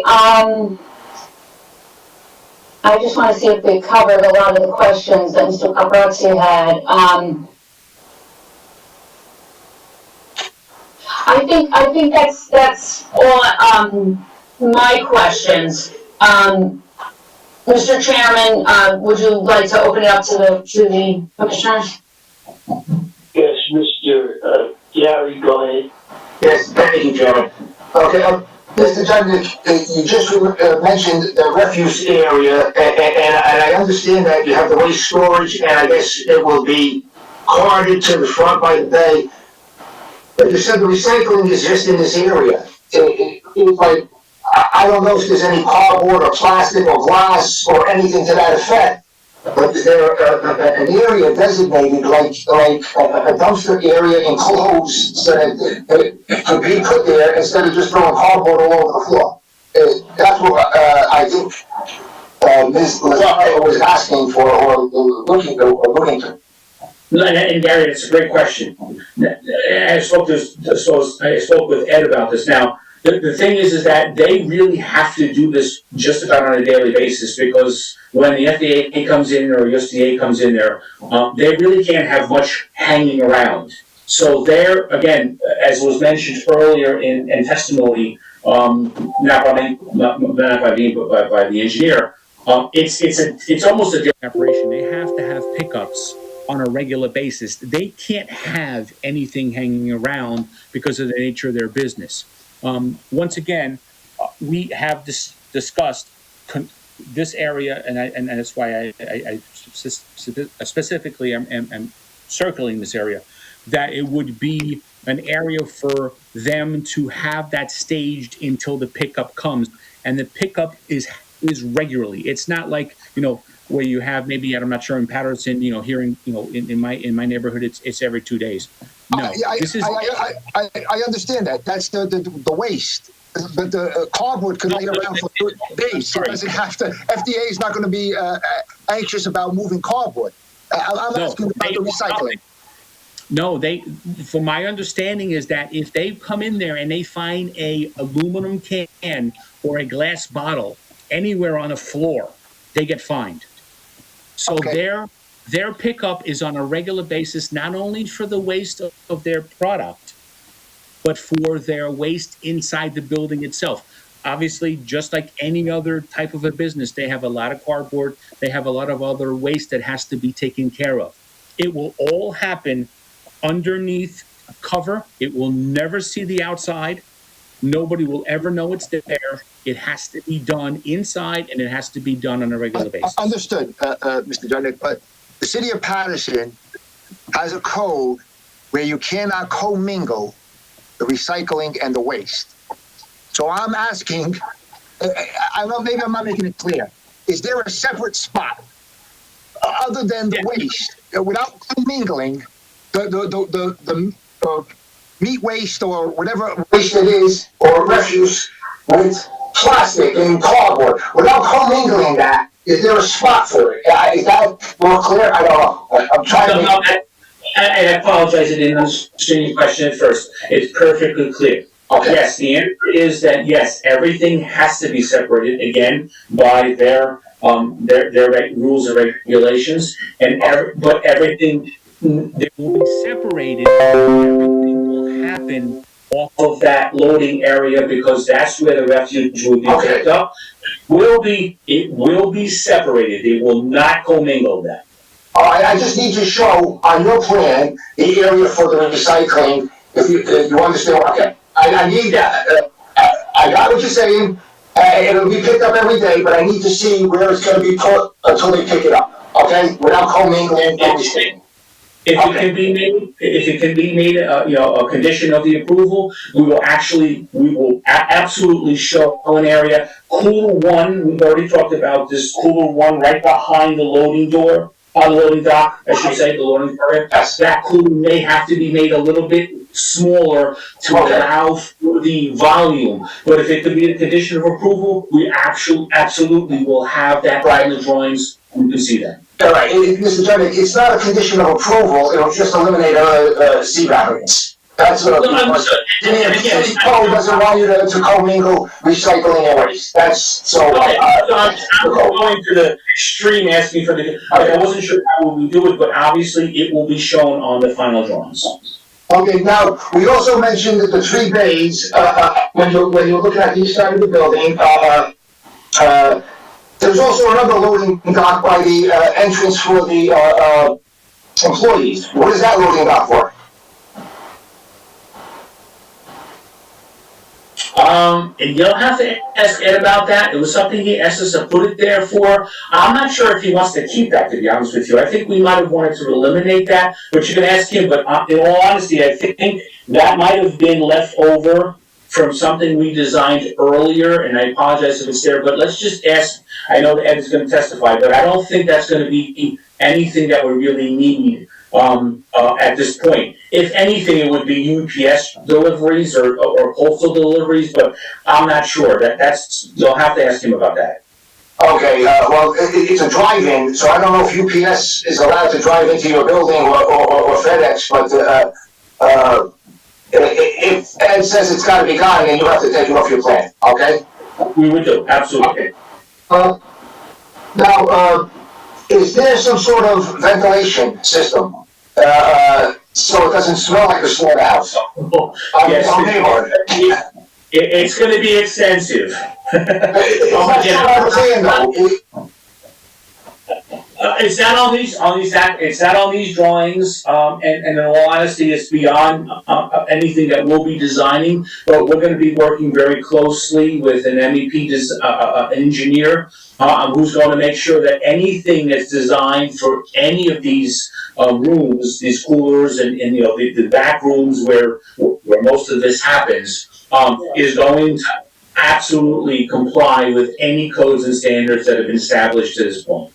I just want to see if we covered a lot of the questions that Mr. Paparazzi had. I think that's all my questions. Mr. Chairman, would you like to open it up to the commissioners? Yes, Mr. Gary, go ahead. Yes, thank you, Chairman. Okay, Mr. Judnick, you just mentioned the refuse area, and I understand that you have the waste storage, and I guess it will be carted to the front by the bay. But you said the recycling is just in this area. It's like, I don't know if there's any cardboard or plastic or glass or anything to that effect. But is there an area designated like a dumpster area enclosed so that it could be put there instead of just throwing cardboard all over the floor? That's what I think Ms. Lazzara was asking for or looking to. And Gary, it's a great question. I spoke with Ed about this. Now, the thing is that they really have to do this just about on a daily basis, because when the FDA comes in or USDA comes in there, they really can't have much hanging around. So there, again, as was mentioned earlier in testimony, not by me, but by the engineer, it's almost a different operation. They have to have pickups on a regular basis. They can't have anything hanging around because of the nature of their business. Once again, we have discussed this area, and that's why I specifically am circling this area, that it would be an area for them to have that staged until the pickup comes, and the pickup is regularly. It's not like, where you have maybe, I'm not sure, in Paterson, here in my neighborhood, it's every 2 days. No, I understand that. That's the waste. But the cardboard can lay around for days. It doesn't have to. FDA is not going to be anxious about moving cardboard. I'm asking about the recycling. No, from my understanding is that if they come in there and they find a aluminum can or a glass bottle anywhere on the floor, they get fined. So Okay. their pickup is on a regular basis, not only for the waste of their product, but for their waste inside the building itself. Obviously, just like any other type of a business, they have a lot of cardboard, they have a lot of other waste that has to be taken care of. It will all happen underneath a cover. It will never see the outside. Nobody will ever know it's there. It has to be done inside, and it has to be done on a regular basis. Understood, Mr. Judnick, but the city of Paterson has a code where you cannot commingle the recycling and the waste. So I'm asking, I don't, maybe I'm not making it clear. Is there a separate spot other than the waste without commingling the meat waste or whatever Waste it is, or refuse with plastic and cardboard, without commingling that, is there a spot for it? Is that more clear? I don't know. I'm trying to. I apologize, I didn't understand your question at first. It's perfectly clear. Okay. Yes, the answer is that yes, everything has to be separated again by their rules and regulations, but everything they will be separated. Everything will happen off of that loading area, because that's where the refuge will be picked up. It will be separated. They will not commingle that. All right, I just need to show on your plan the area for the recycling, if you understand. Okay, I need that. I got what you're saying. It'll be picked up every day, but I need to see where it's going to be put until they pick it up. Okay, without commingling everything. If it can be made, a condition of the approval, we will absolutely show an area. Cooler one, we've already talked about this cooler one right behind the loading door, the loading dock, I should say, the loading area. That cooler may have to be made a little bit smaller to allow for the volume. But if it could be a condition of approval, we absolutely will have that right in the drawings. We can see that. All right, Mr. Judnick, it's not a condition of approval, it'll just eliminate C variance. That's what the city code doesn't want you to commingle recycling and waste. That's so. I'm going to the extreme asking for the. I wasn't sure how we do it, but obviously it will be shown on the final drawings. Okay, now, we also mentioned that the 3 bays, when you're looking at the east side of the building, there's also another loading dock by the entrance for the employees. What is that loading dock for? And you'll have to ask Ed about that. It was something he asked us to put it there for. I'm not sure if he wants to keep that, to be honest with you. I think we might have wanted to eliminate that, but you can ask him. But in all honesty, I think that might have been left over from something we designed earlier, and I apologize if it's there, but let's just ask. I know that Ed is going to testify, but I don't think that's going to be anything that we really need at this point. If anything, it would be UPS deliveries or postal deliveries, but I'm not sure. That's you'll have to ask him about that. Okay, well, it's a drive-in, so I don't know if UPS is allowed to drive into your building or FedEx, but if Ed says it's gotta be gone, then you have to take it off your plan, okay? We would do, absolutely. Now, is there some sort of ventilation system, so it doesn't smell like a slaughterhouse? Yes, it's going to be extensive. That's what I'm saying, though. It's not on these. It's not on these drawings. And in all honesty, it's beyond anything that we'll be designing. But we're going to be working very closely with an MEP engineer who's going to make sure that anything that's designed for any of these rooms, these coolers, and the back rooms where most of this happens, is going to absolutely comply with any codes and standards that have been established to this point.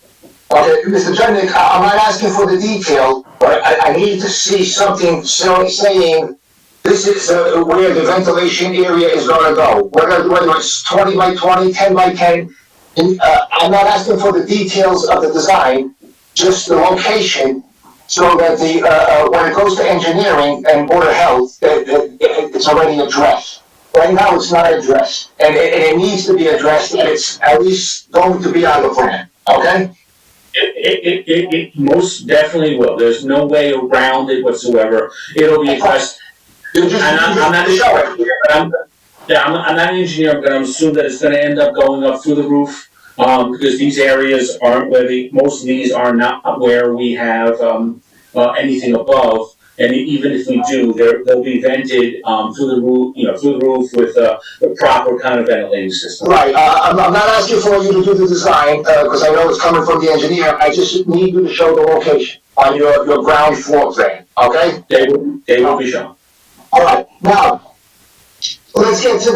Okay, Mr. Judnick, I'm not asking for the detail, but I need to see something saying this is where the ventilation area is going to go. Whether it's 20 by 20, 10 by 10, I'm not asking for the details of the design, just the location, so that when it goes to engineering and Board of Health, it's already addressed. Right now, it's not addressed, and it needs to be addressed, and it's at least going to be on the plan, okay? It most definitely will. There's no way around it whatsoever. It'll be addressed. I'm not an engineer, but I'm assuming that it's going to end up going up through the roof because these areas aren't where most of these are not where we have anything above. And even if we do, they'll be vented through the roof with a proper kind of ventilating system. Right. I'm not asking for you to do the design because I know it's coming from the engineer. I just need you to show the location on your ground floor plan. Okay? They will be shown. All right. Now, let's get to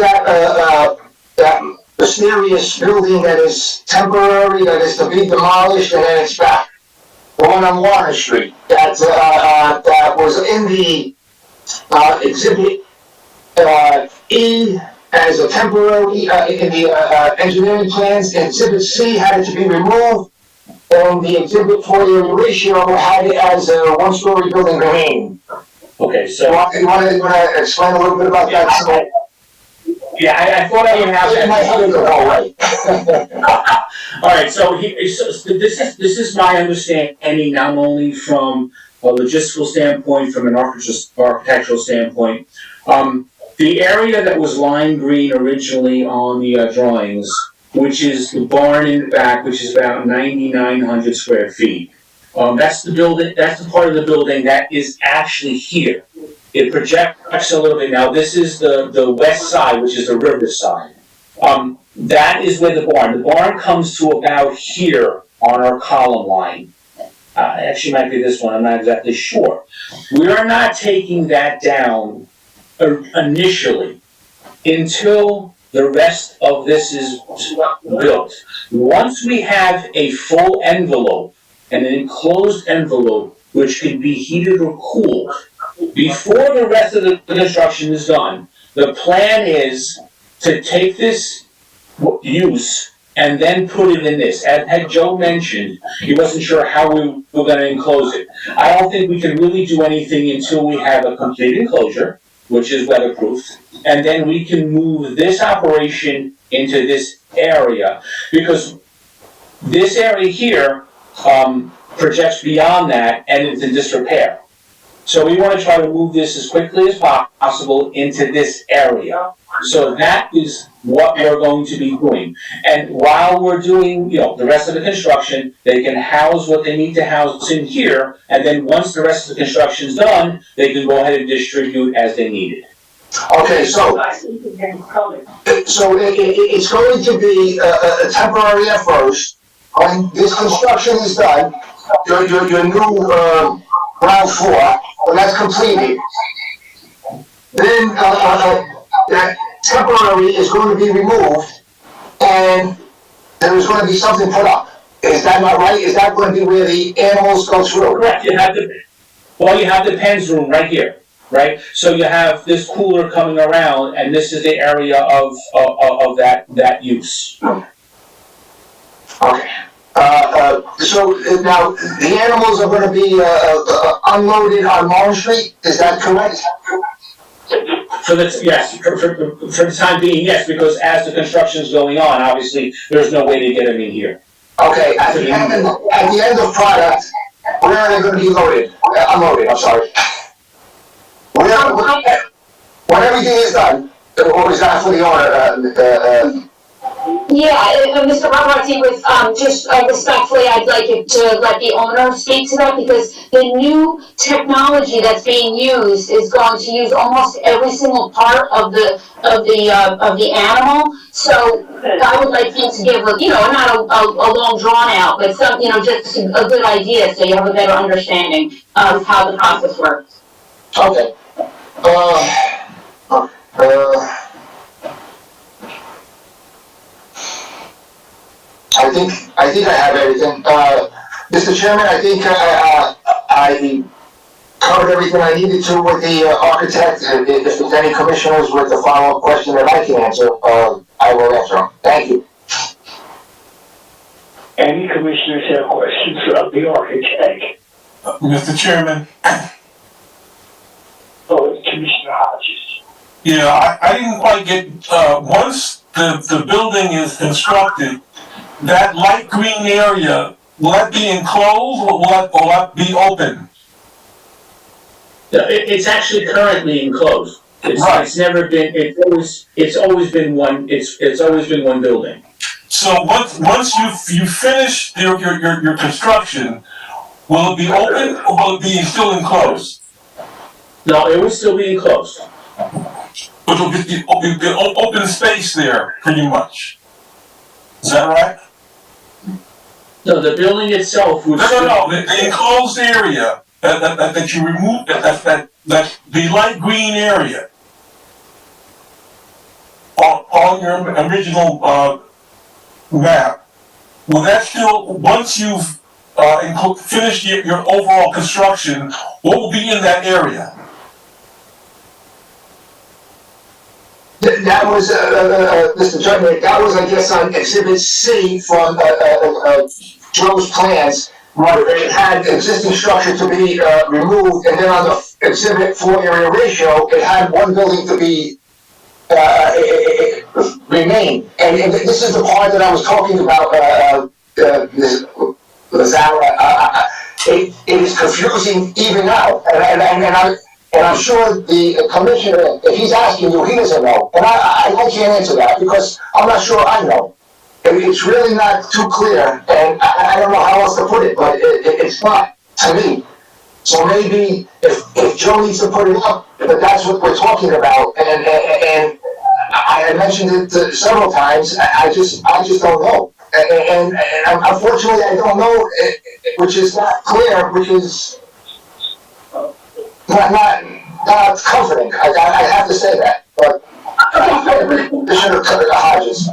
that mysterious building that is temporary, that is to be demolished, and then it's back. The one on Warren Street that was in the exhibit E as a temporary in the engineering plans. Exhibit C had it to be removed, and the exhibit for the ratio had it as a one-story building remaining. Okay, so you want to explain a little bit about that? Yeah, I thought I would have that. My head is all right. All right, so this is my understanding, not only from a logistical standpoint, from an architectural standpoint. The area that was lime green originally on the drawings, which is the barn in the back, which is about 9,900 square feet. That's the building. That's the part of the building that is actually here. It projects a little bit. Now, this is the west side, which is the river side. That is where the barn comes to about here on our column line. Actually, might be this one. I'm not exactly sure. We are not taking that down initially until the rest of this is built. Once we have a full envelope, an enclosed envelope, which can be heated or cooled, before the rest of the construction is done, the plan is to take this use and then put it in this. As had Joe mentioned, he wasn't sure how we were going to enclose it. I don't think we can really do anything until we have a complete enclosure, which is weatherproof, and then we can move this operation into this area, because this area here projects beyond that and it's in disrepair. So we want to try to move this as quickly as possible into this area. So that is what we're going to be doing. And while we're doing, the rest of the construction, they can house what they need to house in here. And then once the rest of the construction is done, they can go ahead and distribute as they need it. Okay, so it's going to be a temporary at first. When this construction is done, your new ground floor, when that's completed, then that temporary is going to be removed, and there is going to be something put up. Is that not right? Is that going to be where the animals go through? Correct, you have the pens room right here, right? So you have this cooler coming around, and this is the area of that use. Okay. So now the animals are going to be unloaded on Mullen Street. Is that correct? Yes, for the time being, yes, because as the construction's going on, obviously, there's no way to get them in here. Okay. At the end of product, where are they going to be loaded? Unloaded. I'm sorry. When everything is done, or is that for the owner? Yeah, Mr. Roberti, with, just respectfully, I'd like you to let the owner speak to that, because the new technology that's being used is going to use almost every single part of the animal. So I would like you to give not a long drawn out, but some, just a good idea, so you have a better understanding of how the process works. Okay. I think I have everything. Mr. Chairman, I think I covered everything I needed to with the architect. If there's any commissioners with a follow-up question that I can answer, I will answer them. Thank you. Any commissioners have questions of the architect? Mr. Chairman. Oh, it's Commissioner Hodges. Yeah, I didn't quite get, once the building is constructed, that light green area, will that be enclosed or will that be open? It's actually currently enclosed. It's never been. It's always been one. It's always been one building. So once you finish your construction, will it be open or will it be still enclosed? No, it will still be enclosed. But it'll be open space there, pretty much. Is that right? No, the building itself would. No. The enclosed area that you remove, that the light green area on your original map. Will that still, once you've finished your overall construction, what will be in that area? That was, Mr. Judge, that was, I guess, on Exhibit C from Joe's plans. It had existing structure to be removed, and then on the exhibit floor area ratio, it had one building to be remain. And this is the part that I was talking about, Ms. Lazzara. It is confusing even now, and I'm sure the commissioner, if he's asking you, he doesn't know. And I can't answer that because I'm not sure I know. It's really not too clear, and I don't know how else to put it, but it's not to me. So maybe if Joe needs to put it up, but that's what we're talking about, and I mentioned it several times. I just don't know, and unfortunately I don't know, which is not clear, which is not comforting. I have to say that, but Commissioner Hodges.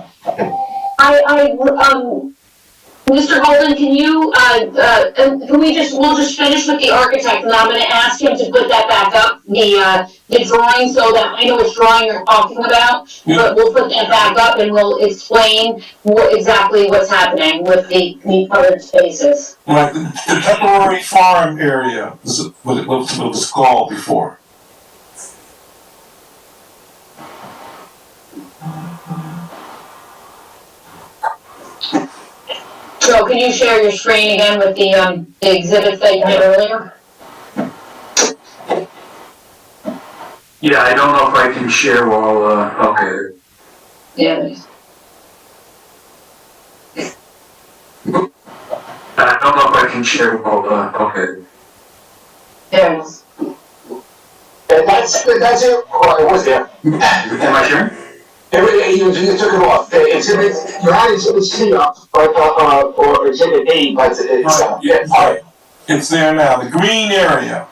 Mr. Holden, can you, we'll just finish with the architect, and I'm gonna ask him to put that back up, the drawing, so that I know which drawing you're talking about, but we'll put that back up and we'll explain exactly what's happening with the colored spaces. Like the temporary farm area, what it was called before. So can you share your screen again with the exhibits that you had earlier? Yeah, I don't know if I can share while, okay. Yeah. I don't know if I can share while, okay. There it is. And that's it. Well, it was there. Am I sure? You took it off. You had exhibit C up, or exhibit A, but it's, Right. It's there now, the green area.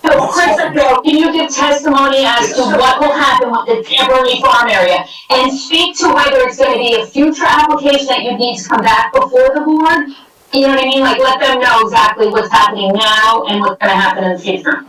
So, Christopher, can you give testimony as to what will happen with the temporary farm area? And speak to whether it's gonna be a future application that you need to come back before the board? You know what I mean? Like, let them know exactly what's happening now and what's gonna happen in the future.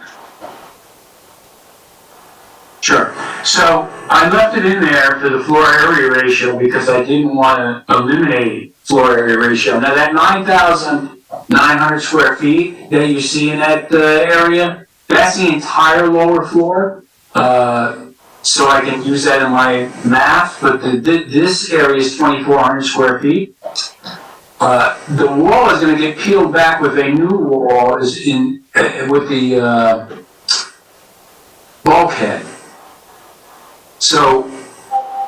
Sure. So I left it in there for the floor area ratio because I didn't want to eliminate floor area ratio. Now that 9,900 square feet that you see in that area, that's the entire lower floor. So I can use that in my math, but this area is 2,400 square feet. The wall is going to get peeled back with a new wall with the bulkhead. So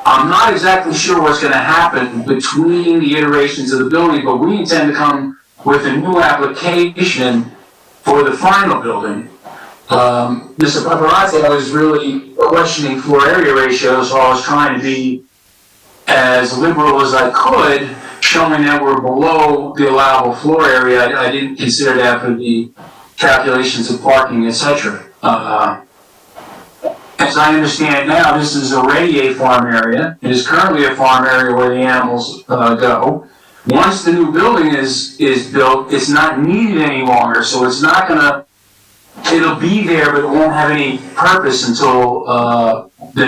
I'm not exactly sure what's going to happen between the iterations of the building, but we intend to come with a new application for the final building. Mr. Paparazzi was really questioning floor area ratios, so I was trying to be as liberal as I could, showing that we're below the allowable floor area. I didn't consider that for the calculations of parking, etc. As I understand now, this is already a farm area. It is currently a farm area where the animals go. Once the new building is built, it's not needed any longer, so it's not gonna, it'll be there, but it won't have any purpose until the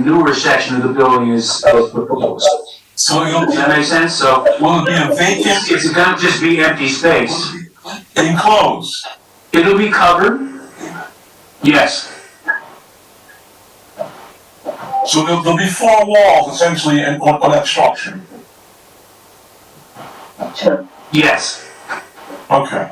newer section of the building is proposed. So Does that make sense? So will it be a vacant, it's gonna just be empty space. enclosed? It'll be covered. Yes. So there'll be 4 walls essentially on that structure? Yes. Okay.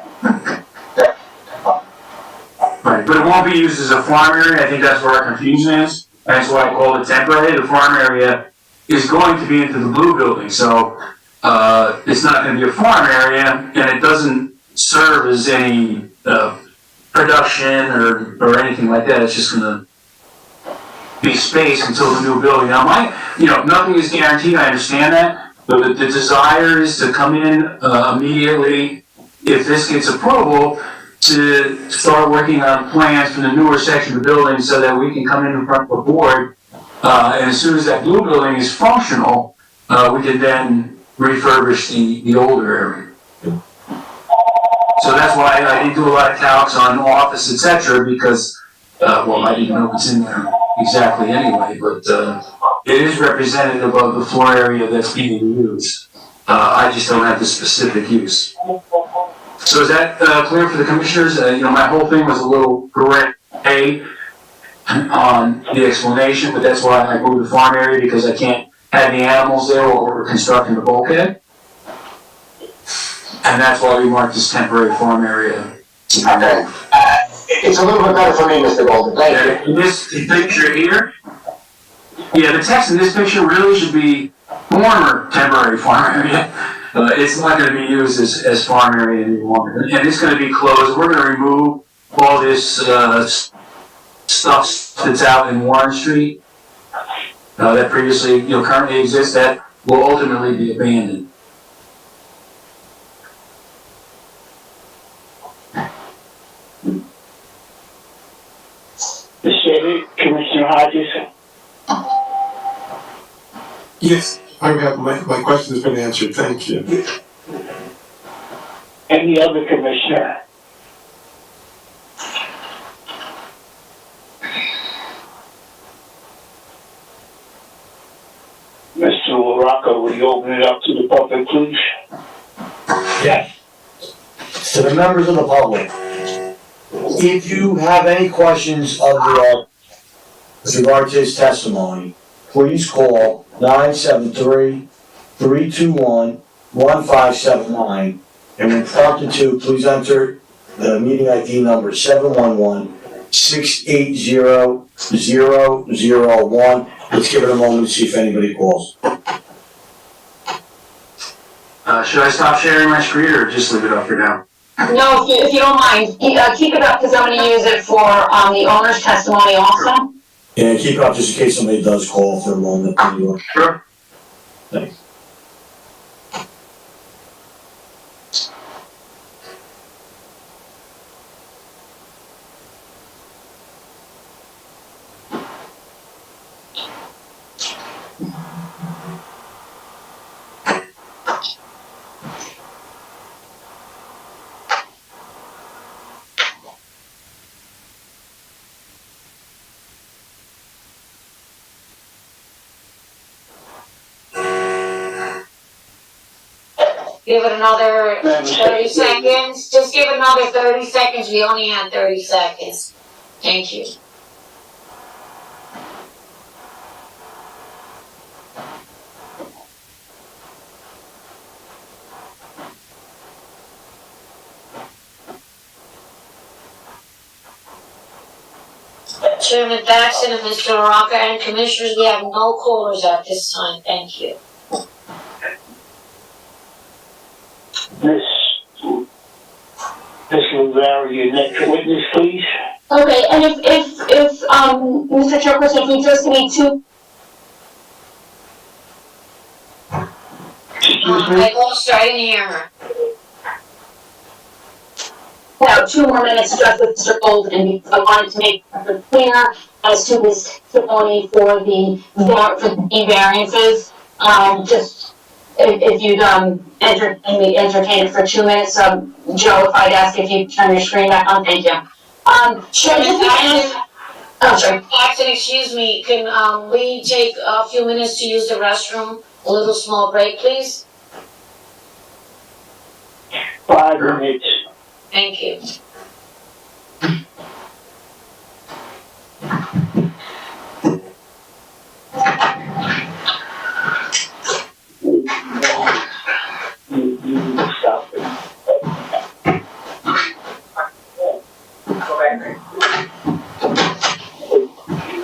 Right, but it won't be used as a farm area. I think that's where our confusion is. That's why I call it temporary. The farm area is going to be into the blue building, so it's not going to be a farm area, and it doesn't serve as any production or anything like that. It's just going to be space until the new building. Now, nothing is guaranteed. I understand that, but the desire is to come in immediately if this gets approval, to start working on plans for the newer section of the building so that we can come in front of the board. And as soon as that blue building is functional, we can then refurbish the older area. So that's why I didn't do a lot of calcs on office, etc., because, I didn't know what's in there exactly anyway, but it is representative of the floor area that's being used. I just don't have the specific use. So is that clear for the commissioners? My whole thing was a little gray on the explanation, but that's why I moved the farm area, because I can't have the animals there while we're constructing the bulkhead. And that's why we marked this temporary farm area. Okay. It's a little bit better for me, Mr. Golden. Thank you. In this picture here, the text in this picture really should be former temporary farm area. It's not going to be used as farm area anymore. And it's going to be closed. We're going to remove all this stuff that's out in Warren Street that previously, currently exists, that will ultimately be abandoned. Commissioner Hodges? Yes, I have my question has been answered. Thank you. Any other commissioner? Mr. LaRocca, will you open it up to the public, please? Yes. To the members of the public, if you have any questions of the with regard to his testimony, please call 973-321-1579, and when prompted to, please enter the meeting ID number 711-680-0001. Let's give it a moment to see if anybody calls. Should I stop sharing my screen or just leave it up for now? No, if you don't mind, keep it up because I'm gonna use it for, the owner's testimony also. Yeah, keep up just in case somebody does call for a moment. Sure. Thanks. Give it another 30 seconds. Just give it another 30 seconds. We only had 30 seconds. Thank you. Chairman Thaxton and Mr. LaRocca and Commissioners, we have no callers at this time. Thank you. Miss Lazzara, your next witness, please. Okay, and if, Mr. Chairperson, if we just need two. Excuse me? I lost her. I didn't hear her. Now, 2 more minutes just with Mr. Gold, and I wanted to make it clear as to his testimony for the variances. Just if you'd entertain it for 2 minutes. Joe, if I'd ask if you turn your screen back on, thank you. Chairman Thaxton, Oh, sorry. Thaxton, excuse me. Can we take a few minutes to use the restroom? A little small break, please. 5 minutes. Thank you. You stop it.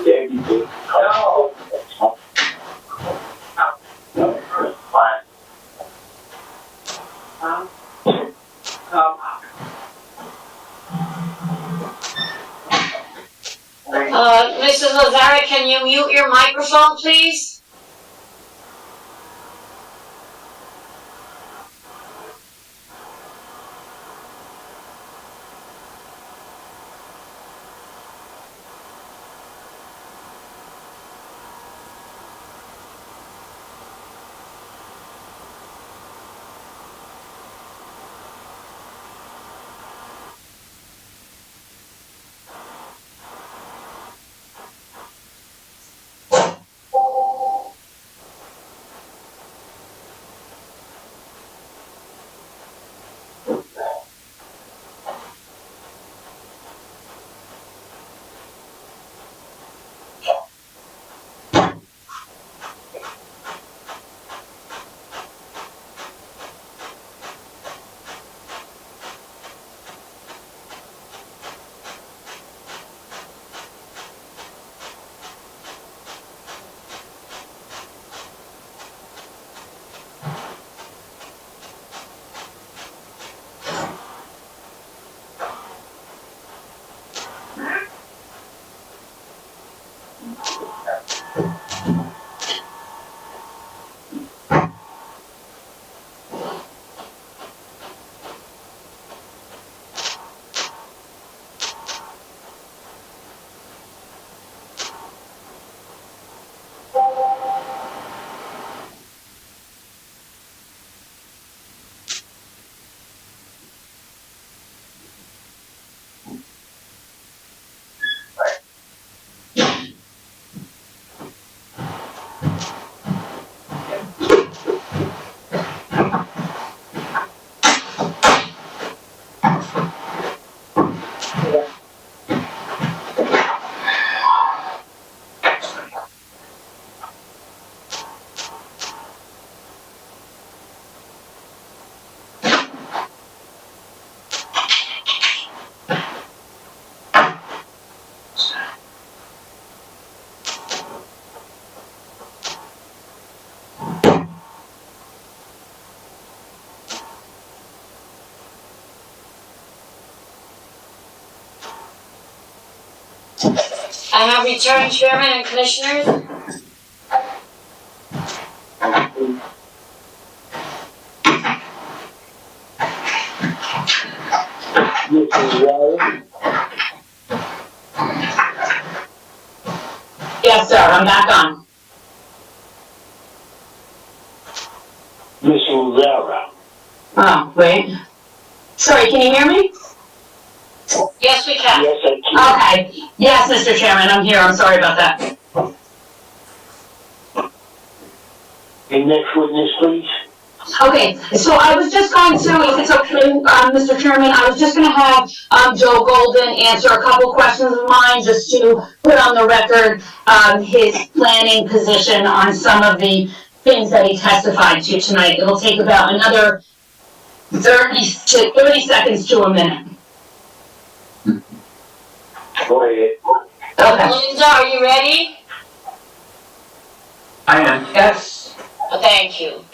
Yeah, you do. No. Fine. Mrs. Lazzara, can you mute your microphone, please? I have returned Chairman and Commissioners. Yes, sir, I'm back on. Ms. Lazzara. Oh, wait. Sorry, can you hear me? Yes, we can. Yes, I can. Okay. Yes, Mr. Chairman, I'm here. I'm sorry about that. The next witness, please. Okay, so I was just going to, if it's okay, Mr. Chairman, I was just gonna have, Joe Golden answer a couple questions of mine, just to put on the record, his planning position on some of the things that he testified to tonight. It'll take about another 30 seconds to a minute. Go ahead. Okay. Linda, are you ready? I am. Yes. Thank you.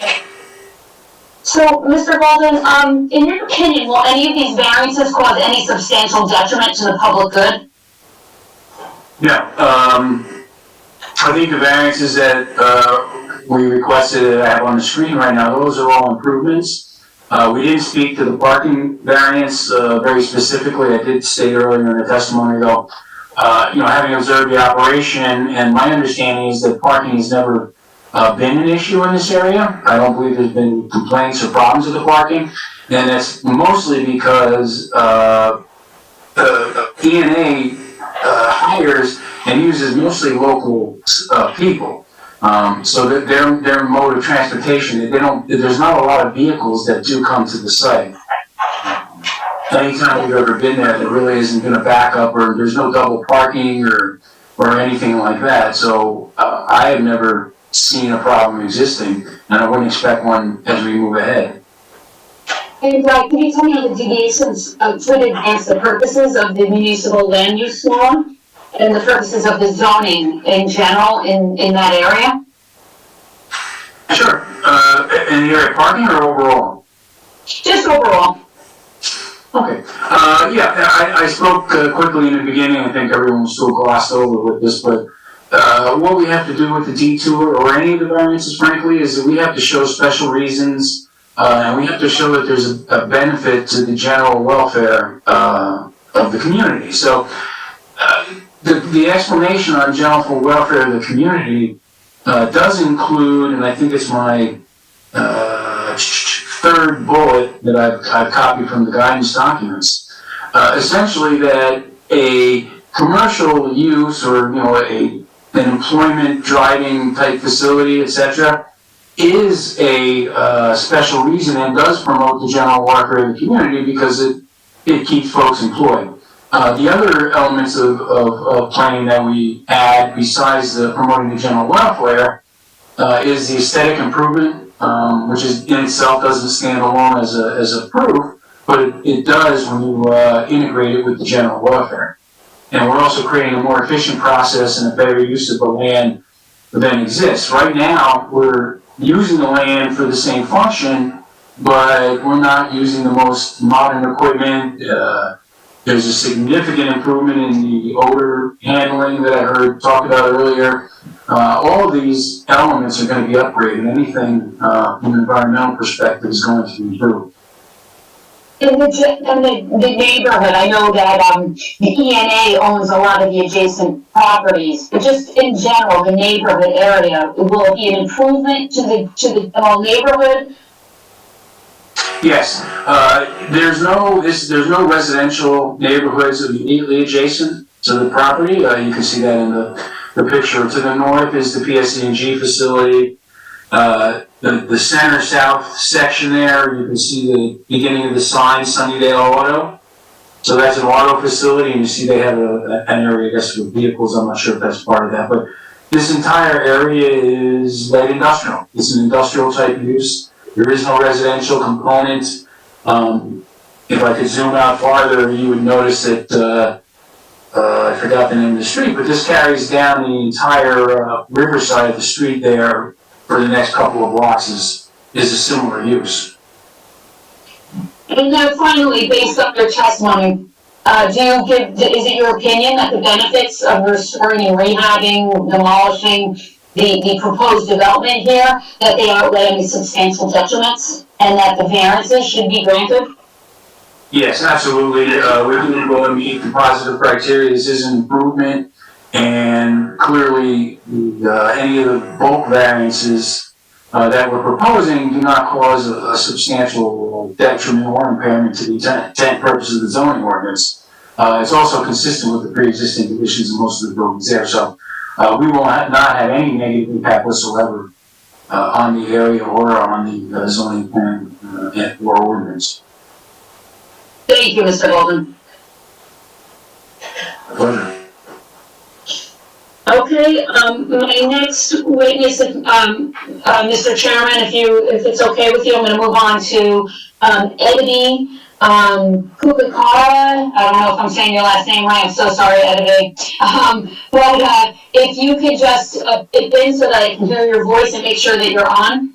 So, Mr. Golden, in your opinion, will any of these variances cause any substantial detriment to the public good? Yeah, I think the variances that, we requested that I have on the screen right now, those are all improvements. We didn't speak to the parking variance, very specifically. I did state earlier in the testimony though, having observed the operation, and my understanding is that parking has never been an issue in this area. I don't believe there's been complaints or problems with the parking, and that's mostly because E&A hires and uses mostly local people. So that their mode of transportation, there's not a lot of vehicles that do come to the site. Anytime we've ever been there really isn't gonna back up, or there's no double parking or anything like that. So I have never seen a problem existing, and I wouldn't expect one as we move ahead. And can you tell me the deviations would advance the purposes of the municipal land use law and the purposes of the zoning in general in that area? Sure. In the area parking or overall? Just overall. Okay. I spoke quickly in the beginning. I think everyone was still glossed over with this, but what we have to do with the detour or any of the variances, frankly, is that we have to show special reasons, and we have to show that there's a benefit to the general welfare of the community. So the explanation on general welfare of the community does include, and I think it's my third bullet that I've copied from the guidance documents, essentially that a commercial use or an employment driving type facility, etc., is a special reason and does promote the general welfare of the community because it keeps folks employed. The other elements of planning that we add, besides promoting the general welfare, is the aesthetic improvement, which is in itself doesn't stand alone as a proof, but it does when you integrate it with the general welfare. And we're also creating a more efficient process and a better use of the land than exists. Right now, we're using the land for the same function, but we're not using the most modern equipment. There's a significant improvement in the odor handling that I heard talked about earlier. All of these elements are going to be upgraded. Anything from an environmental perspective is going to improve. In the neighborhood, I know that the ENA owns a lot of the adjacent properties, but just in general, the neighborhood area, will it be an improvement to the whole neighborhood? Yes, there's no residential neighborhoods immediately adjacent to the property. You can see that in the picture. To the north is the PSC&G facility. The center south section there, you can see the beginning of the sign, Sunnydale Auto. So that's an auto facility, and you see they have an area, I guess, for vehicles. I'm not sure if that's part of that, but this entire area is light industrial. It's an industrial type use. There is no residential component. If I could zoom out farther, you would notice that, I forgot the name of the street, but this carries down the entire riverside of the street there for the next couple of blocks is a similar use. And then finally, based on your testimony, is it your opinion that the benefits of restoring and rehabbing, demolishing the proposed development here, that they outweigh any substantial detriments, and that the variances should be granted? Yes, absolutely. We do go and meet the positive criteria. This is an improvement, and clearly, any of the bulk variances that we're proposing do not cause a substantial detriment or impairment to the intent purpose of the zoning ordinance. It's also consistent with the pre-existing conditions of most of the buildings there, so we will not have any negative impact whatsoever on the area or on the zoning plan or ordinance. Thank you, Mr. Golden. Pleasure. Okay, my next witness, Mr. Chairman, if it's okay with you, I'm gonna move on to, Edie, Kukakara. I don't know if I'm saying your last name right, I'm so sorry, Edie. But if you could just, dip in so that I can hear your voice and make sure that you're on.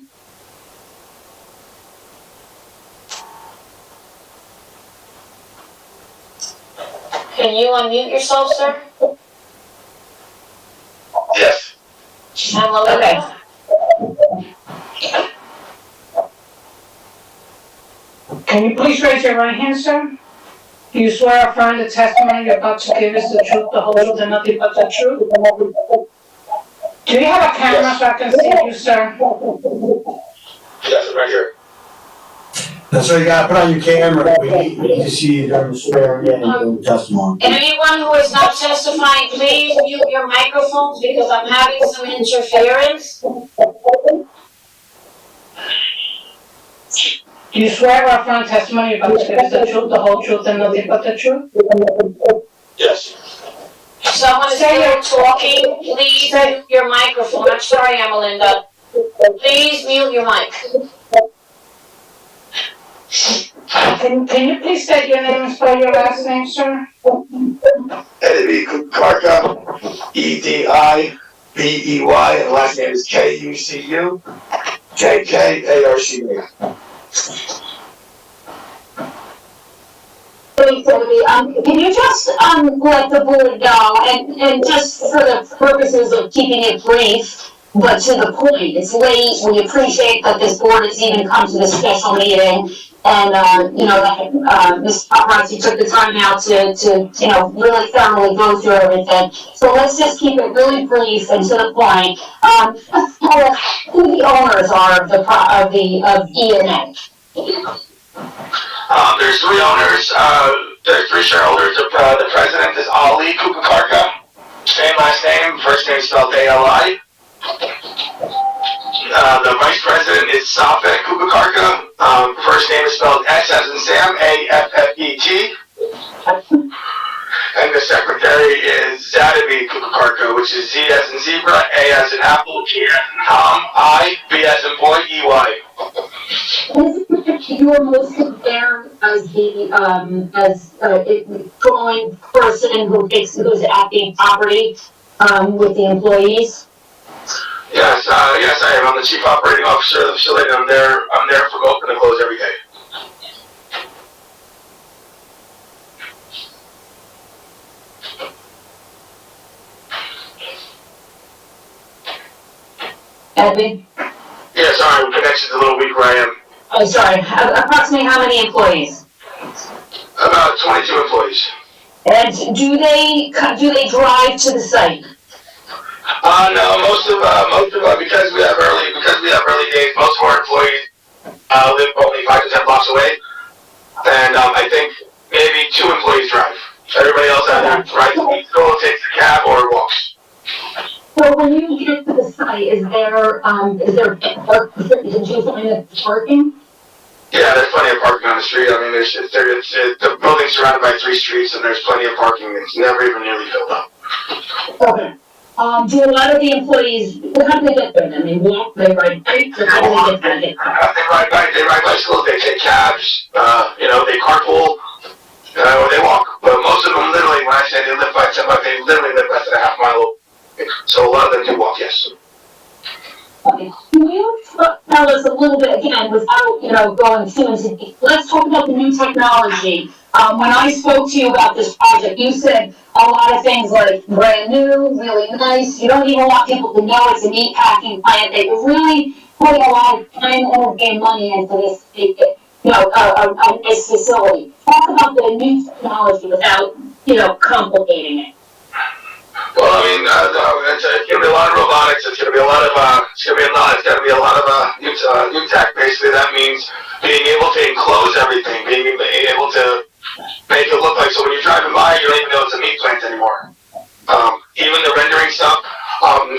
Can you unmute yourself, sir? Yes. Okay. Can you please raise your right hand, sir? Do you swear or affirm the testimony you're about to give is the truth, the whole truth, and nothing but the truth? Do you have a camera so I can see you, sir? Yes, right here. That's why you gotta put on your camera, we need to see you during the swearing in and during the testimony. Anyone who is not testifying, please mute your microphones because I'm having some interference. Do you swear or affirm testimony you're about to give is the truth, the whole truth, and nothing but the truth? Yes. Someone is still talking, please mute your microphone. I'm sorry, Amalinda. Please mute your mic. Can you please state your name and spell your last name, sir? Edie Kukarka, E-D-I-B-E-Y, and last name is K-U-C-U, K-K-A-R-C-A. Thanks, Edie. Can you just, let the board know, and just for the purposes of keeping it brief, but to the point, it's late, we appreciate that this board has even come to this special meeting, and, that, Ms. Paparazzi took the time out to, really thoroughly go through everything. So let's just keep it really brief and to the point. Who the owners are of E&A? There's three owners, there's three shareholders. The president is Ali Kukarka, same last name, first name spelled A-L-I. The vice president is Safet Kukarka, first name is spelled S as in Sam, A-F-F-E-T. And the secretary is Zadabi Kukarka, which is Z as in zebra, A as in apple, T as in Tom, I, B as in boy, E-Y. You are most there as the drawing person who's at the property with the employees. Yes, yes, I am. I'm the chief operating officer of the facility. I'm there from open to close every day. Edwin? Yeah, sorry, connection's a little weak where I am. Oh, sorry. Approximately how many employees? About 22 employees. And do they drive to the site? No, most of because we have early days, most of our employees live only 5 to 10 blocks away, and I think maybe 2 employees drive. Everybody else either takes a cab or walks. So when you get to the site, is there did you find the parking? Yeah, there's plenty of parking on the street. I mean, the building's surrounded by 3 streets, and there's plenty of parking. It's never even nearly filled up. Okay. Do a lot of the employees, how do they get there? I mean, walk, they ride bikes, or how do they get there? They ride bicycles, they take cabs, they carpool, or they walk. But most of them literally, when I say they live by 10 miles, they literally live less than a half mile away. So a lot of them do walk, yes. Okay. Can you tell us a little bit, again, without, going too into, let's talk about the new technology When I spoke to you about this project, you said a lot of things like brand new, really nice. You don't even want people to know it's a meat packing plant. That you're really putting a lot of time, energy, and money into this, this facility. Talk about the new technology without, complicating it. Well, I mean, it's gonna be a lot of robotics. It's gonna be a lot of new tech. Basically, that means being able to enclose everything, being able to make it look like, so when you're driving by, you don't even know it's a meat plant anymore. Even the rendering stuff,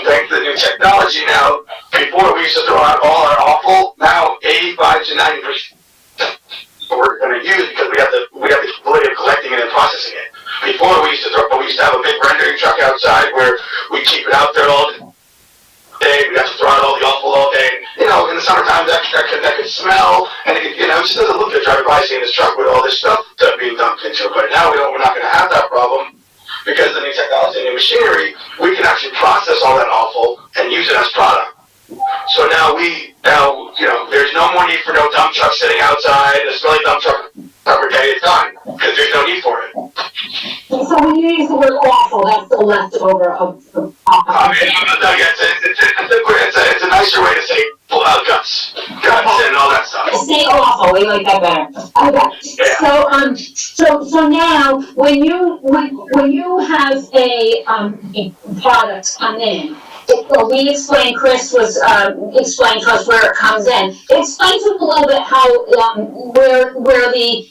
thanks to the new technology now, before we used to throw out all our awful, now 85 to 90% we're going to use because we have the capability of collecting it and processing it. Before we used to have a big rendering truck outside where we keep it out there all day, we have to throw out all the awful all day. In the summertime that could smell, and it just doesn't look good driving by seeing this truck with all this stuff being dumped into it. But now we're not going to have that problem because of the new technology and new machinery. We can actually process all that awful and use it as product. So now there's no more need for no dump truck sitting outside, a smelly dump truck every day. It's done because there's no need for it. So when you use the word awful, that's the leftover of. It's a nicer way to say guts and all that stuff. Say awful. We like that better. Okay. Yeah. So now when you have a product come in. We explained, Chris was explaining to us where it comes in. Explain to us a little bit how where the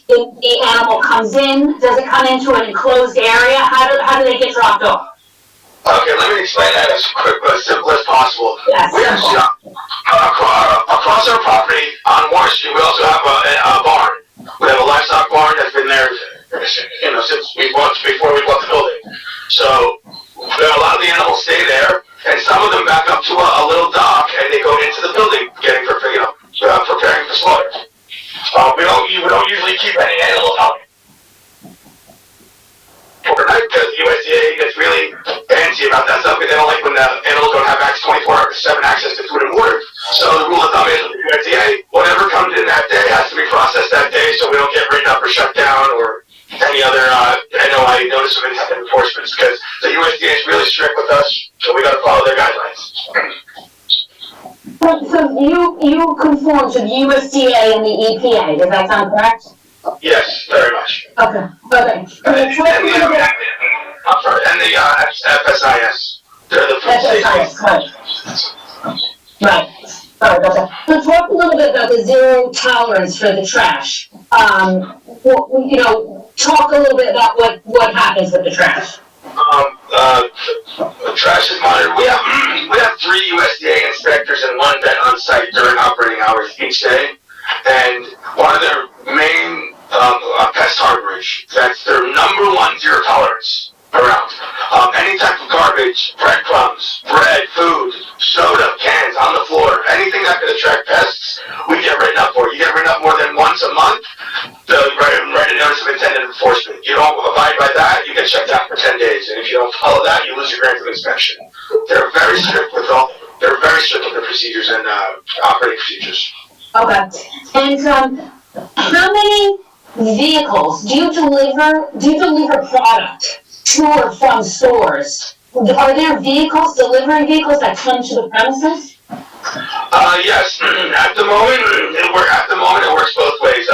animal comes in. Does it come into an enclosed area? How do they get dropped off? Okay, let me explain that as quick but as simple as possible. Yes, we actually, across our property on Warren Street, we also have a barn. We have a livestock barn that's been there, since before we bought the building. So a lot of the animals stay there. And some of them back up to a little dock, and they go into the building, preparing for slaughter. We don't usually keep any animals out overnight because the USDA gets really fancy about that stuff because they don't like when the animals don't have 24/7 access to food and water. So the rule of thumb is with the USDA, whatever comes in that day has to be processed that day, so we don't get written up or shut down or any other NOI notice of intent enforcement, because the USDA is really strict with us, so we got to follow their guidelines. So you conform to the USDA and the EPA. Does that sound correct? Yes, very much. Okay. And the FSIS. They're the food safety. Right. Sorry about that. So talk a little bit about the zero tolerance for the trash. Talk a little bit about what happens with the trash. Trash is monitored. We have 3 USDA inspectors and 1 vet on site during operating hours each day, and one of their main pest harborage. That's their #1 zero tolerance around. Any type of garbage, breadcrumbs, bread, food, soda, cans on the floor, anything that could attract pests, we get written up for. You get written up more than once a month, write a notice of intended enforcement. You don't abide by that, you get shut down for 10 days. And if you don't follow that, you lose your grant of inspection. They're very strict with their procedures and operating procedures. Okay. And how many vehicles do you deliver product to or from stores? Are there delivery vehicles that come to the premises? Yes. At the moment, it works both ways.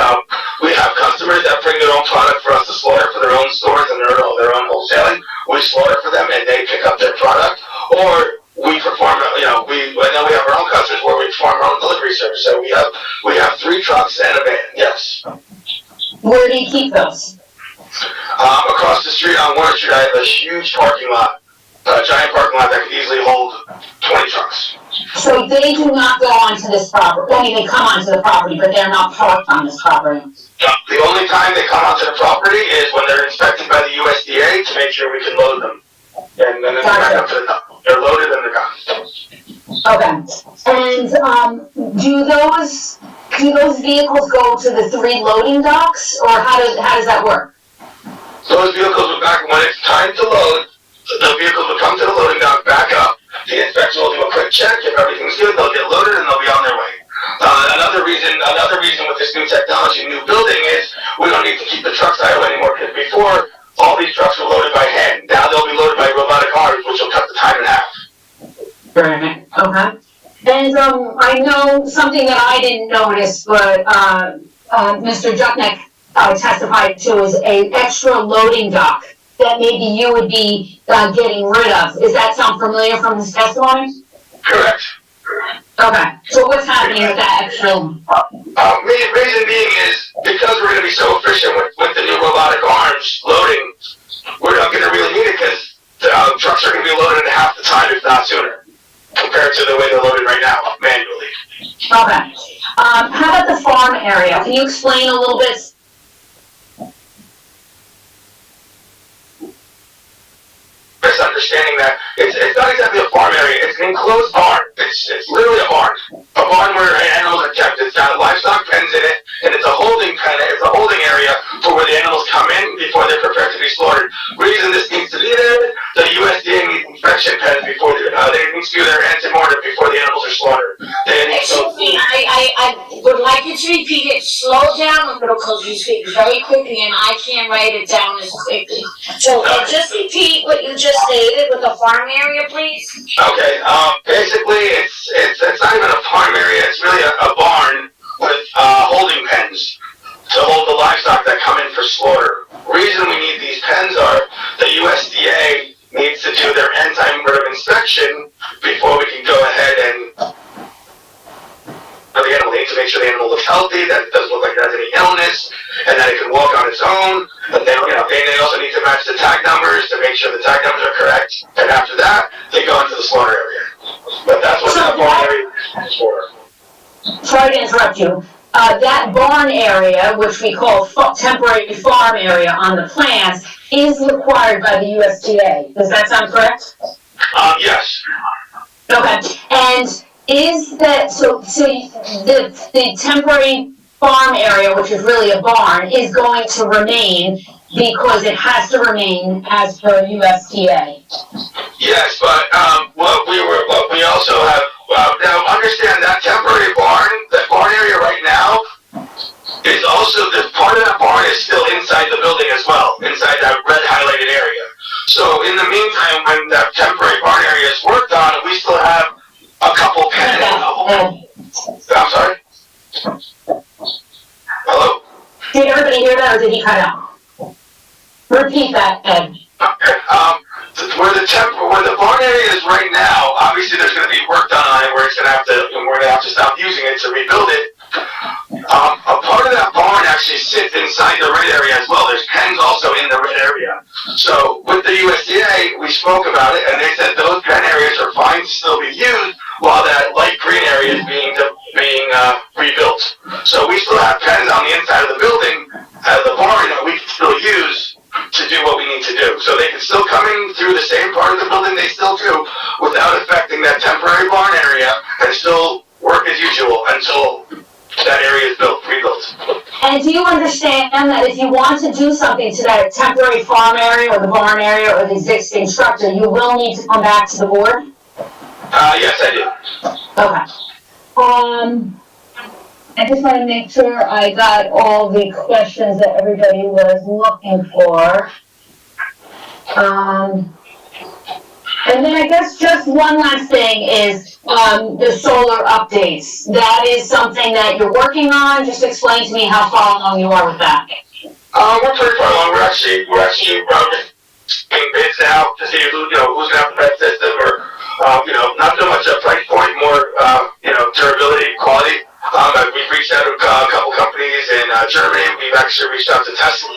We have customers that bring their own product for us to slaughter for their own stores and their own wholesaling. We slaughter for them and they pick up their product, or we perform. We have our own customers where we perform our own delivery service. So we have 3 trucks and a van. Yes. Where do you keep those? Across the street on Warren Street, I have a huge parking lot, a giant parking lot that could easily hold 20 trucks. So they do not go onto this property. I mean, they come onto the property, but they're not parked on this property. The only time they come onto the property is when they're inspected by the USDA to make sure we can load them. And then they're back up to the top. They're loaded and they're gone. Okay. And do those vehicles go to the 3 loading docks, or how does that work? Those vehicles will back when it's time to load. The vehicles will come to the loading dock, back up. The inspector will do a quick check. If everything's good, they'll get loaded and they'll be on their way. Another reason with this new technology, new building is we don't need to keep the trucks idle anymore, because before, all these trucks were loaded by hand. Now they'll be loaded by robotic arms, which will cut the time in half. Right, okay. And, I know something that I didn't notice, but, Mr. Juchnik, testified to is a extra loading dock that maybe you would be, getting rid of. Does that sound familiar from his testimony? Correct. Okay, so what's happening with that extra? Reason being is, because we're gonna be so efficient with the new robotic arms loading, we're not gonna really need it, because trucks are gonna be loaded in half the time, if not sooner, compared to the way they're loaded right now, manually. Okay. How about the farm area? Can you explain a little bit? Misunderstanding that it's not exactly a farm area, it's an enclosed barn. It's literally a barn. A barn where animals are kept. It's got livestock pens in it, and it's a holding pen, it's a holding area for where the animals come in before they're prepared to be slaughtered. Reason this needs to be there, the USDA needs inspection pens before they need to do their antemortem before the animals are slaughtered. Excuse me, I would like you to repeat it, slow down a little, because you speak very quickly and I can't write it down as quickly. So just repeat what you just stated with the farm area, please. Okay, basically it's not even a farm area, it's really a barn with holding pens to hold the livestock that come in for slaughter. Reason we need these pens are the USDA needs to do their anti-mortem inspection before we can go ahead and for the animal. They need to make sure the animal looks healthy, that it doesn't look like it has any illness, and that it can walk on its own. But they also need to match the tag numbers to make sure the tag numbers are correct. And after that, they go into the slaughter area. But that's what that barn area is for. Sorry to interrupt you. That barn area, which we call temporary farm area on the plans, is required by the USDA. Does that sound correct? Yes. Okay. And is that, so the temporary farm area, which is really a barn, is going to remain because it has to remain as per USDA? Yes, but what we also have, now understand that temporary barn, that barn area right now, is also, the part of that barn is still inside the building as well, inside that red highlighted area. So in the meantime, when that temporary barn area is worked on, we still have a couple pens. I'm sorry? Hello? Did everybody hear that, or did he cut out? Repeat that, Ed. Where the barn area is right now, obviously there's going to be work done on it where we're going to have to stop using it to rebuild it. A part of that barn actually sits inside the red area as well. There's pens also in the red area. So with the USDA, we spoke about it, and they said those pen areas are fine to still be used while that light green area is being rebuilt. So we still have pens on the inside of the building, the barn that we can still use to do what we need to do. So they can still come in through the same part of the building they still do without affecting that temporary barn area and still work as usual until that area is rebuilt. And do you understand that if you want to do something to that temporary farm area or the barn area or the existing structure, you will need to come back to the board? Yes, I do. Okay. I just want to make sure I got all the questions that everybody was looking for. And then I guess just one last thing is the solar updates. That is something that you're working on. Just explain to me how far along you are with that. We're pretty far along. We're actually getting bids now to see who's gonna have the best system, or not so much a price point, more durability, quality. We've reached out to a couple companies in Germany. We've actually reached out to Tesla.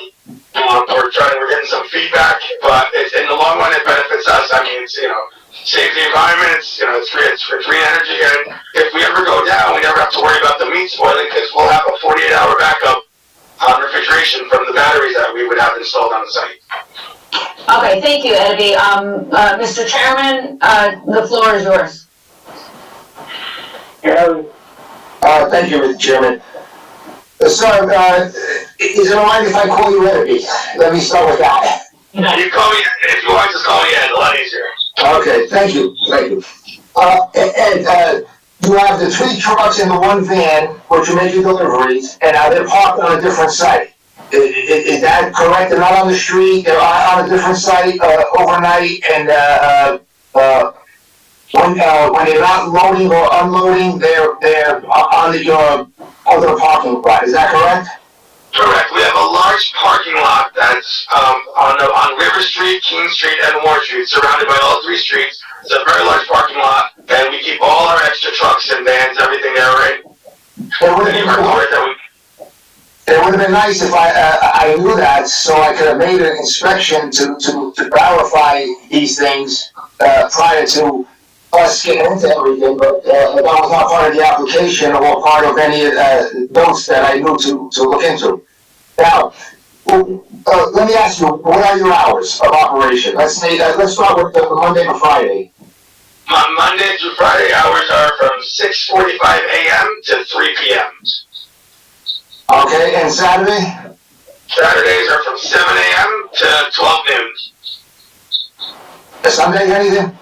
We're getting some feedback, but it's in the long run it benefits us. I mean, it's saves the environment. It's for green energy, and if we ever go down, we never have to worry about the meat spoiling because we'll have a 48-hour backup on refrigeration from the batteries that we would have installed on the site. Okay, thank you, Eddie. Mr. Chairman, the floor is yours. Thank you, Mr. Chairman. Sir, is it all right if I call you Eddie? Let me start with that. You call me, if you want, just call me Ed, a lot easier. Okay, thank you. Ed, you have the 3 trucks and the 1 van, which are making deliveries, and now they're parked on a different site. Is that correct? They're not on the street, they're on a different site, overnight, and, when they're not loading or unloading, they're on your other parking lot, is that correct? Correct. We have a large parking lot that's on River Street, King Street, and Warren Street, surrounded by all 3 streets. It's a very large parking lot, and we keep all our extra trucks and vans, everything there, right? It would have been nice if I knew that, so I could have made an inspection to verify these things prior to us getting into everything, but that was not part of the application or part of any notes that I knew to look into. Now, let me ask you, what are your hours of operation? Let's start with the Monday to Friday. My Monday through Friday hours are from 6:45 a.m. to 3 p.m. Okay, and Saturday? Saturdays are from 7 a.m. to 12 noon. Sunday, anything?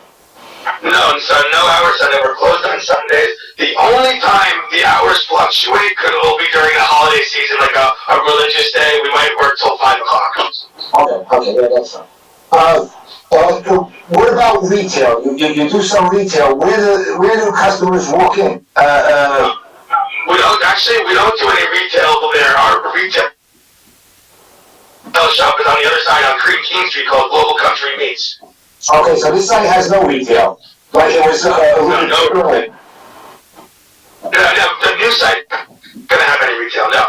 No, so no hours Sunday. We're closed on Sundays. The only time the hours fluctuate could all be during the holiday season, like a religious day. We might work till 5 o'clock. Okay, yeah, that's fine. What about retail? You do some retail. Where do customers walk in? We don't do any retail there. Our retail shop is on the other side on King Street called Global Country Meats. Okay, so this site has no retail. Like it was early. No, the new site gonna have any retail, no.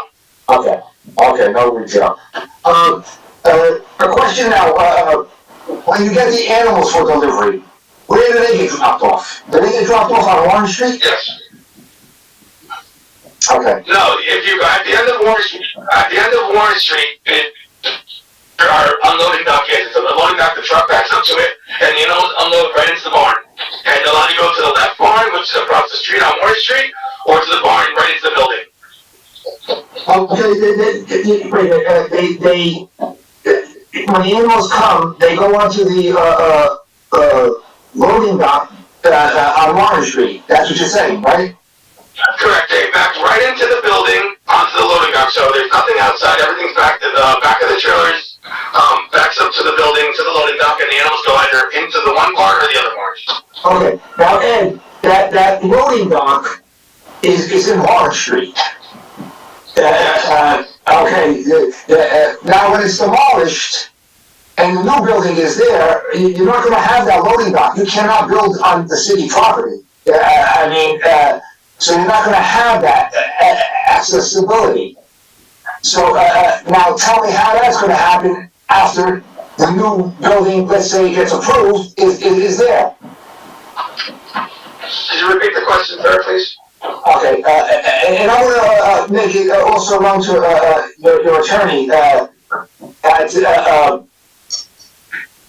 Okay, no retail. A question now, when you get the animals for delivery, where do they get dropped off? Do they get dropped off on Warren Street? Yes. Okay. No, if you go at the end of Warren Street, there are unloading dock is. So the loading dock, the truck backs up to it, and the animals unload right into the barn. And they'll either go to the left barn, which is across the street on Warren Street, or to the barn right into the building. Okay, when the animals come, they go onto the loading dock on Warren Street. That's what you're saying, right? Correct. They back right into the building onto the loading dock. So there's nothing outside. Everything's back to the back of the trailers. Backs up to the building, to the loading dock, and the animals go either into the one barn or the other barn. Okay. Now, Ed, that loading dock is in Warren Street. Okay. Now, when it's demolished and the new building is there, you're not going to have that loading dock. You cannot build on the city property. So you're not going to have that accessibility. So now tell me how that's going to happen after the new building, let's say, gets approved, is there. Could you repeat the question, sir, please? Okay, and I want to make it also known to your attorney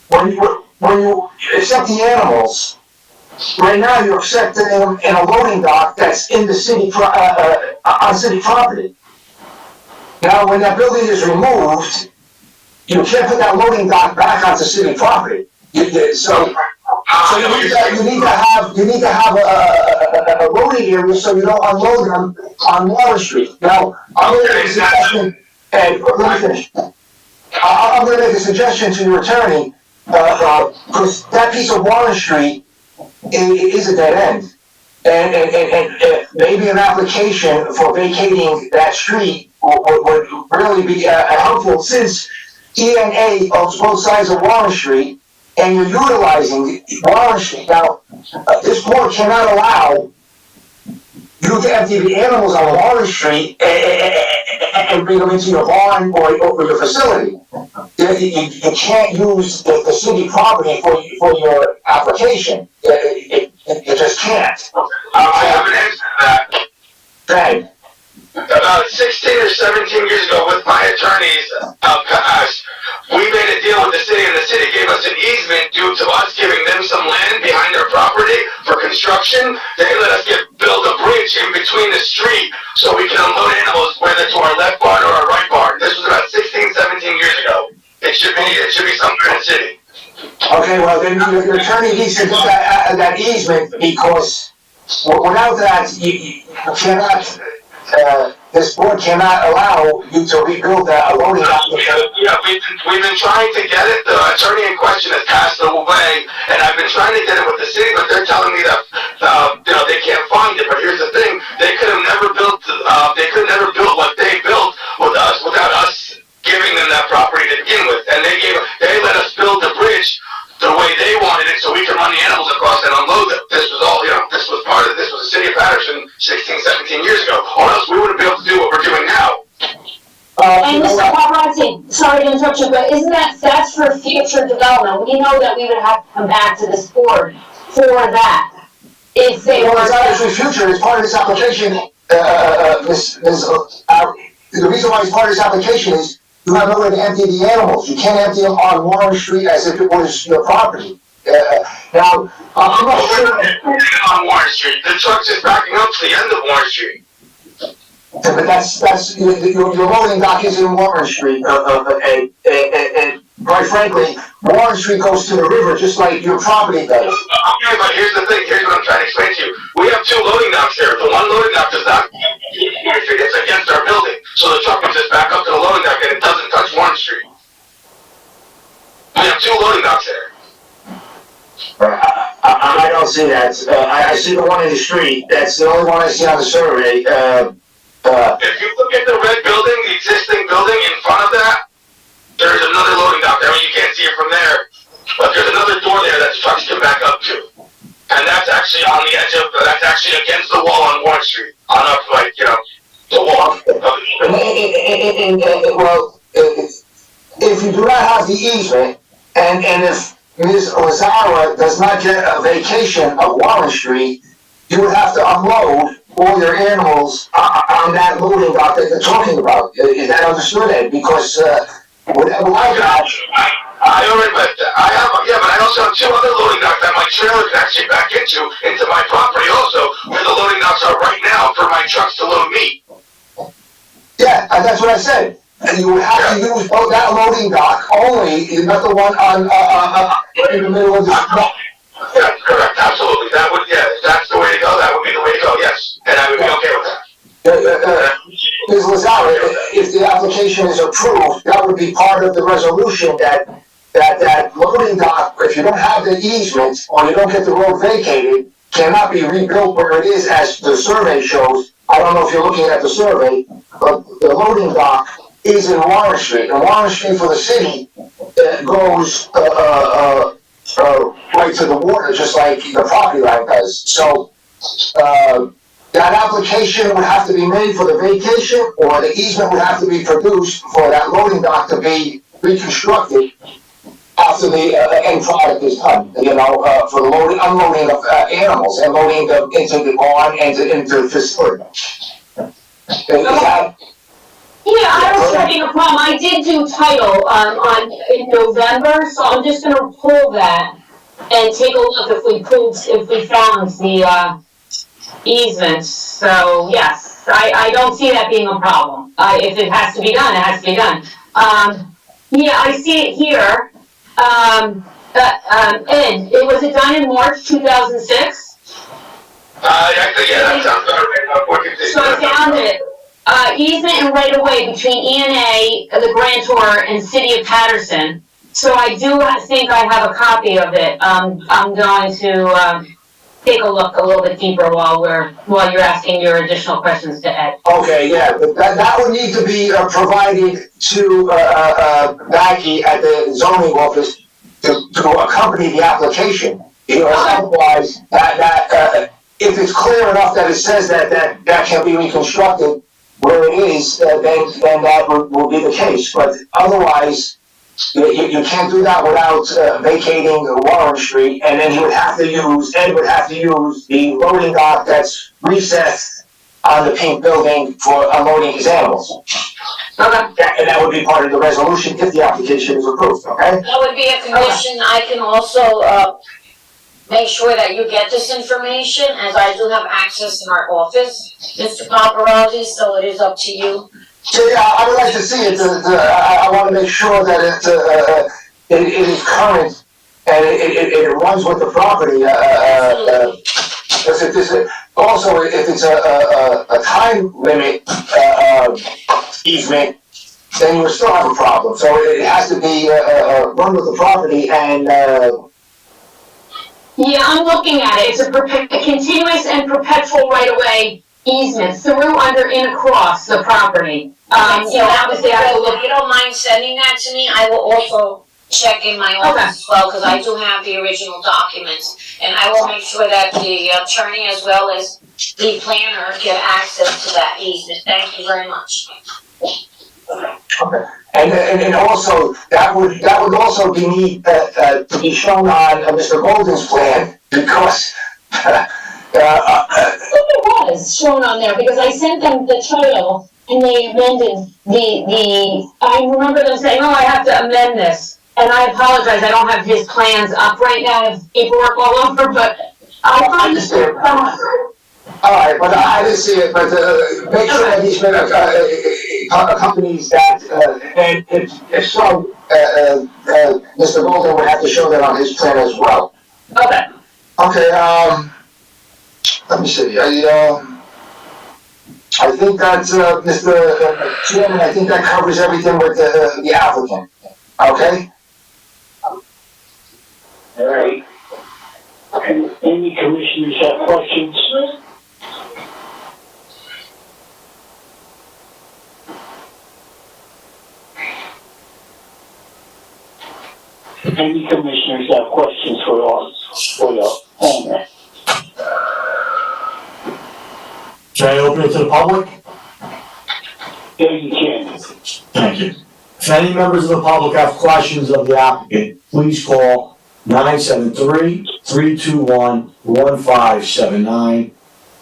when you accept the animals, right now you're accepting them in a loading dock that's in the city on city property. Now, when that building is removed, you can't put that loading dock back onto city property. So you need to have a loading area so you don't unload them on Water Street. Now, I'm going to make a suggestion, and let me finish. I'm going to make a suggestion to your attorney, because that piece of Water Street is a dead end. And maybe an application for vacating that street would really be helpful, since E&A owns both sides of Warren Street, and you're utilizing Warren Street. Now, this board cannot allow you to empty the animals on Warren Street and bring them into your barn or your facility. You can't use the city property for your application. You just can't. I have an answer to that. Right. About 16 or 17 years ago, with my attorneys, we made a deal with the city, and the city gave us an easement due to us giving them some land behind their property for construction. They let us build a bridge in between the street so we can unload animals, whether to our left barn or our right barn. This was about 16, 17 years ago. It should be somewhere in the city. Okay, well then your attorney needs to do that easement, because Without that, you cannot, this board cannot allow you to rebuild a loading dock. Yeah, we've been trying to get it. The attorney in question has passed away, and I've been trying to get it with the city, but they're telling me that, they can't find it. But here's the thing: they could have never built what they built with us without us giving them that property to begin with. And they let us build the bridge the way they wanted it, so we could run the animals across and unload them. This was all, this was the city of Paterson 16, 17 years ago, or else we wouldn't be able to do what we're doing now. And Mr. Paparazzi, sorry to interrupt you, but that's for future development? We know that we would have to come back to this board for that. If they were. Well, it's not actually future, it's part of this application, the reason why it's part of this application is you have nowhere to empty the animals. You can't empty them on Warren Street as if it was your property. Now, I'm not sure. On Warren Street, the truck's just backing up to the end of Warren Street. But that's your loading dock is in Warren Street, and quite frankly, Warren Street goes to the river just like your property does. Okay, but here's the thing. Here's what I'm trying to explain to you. We have two loading docks there. The one loading dock does not. It's against our building, so the truck can just back up to the loading dock and it doesn't touch Warren Street. We have two loading docks there. I don't see that. I see the one in the street. That's the only one I see on the survey. If you look at the red building, the existing building in front of that, there's another loading dock there. I mean, you can't see it from there, but there's another door there that the trucks can back up to. And that's actually on the edge of, that's actually against the wall on Warren Street. On up, the wall. Well, if you do not have the easement, and if Ms. Lazzara does not get a vacation of Warren Street, you would have to unload all your animals on that loading dock that they're talking about. Is that understood, Ed? Because whatever I got, but I also have two other loading docks that my trailer can actually back into my property also, where the loading docks are right now for my trucks to load meat. Yeah, that's what I said. And you would have to use that loading dock only, not the one on in the middle of the street. Yeah, correct, absolutely. That would, if that's the way to go, that would be the way to go, yes. And I would be okay with that. Ms. Lazzara, if the application is approved, that would be part of the resolution that loading dock, if you don't have the easement or you don't get the road vacated, cannot be rebuilt where it is as the survey shows. I don't know if you're looking at the survey, but the loading dock is in Warren Street. And Warren Street for the city goes right to the water, just like the property line does. So that application would have to be made for the vacation, or the easement would have to be produced for that loading dock to be reconstructed after the end product is done. For the loading, unloading of animals and loading them into the barn and into the facility. Yeah, I was having a problem. I did do title in November, so I'm just gonna pull that and take a look if we found the easement. So yes, I don't see that being a problem. If it has to be done, it has to be done. Yeah, I see it here. Ed, was it done in March 2006? That sounds better. So I found it. Easement and right of way between E&A, the grantor, and City of Paterson. So I do think I have a copy of it. I'm going to take a look a little bit deeper while you're asking your additional questions to Ed. Okay, yeah, but that would need to be provided to Maggie at the zoning office to accompany the application. Otherwise, if it's clear enough that it says that can be reconstructed where it is, then that will be the case. But otherwise, you can't do that without vacating Warren Street, and then Ed would have to use the loading dock that's recessed on the pink building for unloading his animals. Okay. And that would be part of the resolution if the application is approved, okay? That would be a condition. I can also make sure that you get this information, as I do have access in our office, Mr. Paparazzi, so it is up to you. So yeah, I would like to see it. I want to make sure that it is current and it runs with the property. Because if there's also, if it's a time limit, easement, then you would still have a problem. So it has to be, run with the property and, Yeah, I'm looking at it. It's a continuous and perpetual right-of-way easement through, under, and across the property. Obviously I have to look. If you don't mind sending that to me, I will also check in my office as well, because I do have the original documents. And I will make sure that the attorney as well as the planner get access to that easement. Thank you very much. okay. And also, that would also be need, to be shown on Mr. Golden's plan, because, I think it was shown on there, because I sent them the title, and they amended I remember them saying, oh, I have to amend this. And I apologize, I don't have his plans up right now, I have paperwork all over, but I'll find this. all right, but I didn't see it, but, make sure that these companies that, and if so, Mr. Golden would have to show that on his plan as well. Okay. Okay, let me see, I think that's, Mr. Chairman, I think that covers everything with the applicant, okay? All right. Any commissioners have questions? Any commissioners have questions for the owner? Should I open it to the public? Yeah, you can. Thank you. If any members of the public have questions of the applicant, please call 973-321-1579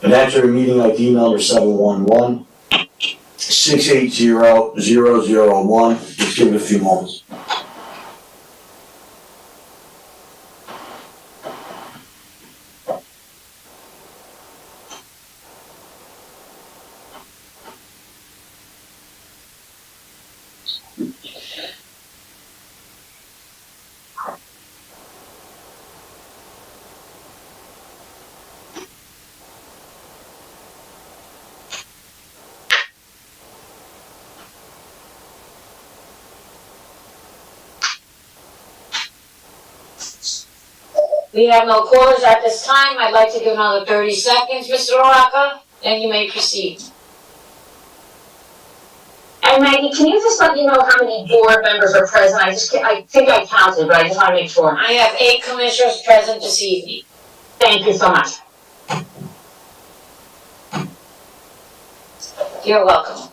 and enter a meeting ID number 711-680-001. Just give it a few moments. We have no callers at this time. I'd like to give another 30 seconds, Mr. Oraka, and you may proceed. And Maggie, can you just let me know how many board members are present? I think I counted, but I just want to make sure. I have 8 commissioners present this evening. Thank you so much. You're welcome.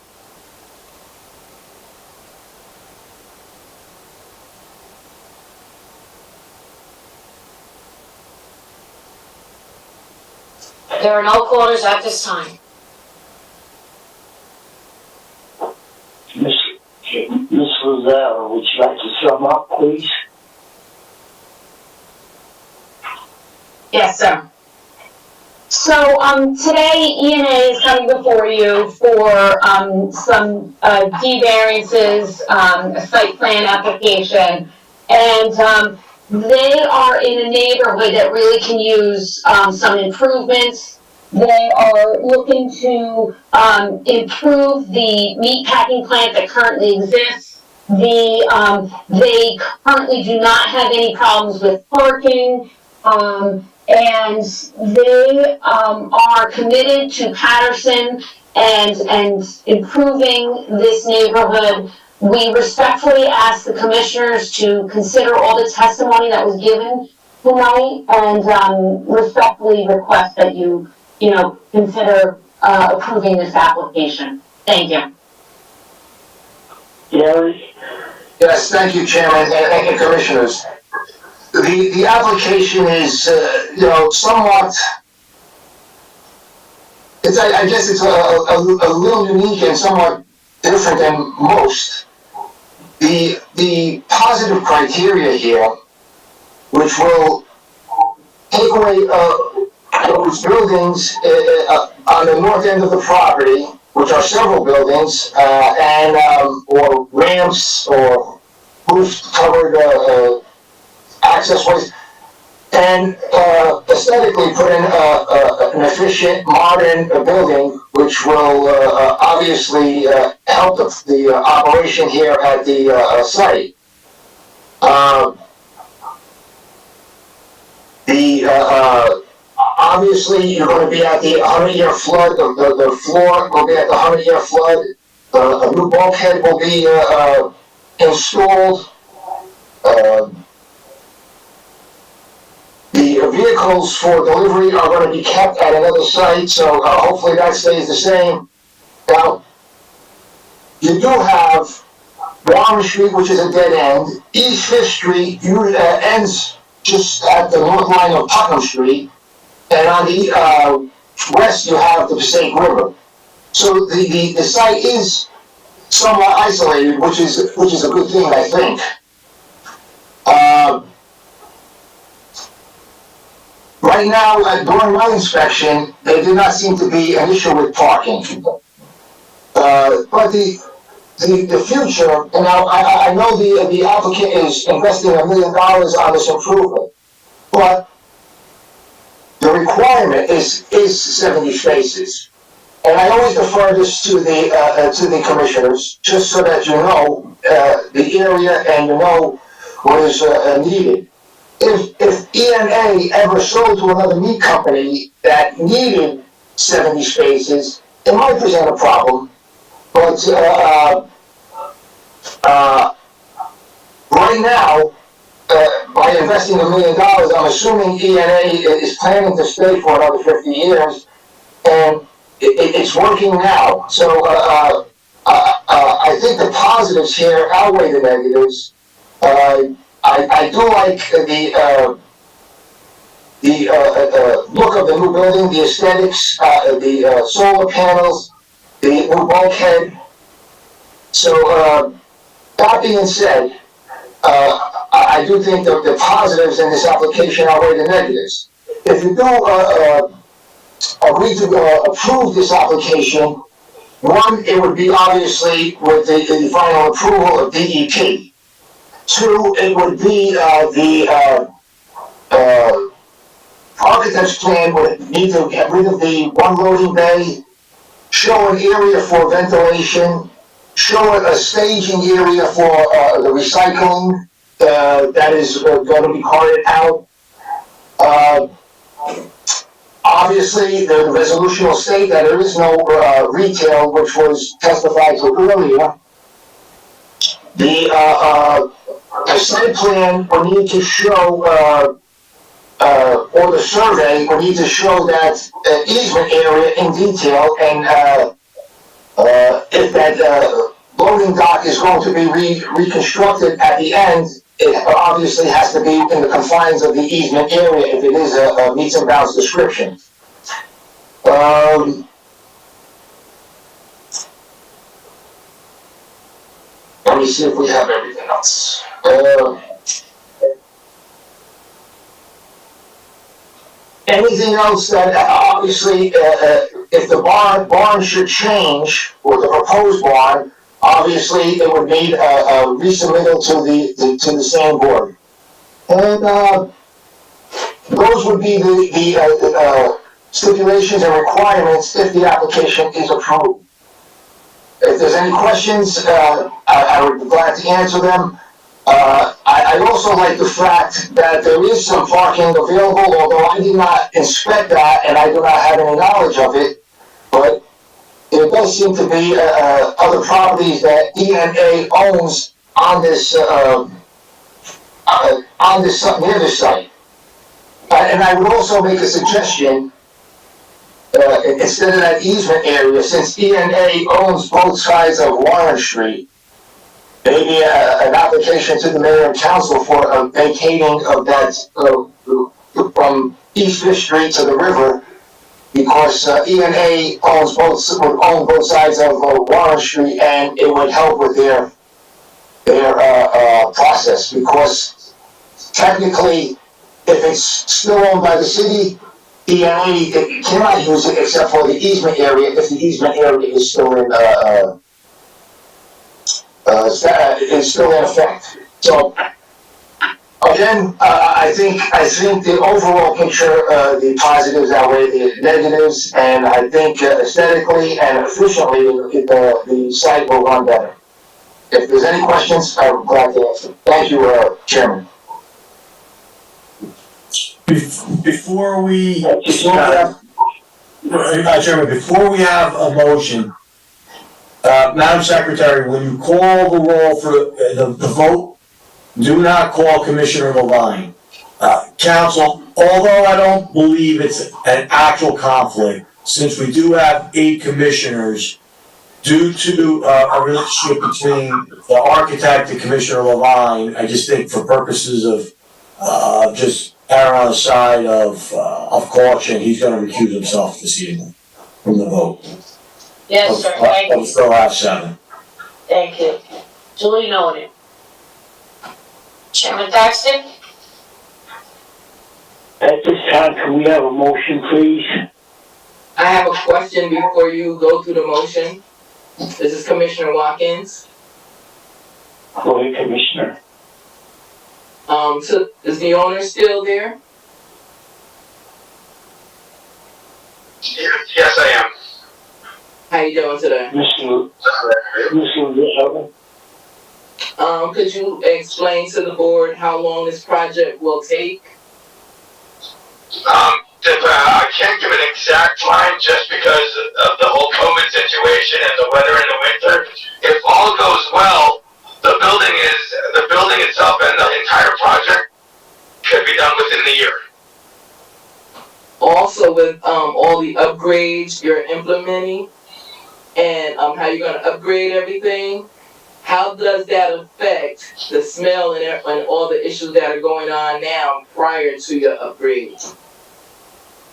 There are no callers at this time. Ms. Lazzara, would you like to sum up, please? Yes, sir. So, today ENA is coming before you for, some, D variances, a site plan application. And, they are in a neighborhood that really can use, some improvements. They are looking to, improve the meat packing plant that currently exists. They currently do not have any problems with parking. And they are committed to Paterson and improving this neighborhood. We respectfully ask the commissioners to consider all the testimony that was given tonight and respectfully request that you consider approving this application. Thank you. Gary? Yes, thank you, Chairman, and Commissioners. The application is, somewhat, I guess it's a little unique and somewhat different than most. The positive criteria here, which will take away those buildings on the north end of the property, which are several buildings, or ramps or roof-covered access ways. and aesthetically put in an efficient, modern building, which will obviously help the operation here at the site. Obviously, you're going to be at the 100-year flood. The floor will be at the 100-year flood. A new bulkhead will be installed. The vehicles for delivery are going to be kept at another site, so hopefully that stays the same. Now, you do have Warren Street, which is a dead end. East 5th Street ends just at the north line of Putnam Street, and on the west you have the Passaic River. So the site is somewhat isolated, which is a good thing, I think. Right now, during my inspection, there did not seem to be an issue with parking. But the future, and I know the applicant is investing $1 million on this improvement, but the requirement is 70 spaces. And I always defer this to the commissioners, just so that you know the area and you know what is needed. If ENA ever sold to another meat company that needed 70 spaces, it might present a problem. But right now, by investing $1 million, I'm assuming ENA is planning to stay for another 50 years, and it's working now. So I think the positives here outweigh the negatives. I do like the look of the new building, the aesthetics, the solar panels, the new bulkhead. So that being said, I do think that the positives in this application outweigh the negatives. If you do agree to approve this application, one, it would be obviously with the final approval of DEP. Two, it would be the architect's plan would need to get rid of the one loading bay, show an area for ventilation, show a staging area for the recycling that is going to be carted out. Obviously, the resolution will state that there is no retail, which was testified to earlier. The site plan will need to show, or the survey will need to show that easement area in detail, and if that loading dock is going to be reconstructed at the end, it obviously has to be in the confines of the easement area if it is a meets and bounds description. Let me see if we have everything else. Anything else that obviously, if the barn should change, or the proposed barn, obviously it would need a resubmittal to the same board. And those would be the stipulations and requirements if the application is approved. If there's any questions, I would be glad to answer them. I also like the fact that there is some parking available, although I did not inspect that and I do not have any knowledge of it. But there does seem to be other properties that ENA owns on this near this site. And I would also make a suggestion. Instead of that easement area, since ENA owns both sides of Warren Street, maybe an application to the mayor and council for a vacating of that from East 5th Street to the river, because ENA would own both sides of Warren Street, and it would help with their process, because technically, if it's still owned by the city, ENA cannot use it except for the easement area if the easement area is still in effect. So again, I think the overall picture, the positives outweigh the negatives, and I think aesthetically and efficiently, the site will run better. If there's any questions, I'm glad to answer. Thank you, Chairman. Before we have a motion, Madam Secretary, when you call the roll for the vote, do not call Commissioner Levine. Council, although I don't believe it's an actual conflict, since we do have 8 commissioners, due to a relationship between the architect and Commissioner Levine, I just think for purposes of just err on the side of caution, he's gonna recuse himself this evening from the vote. Yes, sir, thank you. Still have 7. Thank you. Duly noted. Chairman Thaxton? At this time, can we have a motion, please? I have a question before you go through the motion. This is Commissioner Watkins. Go ahead, Commissioner. So is the owner still there? Yes, I am. How you doing today? Mr. Lazzara. Could you explain to the board how long this project will take? I can't give an exact time just because of the whole COVID situation and the weather in the winter. If all goes well, the building itself and the entire project could be done within the year. Also with all the upgrades you're implementing and how you're gonna upgrade everything, how does that affect the smell and all the issues that are going on now prior to your upgrades?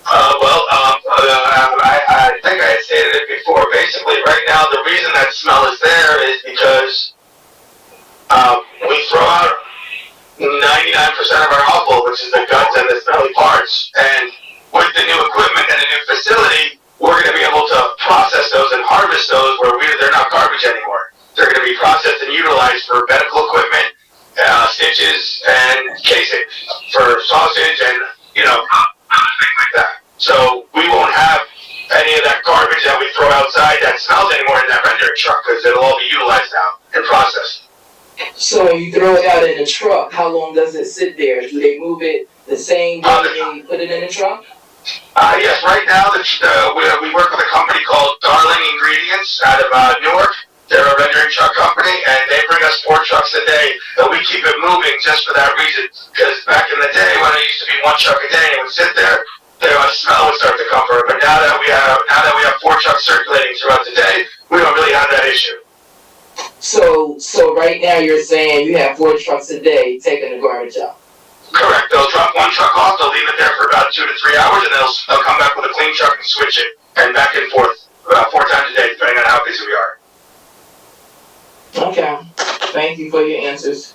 I think I had stated it before. Basically, right now, the reason that smell is there is because we throw out 99% of our offal, which is the guts and the smelly parts. And with the new equipment and the new facility, we're going to be able to process those and harvest those where they're not garbage anymore. They're going to be processed and utilized for medical equipment, stitches, and casing for sausage and, things like that. So we won't have any of that garbage that we throw outside that smells anymore in that rendering truck because it'll all be utilized now and processed. So when you throw it out in the truck, how long does it sit there? Do they move it the same day when you put it in the truck? Yes, right now we work with a company called Darling Ingredients out of Newark. They're a rendering truck company, and they bring us 4 trucks a day, and we keep it moving just for that reason. Because back in the day, when it used to be 1 truck a day and it would sit there, the smell would start to come from it. But now that we have 4 trucks circulating throughout the day, we don't really have that issue. So right now you're saying you have 4 trucks a day taking the garbage out? Correct. They'll drop 1 truck off, they'll leave it there for about 2 to 3 hours, and they'll come back with a clean truck and switch it, and back and forth 4 times a day, depending on how busy we are. Okay. Thank you for your answers.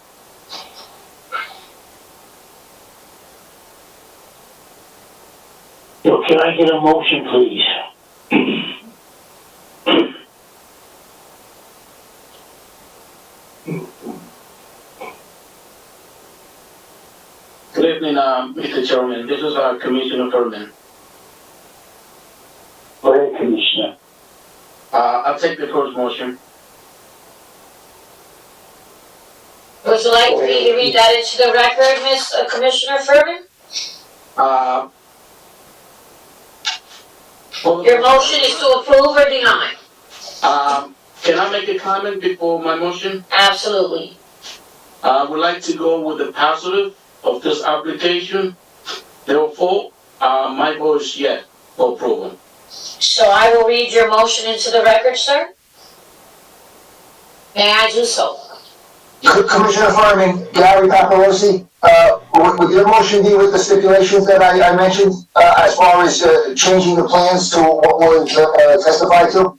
So can I get a motion, please? Good evening, Mr. Chairman. This is Commissioner Furman. Go ahead, Commissioner. I'll take the first motion. Would you like me to read that into the record, Commissioner Furman? Your motion is to approve or deny? Can I make a comment before my motion? Absolutely. I would like to go with the positive of this application. Therefore, my vote is yes for approval. So I will read your motion into the record, sir? May I do so? Commissioner Furman, Gary Paparosi, would your motion be with the stipulations that I mentioned, as far as changing the plans to what was testified to?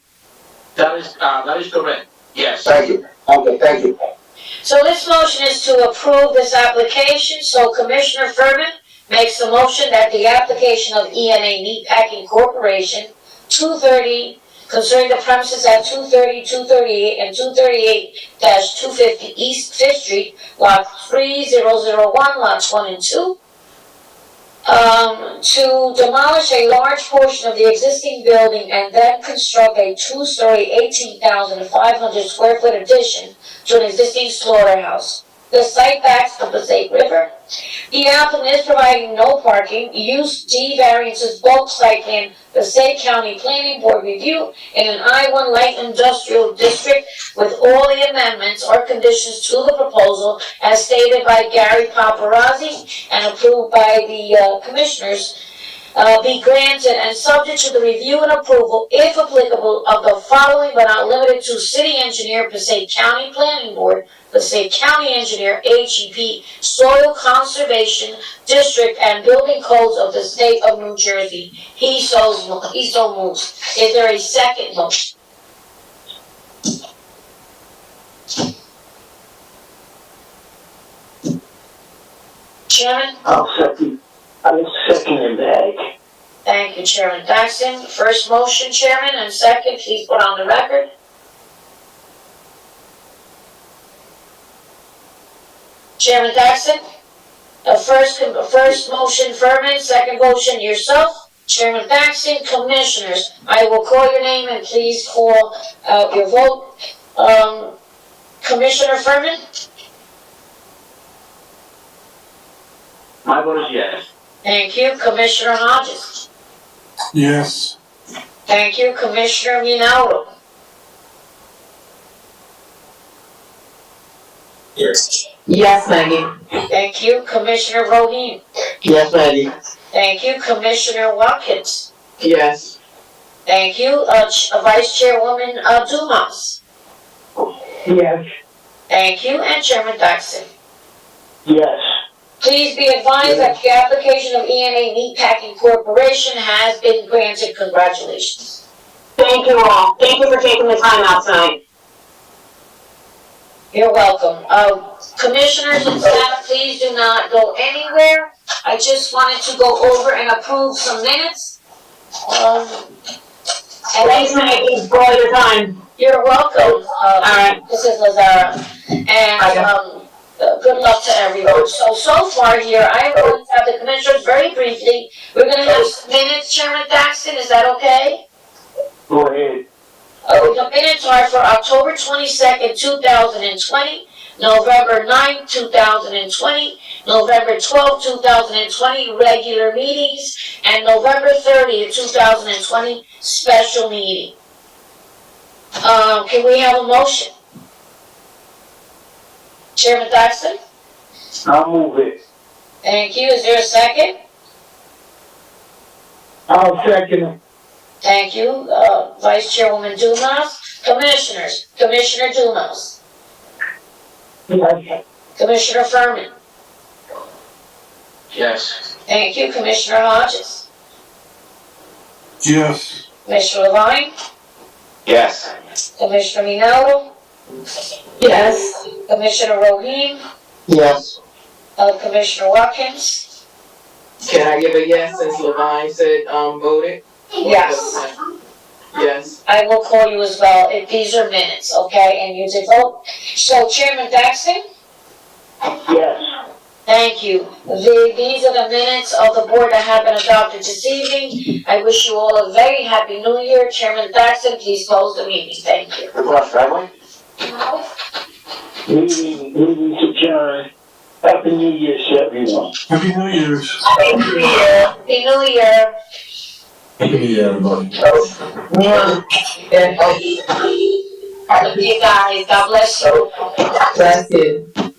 That is correct. Yes. Thank you. Okay, thank you. So this motion is to approve this application, so Commissioner Furman makes the motion that the application of ENA Meatpacking Corporation, 230 concerning the premises at 230, 238, and 238-250 East Fifth Street, Lot 3001, lots 1 and 2. To demolish a large portion of the existing building and then construct a two-story, 18,500 square foot addition to an existing slaughterhouse. The site backs the Passaic River. The applicant is providing no parking, use D variances, bulk site plan, Passaic County Planning Board review in an I-1 light industrial district with all the amendments or conditions to the proposal as stated by Gary Paparazzi and approved by the commissioners, be granted and subject to the review and approval, if applicable, of the following but not limited to City Engineer, Passaic County Planning Board, Passaic County Engineer, HEP, Soil Conservation District, and Building Codes of the State of New Jersey. He so moves. Is there a second motion? Chairman? I'm seconding that. Thank you, Chairman Dyson. First motion, Chairman, and second, please put on the record. Chairman Dyson? First motion, Furman, second motion, yourself. Chairman Dyson, Commissioners, I will call your name and please call out your vote. Commissioner Furman? My vote is yes. Thank you. Commissioner Hodges? Yes. Thank you. Commissioner Minaldo? Yes. Yes, Maggie. Thank you. Commissioner Roheen? Yes, Maggie. Thank you. Commissioner Watkins? Yes. Thank you. Vice Chairwoman Dumas? Yes. Thank you. And Chairman Dyson? Yes. Please be advised that the application of ENA Meatpacking Corporation has been granted. Congratulations. Thank you all. Thank you for taking the time out tonight. You're welcome. Commissioners and staff, please do not go anywhere. I just wanted to go over and approve some minutes. Thanks, Maggie, for all your time. You're welcome. All right. Mrs. Lazzara. And good luck to everyone. So far here, I am going to have the commissioners very briefly. We're going to have some minutes, Chairman Daxton. Is that okay? Go ahead. The minutes are for October 22nd, 2020, November 9th, 2020, November 12th, 2020, regular meetings, and November 30th, 2020, special meeting. Can we have a motion? Chairman Daxton? I'll move it. Thank you. Is there a second? I'll second it. Thank you. Vice Chairwoman Dumas. Commissioners. Commissioner Dumas. Yes. Commissioner Furman. Yes. Thank you. Commissioner Hodges. Yes. Commissioner Levine. Yes. Commissioner Minaldo. Yes. Commissioner Roheen. Yes. Commissioner Watkins. Can I give a yes since Levine said, voted? Yes. Yes. I will call you as well. These are minutes, okay? And you did vote. So Chairman Daxton? Yes. Thank you. These are the minutes of the board that have been adopted this evening. I wish you all a very happy new year. Chairman Daxton, please close the meeting. Thank you. Across driveway? Meeting adjourned. Happy New Year to everyone. Happy New Year's. Happy New Year. Happy New Year. Happy New Year, everybody. You guys, God bless you. Bless you.